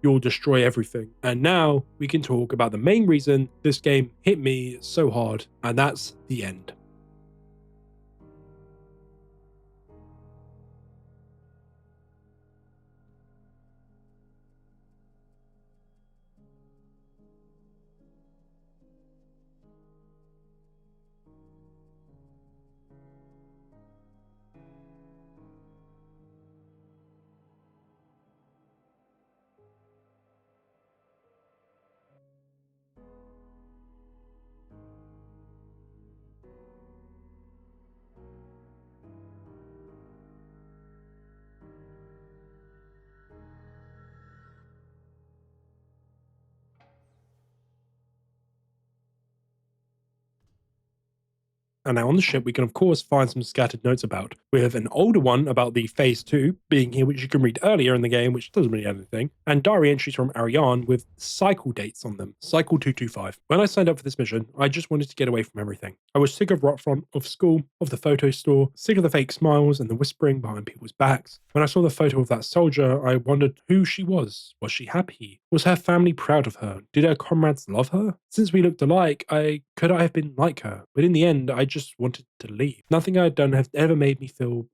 you'll destroy everything. And now we can talk about the main reason this game hit me so hard, and that's the end. And now on the ship, we can of course find some scattered notes about. We have an older one about the Phase 2 being here, which you can read earlier in the game, which doesn't really add anything, and diary entries from Ariane with cycle dates on them, cycle 225. When I signed up for this mission, I just wanted to get away from everything. I was sick of Rotfront, of school, of the photo store, sick of the fake smiles and the whispering behind people's backs. When I saw the photo of that soldier, I wondered who she was. Was she happy? Was her family proud of her? Did her comrades love her? Since we looked alike, could I have been like her? But in the end, I just wanted to leave. Nothing I had done had ever made me feel,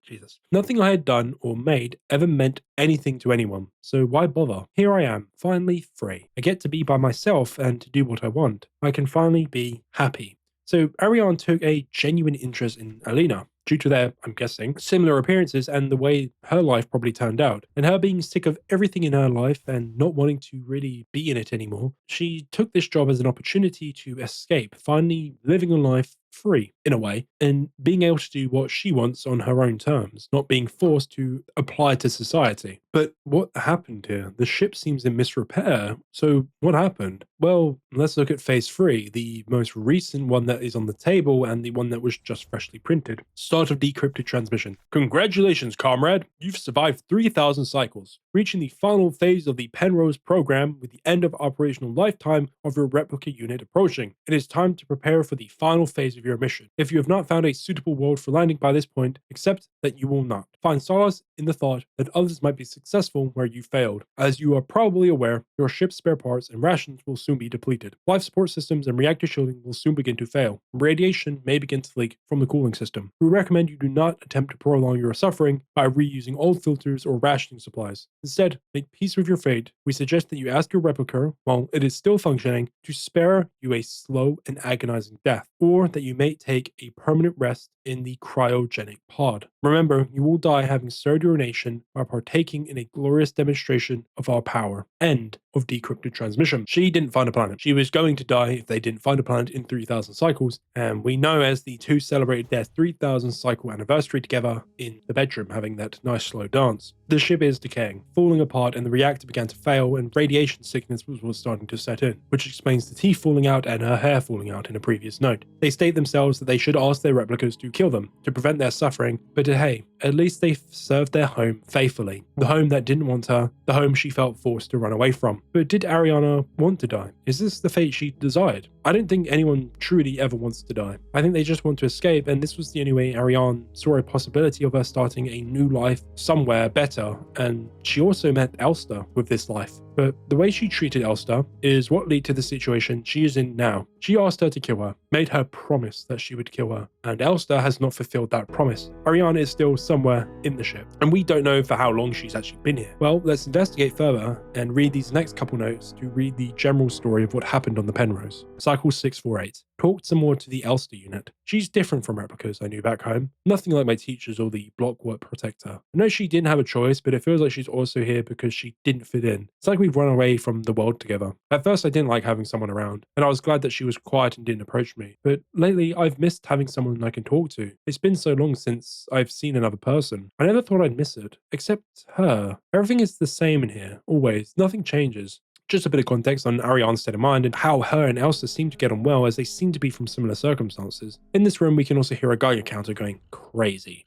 nothing I had done or made ever meant anything to anyone. So why bother? Here I am, finally free. I get to be by myself and to do what I want. I can finally be happy. So Ariane took a genuine interest in Alina, due to their, I'm guessing, similar appearances and the way her life probably turned out. And her being sick of everything in her life and not wanting to really be in it anymore, she took this job as an opportunity to escape, finally living a life free, in a way, and being able to do what she wants on her own terms, not being forced to apply to society. But what happened here? The ship seems in misrepair, so what happened? Well, let's look at Phase 3, the most recent one that is on the table and the one that was just freshly printed. Start of decrypted transmission. Congratulations, comrade! You've survived 3,000 cycles, reaching the final phase of the Penrose program with the end of operational lifetime of your replica unit approaching. It is time to prepare for the final phase of your mission. If you have not found a suitable world for landing by this point, accept that you will not. Find solace in the thought that others might be successful where you failed. As you are probably aware, your ship's spare parts and rations will soon be depleted. Life support systems and reactor shielding will soon begin to fail. Radiation may begin to leak from the cooling system. We recommend you do not attempt to prolong your suffering by reusing old filters or rationing supplies. Instead, make peace with your fate. We suggest that you ask your replica, while it is still functioning, to spare you a slow and agonizing death, or that you may take a permanent rest in the cryogenic pod. Remember, you will die having served your nation by partaking in a glorious demonstration of our power. End of decrypted transmission. She didn't find a planet. She was going to die if they didn't find a planet in 3,000 cycles, and we know as the two celebrated their 3,000 cycle anniversary together in the bedroom, having that nice slow dance. The ship is decaying, falling apart, and the reactor began to fail, and radiation sickness was starting to set in, which explains the teeth falling out and her hair falling out in a previous note. They state themselves that they should ask their replicas to kill them to prevent their suffering, but hey, at least they served their home faithfully. The home that didn't want her, the home she felt forced to run away from. But did Ariana want to die? Is this the fate she desired? I don't think anyone truly ever wants to die. I think they just want to escape, and this was the only way Ariane saw a possibility of her starting a new life somewhere better, and she also met Elster with this life. But the way she treated Elster is what led to the situation she is in now. She asked her to kill her, made her promise that she would kill her, and Elster has not fulfilled that promise. Ariane is still somewhere in the ship, and we don't know for how long she's actually been here. Well, let's investigate further and read these next couple notes to read the general story of what happened on the Penrose. Cycle 648. Talked some more to the Elster unit. She's different from replicas I knew back home. Nothing like my teachers or the blockwork protector. I know she didn't have a choice, but it feels like she's also here because she didn't fit in. It's like we've run away from the world together. At first I didn't like having someone around, and I was glad that she was quiet and didn't approach me. But lately I've missed having someone I can talk to. It's been so long since I've seen another person. I never thought I'd miss it. Except her. Everything is the same in here, always. Nothing changes. Just a bit of context on Ariane's state of mind and how her and Elsa seem to get on well, as they seem to be from similar circumstances. In this room we can also hear a Geiger counter going crazy,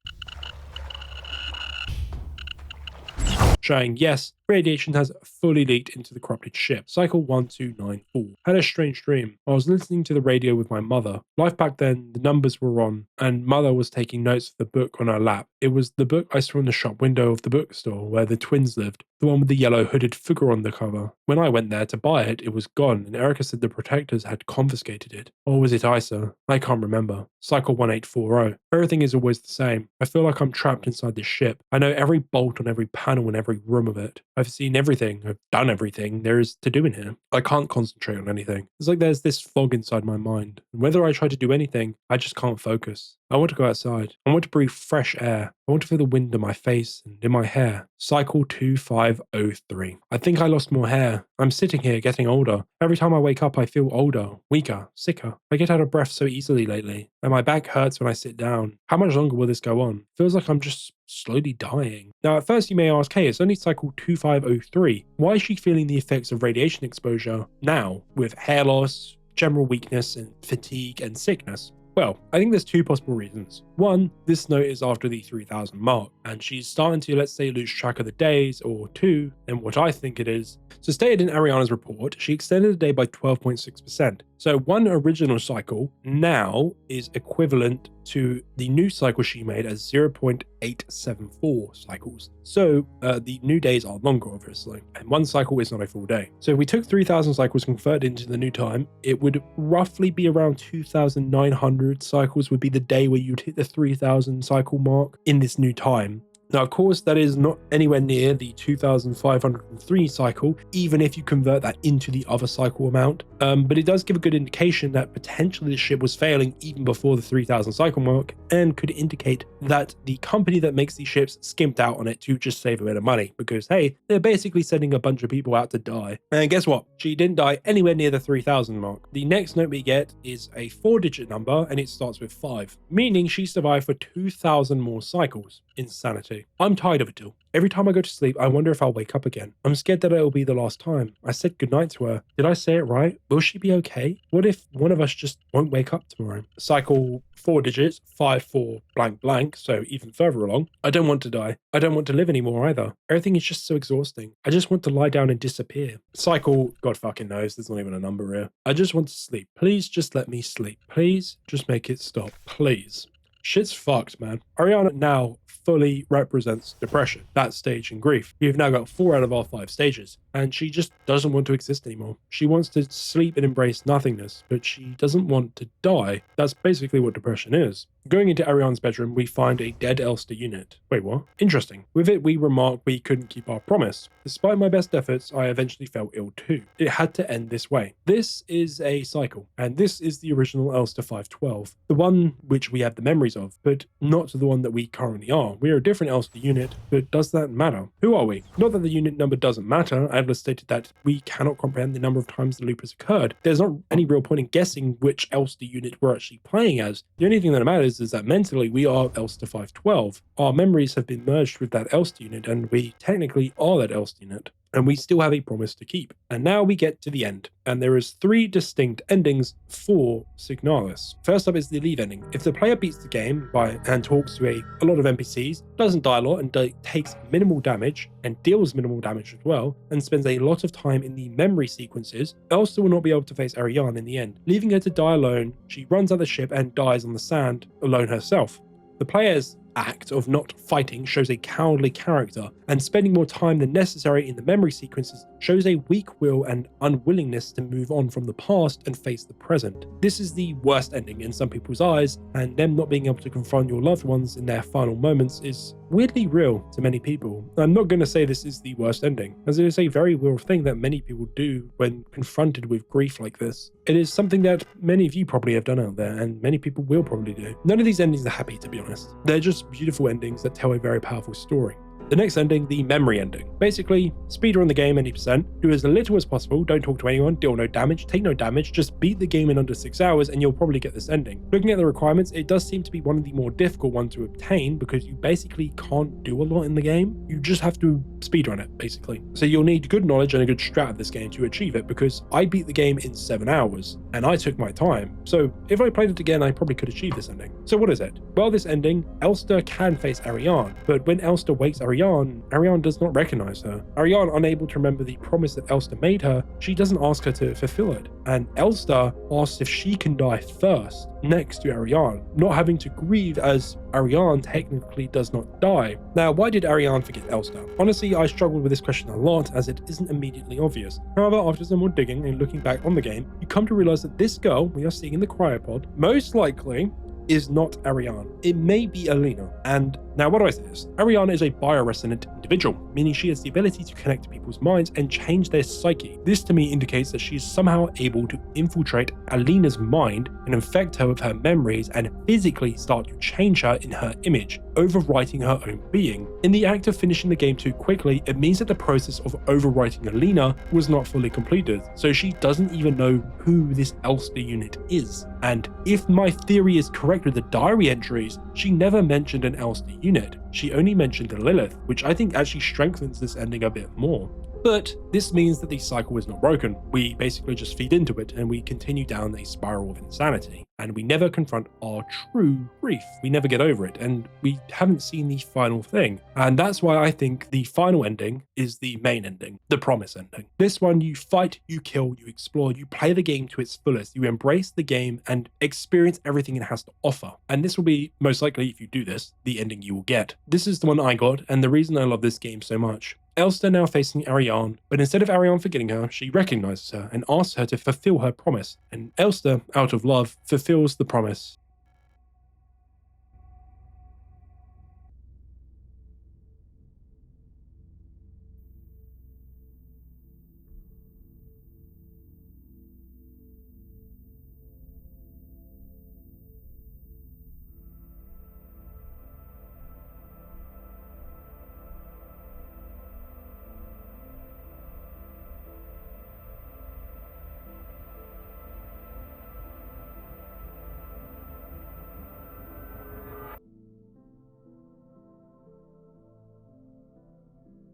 showing yes, radiation has fully leaked into the corrupted ship. Cycle 1294. Had a strange dream. I was listening to the radio with my mother. Life back then, the numbers were on, and mother was taking notes of the book on her lap. It was the book I saw in the shop window of the bookstore where the twins lived, the one with the yellow hooded figure on the cover. When I went there to buy it, it was gone, and Erica said the protectors had confiscated it. Or was it Isa? I can't remember. Cycle 1840. Everything is always the same. I feel like I'm trapped inside this ship. I know every bolt on every panel in every room of it. I've seen everything. I've done everything there is to do in here. I can't concentrate on anything. It's like there's this fog inside my mind. And whether I try to do anything, I just can't focus. I want to go outside. I want to breathe fresh air. I want to feel the wind on my face and in my hair. Cycle 2503. I think I lost more hair. I'm sitting here getting older. Every time I wake up, I feel older, weaker, sicker. I get out of breath so easily lately, and my back hurts when I sit down. How much longer will this go on? Feels like I'm just slowly dying. Now, at first you may ask, hey, it's only cycle 2503. Why is she feeling the effects of radiation exposure now, with hair loss, general weakness, and fatigue and sickness? Well, I think there's two possible reasons. One, this note is after the 3000 mark, and she's starting to, let's say, lose track of the days, or two, and what I think it is. So stated in Ariana's report, she extended the day by 12.6%. So one original cycle now is equivalent to the new cycle she made as 0.874 cycles. So the new days are longer, obviously, and one cycle is not a full day. So if we took 3000 cycles converted into the new time, it would roughly be around 2900 cycles would be the day where you'd hit the 3000 cycle mark in this new time. Now, of course, that is not anywhere near the 2503 cycle, even if you convert that into the other cycle amount. But it does give a good indication that potentially the ship was failing even before the 3000 cycle mark, and could indicate that the company that makes these ships skimped out on it to just save a bit of money, because hey, they're basically sending a bunch of people out to die. And guess what? She didn't die anywhere near the 3000 mark. The next note we get is a 4-digit number, and it starts with 5, meaning she survived for 2000 more cycles. Insanity. I'm tired of it all. Every time I go to sleep, I wonder if I'll wake up again. I'm scared that it'll be the last time. I said goodnight to her. Did I say it right? Will she be okay? What if one of us just won't wake up tomorrow? Cycle 4 digits, 54 blank blank, so even further along. I don't want to die. I don't want to live anymore either. Everything is just so exhausting. I just want to lie down and disappear. Cycle, God fucking knows, there's not even a number here. I just want to sleep. Please just let me sleep. Please just make it stop. Please. Shit's fucked, man. Ariana now fully represents depression, that stage in grief. We've now got 4 out of our 5 stages, and she just doesn't want to exist anymore. She wants to sleep and embrace nothingness, but she doesn't want to die. That's basically what depression is. Going into Ariana's bedroom, we find a dead Elster unit. Wait, what? Interesting. With it, we remark we couldn't keep our promise. Despite my best efforts, I eventually felt ill too. It had to end this way. This is a cycle, and this is the original Elster 512, the one which we have the memories of, but not the one that we currently are. We are a different Elster unit, but does that matter? Who are we? Not that the unit number doesn't matter. Adler stated that we cannot comprehend the number of times the loop has occurred. There's not any real point in guessing which Elster unit we're actually playing as. The only thing that matters is that mentally we are Elster 512. Our memories have been merged with that Elster unit, and we technically are that Elster unit. And we still have a promise to keep. And now we get to the end, and there is 3 distinct endings for Signalis. First up is the leave ending. If the player beats the game and talks to a lot of NPCs, doesn't die a lot, and takes minimal damage, and deals minimal damage as well, and spends a lot of time in the memory sequences, Elster will not be able to face Ariane in the end, leaving her to die alone. She runs out the ship and dies on the sand alone herself. The player's act of not fighting shows a cowardly character, and spending more time than necessary in the memory sequences shows a weak will and unwillingness to move on from the past and face the present. This is the worst ending in some people's eyes, and them not being able to confront your loved ones in their final moments is weirdly real to many people. I'm not going to say this is the worst ending, as it is a very real thing that many people do when confronted with grief like this. It is something that many of you probably have done out there, and many people will probably do. None of these endings are happy, to be honest. They're just beautiful endings that tell a very powerful story. The next ending, the memory ending. Basically, speedrun the game 80%, do as little as possible, don't talk to anyone, deal no damage, take no damage, just beat the game in under 6 hours and you'll probably get this ending. Looking at the requirements, it does seem to be one of the more difficult ones to obtain because you basically can't do a lot in the game. You just have to speedrun it, basically. So you'll need good knowledge and a good strat of this game to achieve it, because I beat the game in 7 hours and I took my time. So if I played it again, I probably could achieve this ending. So what is it? Well, this ending, Elster can face Ariane, but when Elster wakes Ariane Ariane does not recognize her. Ariane, unable to remember the promise that Elster made her, she doesn't ask her to fulfill it. And Elster asks if she can die first, next to Ariane, not having to grieve as Ariane technically does not die. Now, why did Ariane forget Elster? Honestly, I struggled with this question a lot as it isn't immediately obvious. However, after some more digging and looking back on the game, you come to realize that this girl we are seeing in the cryopod most likely is not Ariane. It may be Alina. And now, what do I say this? Ariane is a bioresonant individual, meaning she has the ability to connect to people's minds and change their psyche. This to me indicates that she is somehow able to infiltrate Alina's mind and infect her with her memories and physically start to change her in her image, overwriting her own being. In the act of finishing the game too quickly, it means that the process of overwriting Alina was not fully completed, so she doesn't even know who this Elster unit is. And if my theory is correct with the diary entries, she never mentioned an Elster unit. She only mentioned a Lilith, which I think actually strengthens this ending a bit more. But this means that the cycle is not broken. We basically just feed into it and we continue down a spiral of insanity. And we never confront our true grief. We never get over it, and we haven't seen the final thing. And that's why I think the final ending is the main ending, the promise ending. This one, you fight, you kill, you explore, you play the game to its fullest, you embrace the game and experience everything it has to offer. And this will be, most likely, if you do this, the ending you will get. This is the one I got, and the reason I love this game so much. Elster now facing Ariane, but instead of Ariane forgetting her, she recognizes her and asks her to fulfill her promise, and Elster, out of love, fulfills the promise.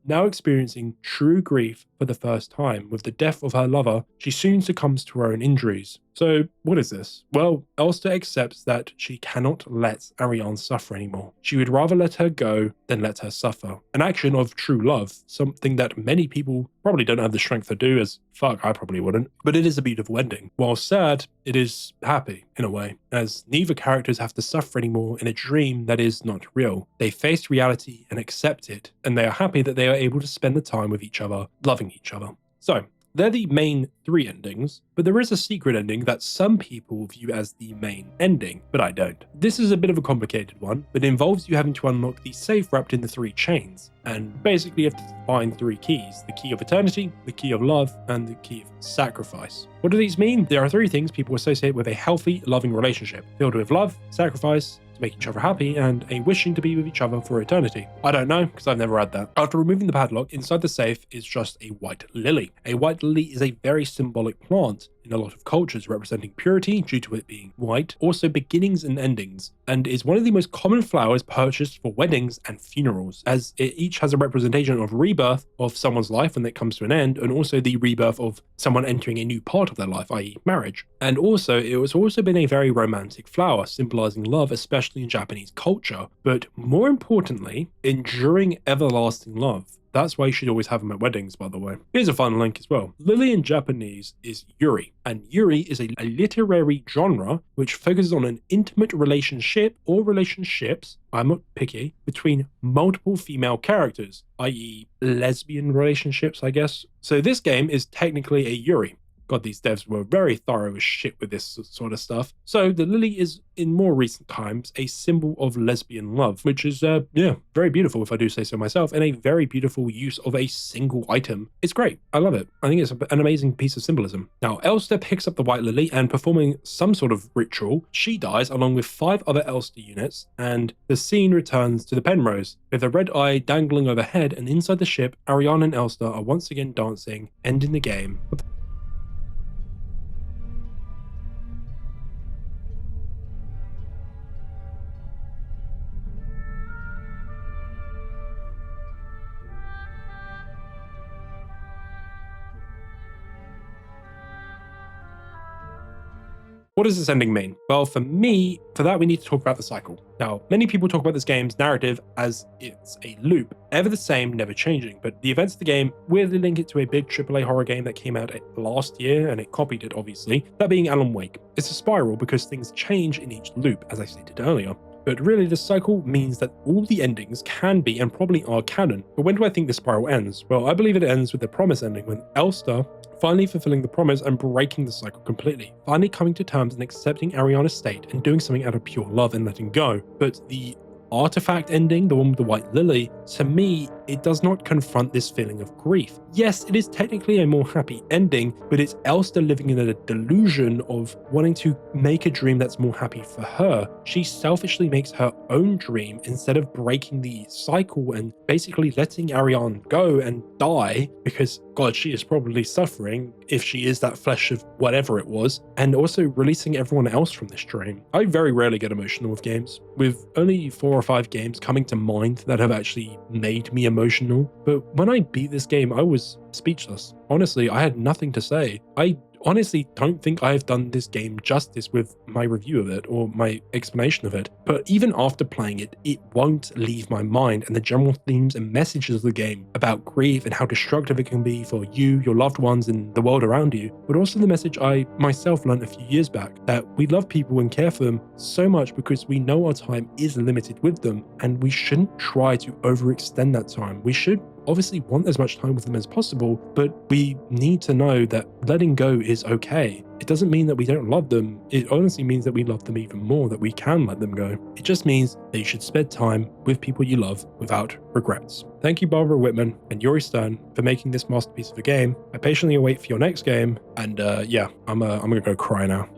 Now experiencing true grief for the first time with the death of her lover, she soon succumbs to her own injuries. So what is this? Well, Elster accepts that she cannot let Ariane suffer anymore. She would rather let her go than let her suffer. An action of true love, something that many people probably don't have the strength to do, as fuck, I probably wouldn't. But it is a beautiful ending. While sad, it is happy in a way, as neither characters have to suffer anymore in a dream that is not real. They face reality and accept it, and they are happy that they are able to spend the time with each other, loving each other. So, they're the main three endings, but there is a secret ending that some people view as the main ending, but I don't. This is a bit of a complicated one, but it involves you having to unlock the safe wrapped in the three chains, and basically you have to find three keys: the key of eternity, the key of love, and the key of sacrifice. What do these mean? There are three things people associate with a healthy, loving relationship, filled with love, sacrifice, to make each other happy, and a wishing to be with each other for eternity. I don't know, because I've never had that. After removing the padlock, inside the safe is just a white lily. A white lily is a very symbolic plant in a lot of cultures, representing purity due to it being white, also beginnings and endings, and is one of the most common flowers purchased for weddings and funerals, as it each has a representation of rebirth of someone's life when it comes to an end, and also the rebirth of someone entering a new part of their life, i.e. marriage. And also, it has also been a very romantic flower, symbolizing love, especially in Japanese culture, but more importantly, enduring everlasting love. That's why you should always have them at weddings, by the way. Here's a fun link as well. Lily in Japanese is Yuri, and Yuri is a literary genre which focuses on an intimate relationship or relationships, I'm not picky, between multiple female characters, i.e. lesbian relationships, I guess. So this game is technically a Yuri. God, these devs were very thorough as shit with this sort of stuff. So the lily is, in more recent times, a symbol of lesbian love, which is, very beautiful if I do say so myself, and a very beautiful use of a single item. It's great. I love it. I think it's an amazing piece of symbolism. Now, Elster picks up the white lily and performing some sort of ritual, she dies along with 5 other Elster units, and the scene returns to the Penrose, with a red eye dangling overhead, and inside the ship, Ariane and Elster are once again dancing, ending the game. What does this ending mean? Well, for me, for that, we need to talk about the cycle. Now, many people talk about this game's narrative as it's a loop, ever the same, never changing, but the events of the game weirdly link it to a big AAA horror game that came out last year, and it copied it, obviously, that being Alan Wake. It's a spiral because things change in each loop, as I stated earlier. But really, the cycle means that all the endings can be and probably are canon. But when do I think the spiral ends? Well, I believe it ends with the promise ending, when Elster finally fulfilling the promise and breaking the cycle completely, finally coming to terms and accepting Ariana's state and doing something out of pure love and letting go. But the artifact ending, the one with the white lily, to me, it does not confront this feeling of grief. Yes, it is technically a more happy ending, but it's Elster living in a delusion of wanting to make a dream that's more happy for her. She selfishly makes her own dream instead of breaking the cycle and basically letting Ariane go and die, because God, she is probably suffering if she is that flesh of whatever it was, and also releasing everyone else from this dream. I very rarely get emotional with games, with only 4 or 5 games coming to mind that have actually made me emotional. But when I beat this game, I was speechless. Honestly, I had nothing to say. I honestly don't think I have done this game justice with my review of it or my explanation of it, but even after playing it, it won't leave my mind, and the general themes and messages of the game about grief and how destructive it can be for you, your loved ones, and the world around you, but also the message I myself learned a few years back, that we love people and care for them so much because we know our time is limited with them, and we shouldn't try to overextend that time. We should obviously want as much time with them as possible, but we need to know that letting go is okay. It doesn't mean that we don't love them. It honestly means that we love them even more, that we can let them go. It just means that you should spend time with people you love without regrets. Thank you, Barbara Whitman and Yuri Stern, for making this masterpiece of a game. I patiently await for your next game, and yeah, I'm gonna go cry now.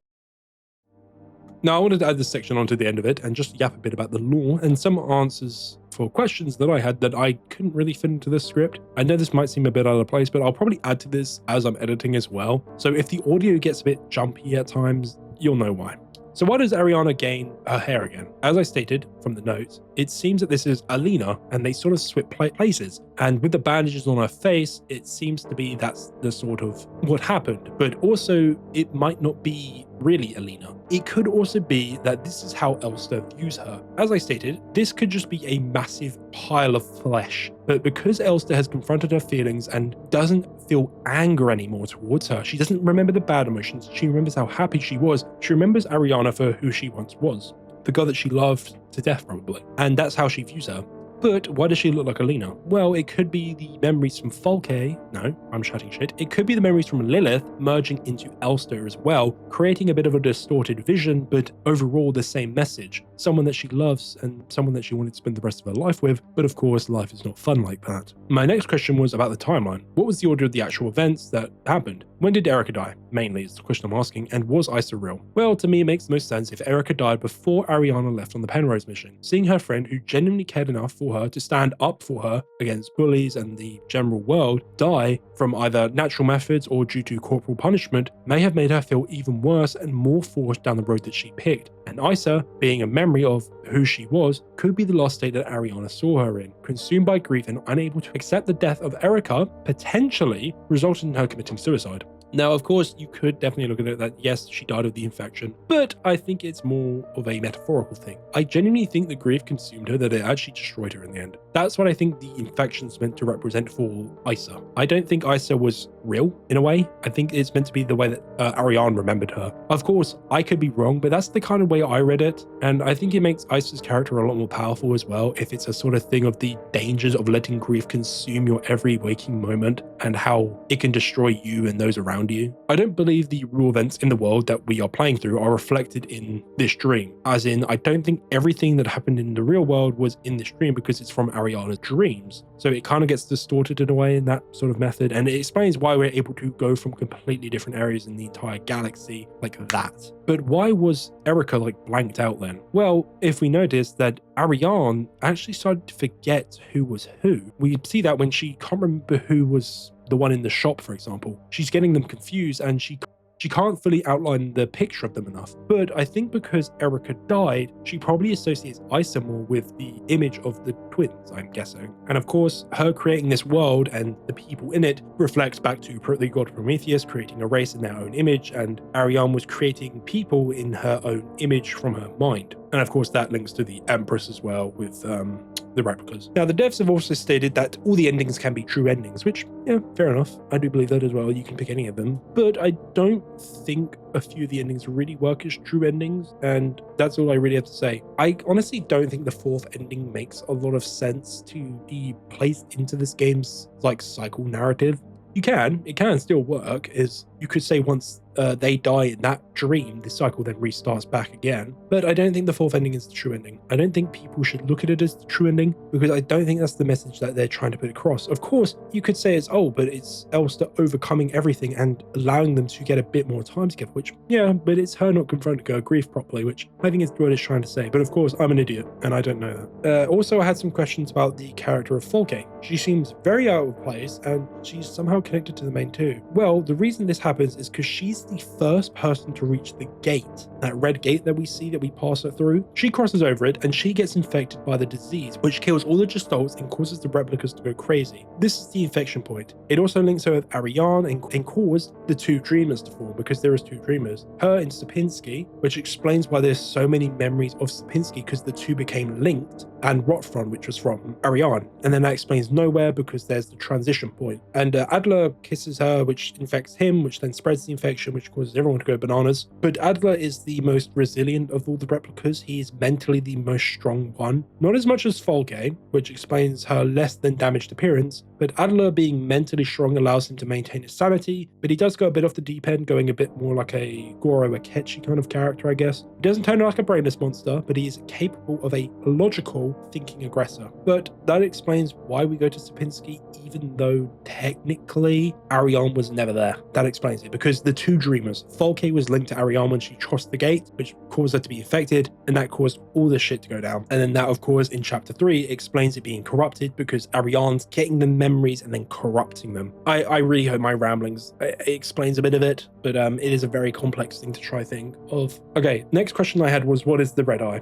Now, I wanted to add this section onto the end of it and just yap a bit about the lore and some answers for questions that I had that I couldn't really fit into this script. I know this might seem a bit out of place, but I'll probably add to this as I'm editing as well. So if the audio gets a bit jumpy at times, you'll know why. So why does Ariana gain her hair again? As I stated from the notes, it seems that this is Alina and they sort of swap places. And with the bandages on her face, it seems to be that's the sort of what happened. But also, it might not be really Alina. It could also be that this is how Elster views her. As I stated, this could just be a massive pile of flesh. But because Elster has confronted her feelings and doesn't feel anger anymore towards her, she doesn't remember the bad emotions, she remembers how happy she was, she remembers Ariana for who she once was, the girl that she loved to death probably, and that's how she views her. But why does she look like Alina? Well, it could be the memories from Folke. No, I'm shouting shit. It could be the memories from Lilith merging into Elster as well, creating a bit of a distorted vision, but overall the same message. Someone that she loves and someone that she wanted to spend the rest of her life with, but of course life is not fun like that. My next question was about the timeline. What was the order of the actual events that happened? When did Erica die? Mainly is the question I'm asking, and was Isa real? Well, to me it makes the most sense if Erica died before Ariana left on the Penrose mission. Seeing her friend who genuinely cared enough for her to stand up for her against bullies and the general world die from either natural methods or due to corporal punishment may have made her feel even worse and more forced down the road that she picked. And Isa, being a memory of who she was, could be the last state that Ariana saw her in, consumed by grief and unable to accept the death of Erica, potentially resulting in her committing suicide. Now, of course, you could definitely look at it that yes, she died of the infection, but I think it's more of a metaphorical thing. I genuinely think the grief consumed her that it actually destroyed her in the end. That's what I think the infection's meant to represent for Isa. I don't think Isa was real, in a way. I think it's meant to be the way that Ariane remembered her. Of course, I could be wrong, but that's the kind of way I read it, and I think it makes Isa's character a lot more powerful as well if it's a sort of thing of the dangers of letting grief consume your every waking moment and how it can destroy you and those around you. I don't believe the real events in the world that we are playing through are reflected in this dream. As in, I don't think everything that happened in the real world was in this dream because it's from Ariana's dreams. So it kind of gets distorted in a way in that sort of method, and it explains why we're able to go from completely different areas in the entire galaxy like that. But why was Erica like blanked out then? Well, if we notice that Ariane actually started to forget who was who. We see that when she can't remember who was the one in the shop, for example. She's getting them confused and she She can't fully outline the picture of them enough. But I think because Erica died, she probably associates Isa more with the image of the twins, I'm guessing. And of course, her creating this world and the people in it reflects back to the god Prometheus creating a race in their own image, and Ariane was creating people in her own image from her mind. And of course, that links to the Empress as well with the replicas. Now, the devs have also stated that all the endings can be true endings, which, yeah, fair enough. I do believe that as well. You can pick any of them. But I don't think a few of the endings really work as true endings, and that's all I really have to say. I honestly don't think the fourth ending makes a lot of sense to be placed into this game's, like, cycle narrative. It can still work, is you could say once they die in that dream, the cycle then restarts back again. But I don't think the fourth ending is the true ending. I don't think people should look at it as the true ending, because I don't think that's the message that they're trying to put across. Of course, you could say it's, oh, but it's Elster overcoming everything and allowing them to get a bit more time together, which, yeah, but it's her not confronting her grief properly, which I think is what it's trying to say. But of course, I'm an idiot, and I don't know that. Also, I had some questions about the character of Folke. She seems very out of place, and she's somehow connected to the main two. Well, the reason this happens is because she's the first person to reach the gate, that red gate that we see that we pass her through. She crosses over it and she gets infected by the disease, which kills all the gestalts and causes the replicas to go crazy. This is the infection point. It also links her with Ariane and caused the two dreamers to form, because there is two dreamers, her and Sapinski, which explains why there's so many memories of Sapinski, because the two became linked, and Rotfron, which was from Ariane. And then that explains Nowhere, because there's the transition point. And Adler kisses her, which infects him, which then spreads the infection, which causes everyone to go bananas. But Adler is the most resilient of all the replicas. He is mentally the most strong one. Not as much as Folke, which explains her less than damaged appearance, but Adler being mentally strong allows him to maintain his sanity, but he does go a bit off the deep end, going a bit more like a Goro Akechi kind of character, I guess. He doesn't turn out like a brainless monster, but he is capable of a logical thinking aggressor. But that explains why we go to Sapinski, even though technically Ariane was never there. That explains it, because the two dreamers, Folke was linked to Ariane when she crossed the gate, which caused her to be infected, and that caused all this shit to go down. And then that, of course, in chapter 3 explains it being corrupted, because Ariane's getting the memories and then corrupting them. I really hope my ramblings it explains a bit of it, but it is a very complex thing to try think of. Okay, next question I had was, what is the Red Eye?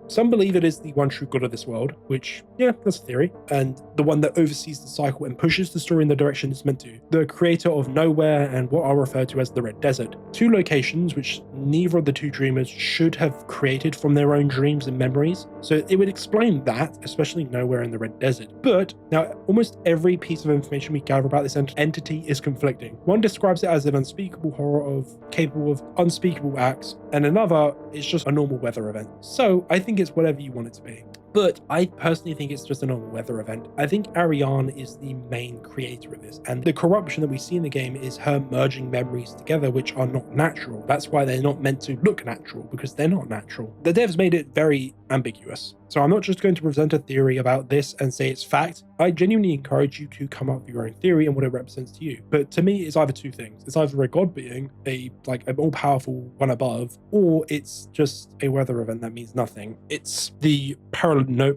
Some believe it is the one true god of this world, which, yeah, that's a theory, and the one that oversees the cycle and pushes the story in the direction it's meant to. The creator of Nowhere and what I'll refer to as the Red Desert. Two locations which neither of the two dreamers should have created from their own dreams and memories. So it would explain that, especially Nowhere and the Red Desert. But now almost every piece of information we gather about this entity is conflicting. One describes it as an unspeakable horror capable of unspeakable acts, and another is just a normal weather event. So I think it's whatever you want it to be. But I personally think it's just a normal weather event. I think Ariane is the main creator of this, and the corruption that we see in the game is her merging memories together, which are not natural. That's why they're not meant to look natural, because they're not natural. The devs made it very ambiguous. So I'm not just going to present a theory about this and say it's fact. I genuinely encourage you to come up with your own theory and what it represents to you. But to me, it's either two things. It's either a god being, an all-powerful one above, or it's just a weather event that means nothing. It's the pareidolia.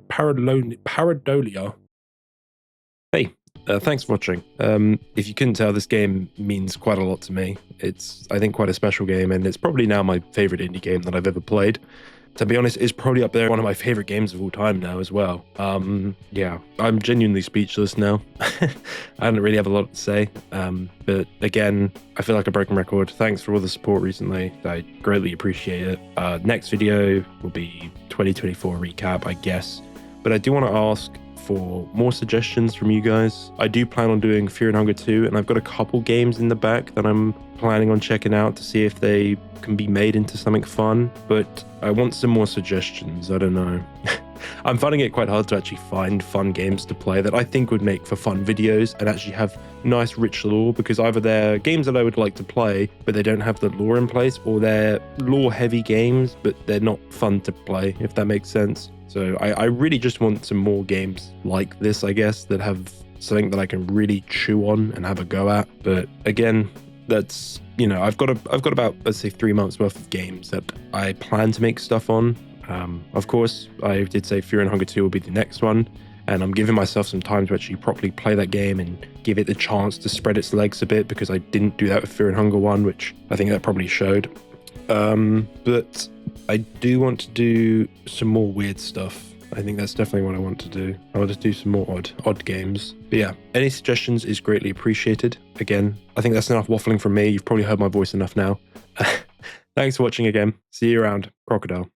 Hey, thanks for watching. If you couldn't tell, this game means quite a lot to me. It's, I think, quite a special game, and it's probably now my favorite indie game that I've ever played. To be honest, it's probably up there, one of my favorite games of all time now as well. Yeah, I'm genuinely speechless now. I don't really have a lot to say. But again, I feel like a broken record. Thanks for all the support recently. I greatly appreciate it. Next video will be 2024 recap, I guess. But I do want to ask for more suggestions from you guys. I do plan on doing Fear and Hunger 2, and I've got a couple games in the back that I'm planning on checking out to see if they can be made into something fun, but I want some more suggestions. I don't know. I'm finding it quite hard to actually find fun games to play that I think would make for fun videos and actually have nice rich lore, because either they're games that I would like to play but they don't have the lore in place, or they're lore heavy games but they're not fun to play, if that makes sense. So I really just want some more games like this, I guess, that have something that I can really chew on and have a go at. But again, that's, you know, I've got about, let's say, 3 months worth of games that I plan to make stuff on. Of course, I did say Fear and Hunger 2 will be the next one. and I'm giving myself some time to actually properly play that game and give it the chance to spread its legs a bit, because I didn't do that with Fear and Hunger 1, which I think that probably showed. But I do want to do some more weird stuff. I think that's definitely what I want to do. I want to do some more odd games. But yeah, any suggestions is greatly appreciated. Again, I think that's enough waffling from me. You've probably heard my voice enough now. Thanks for watching again. See you around. Crocodile.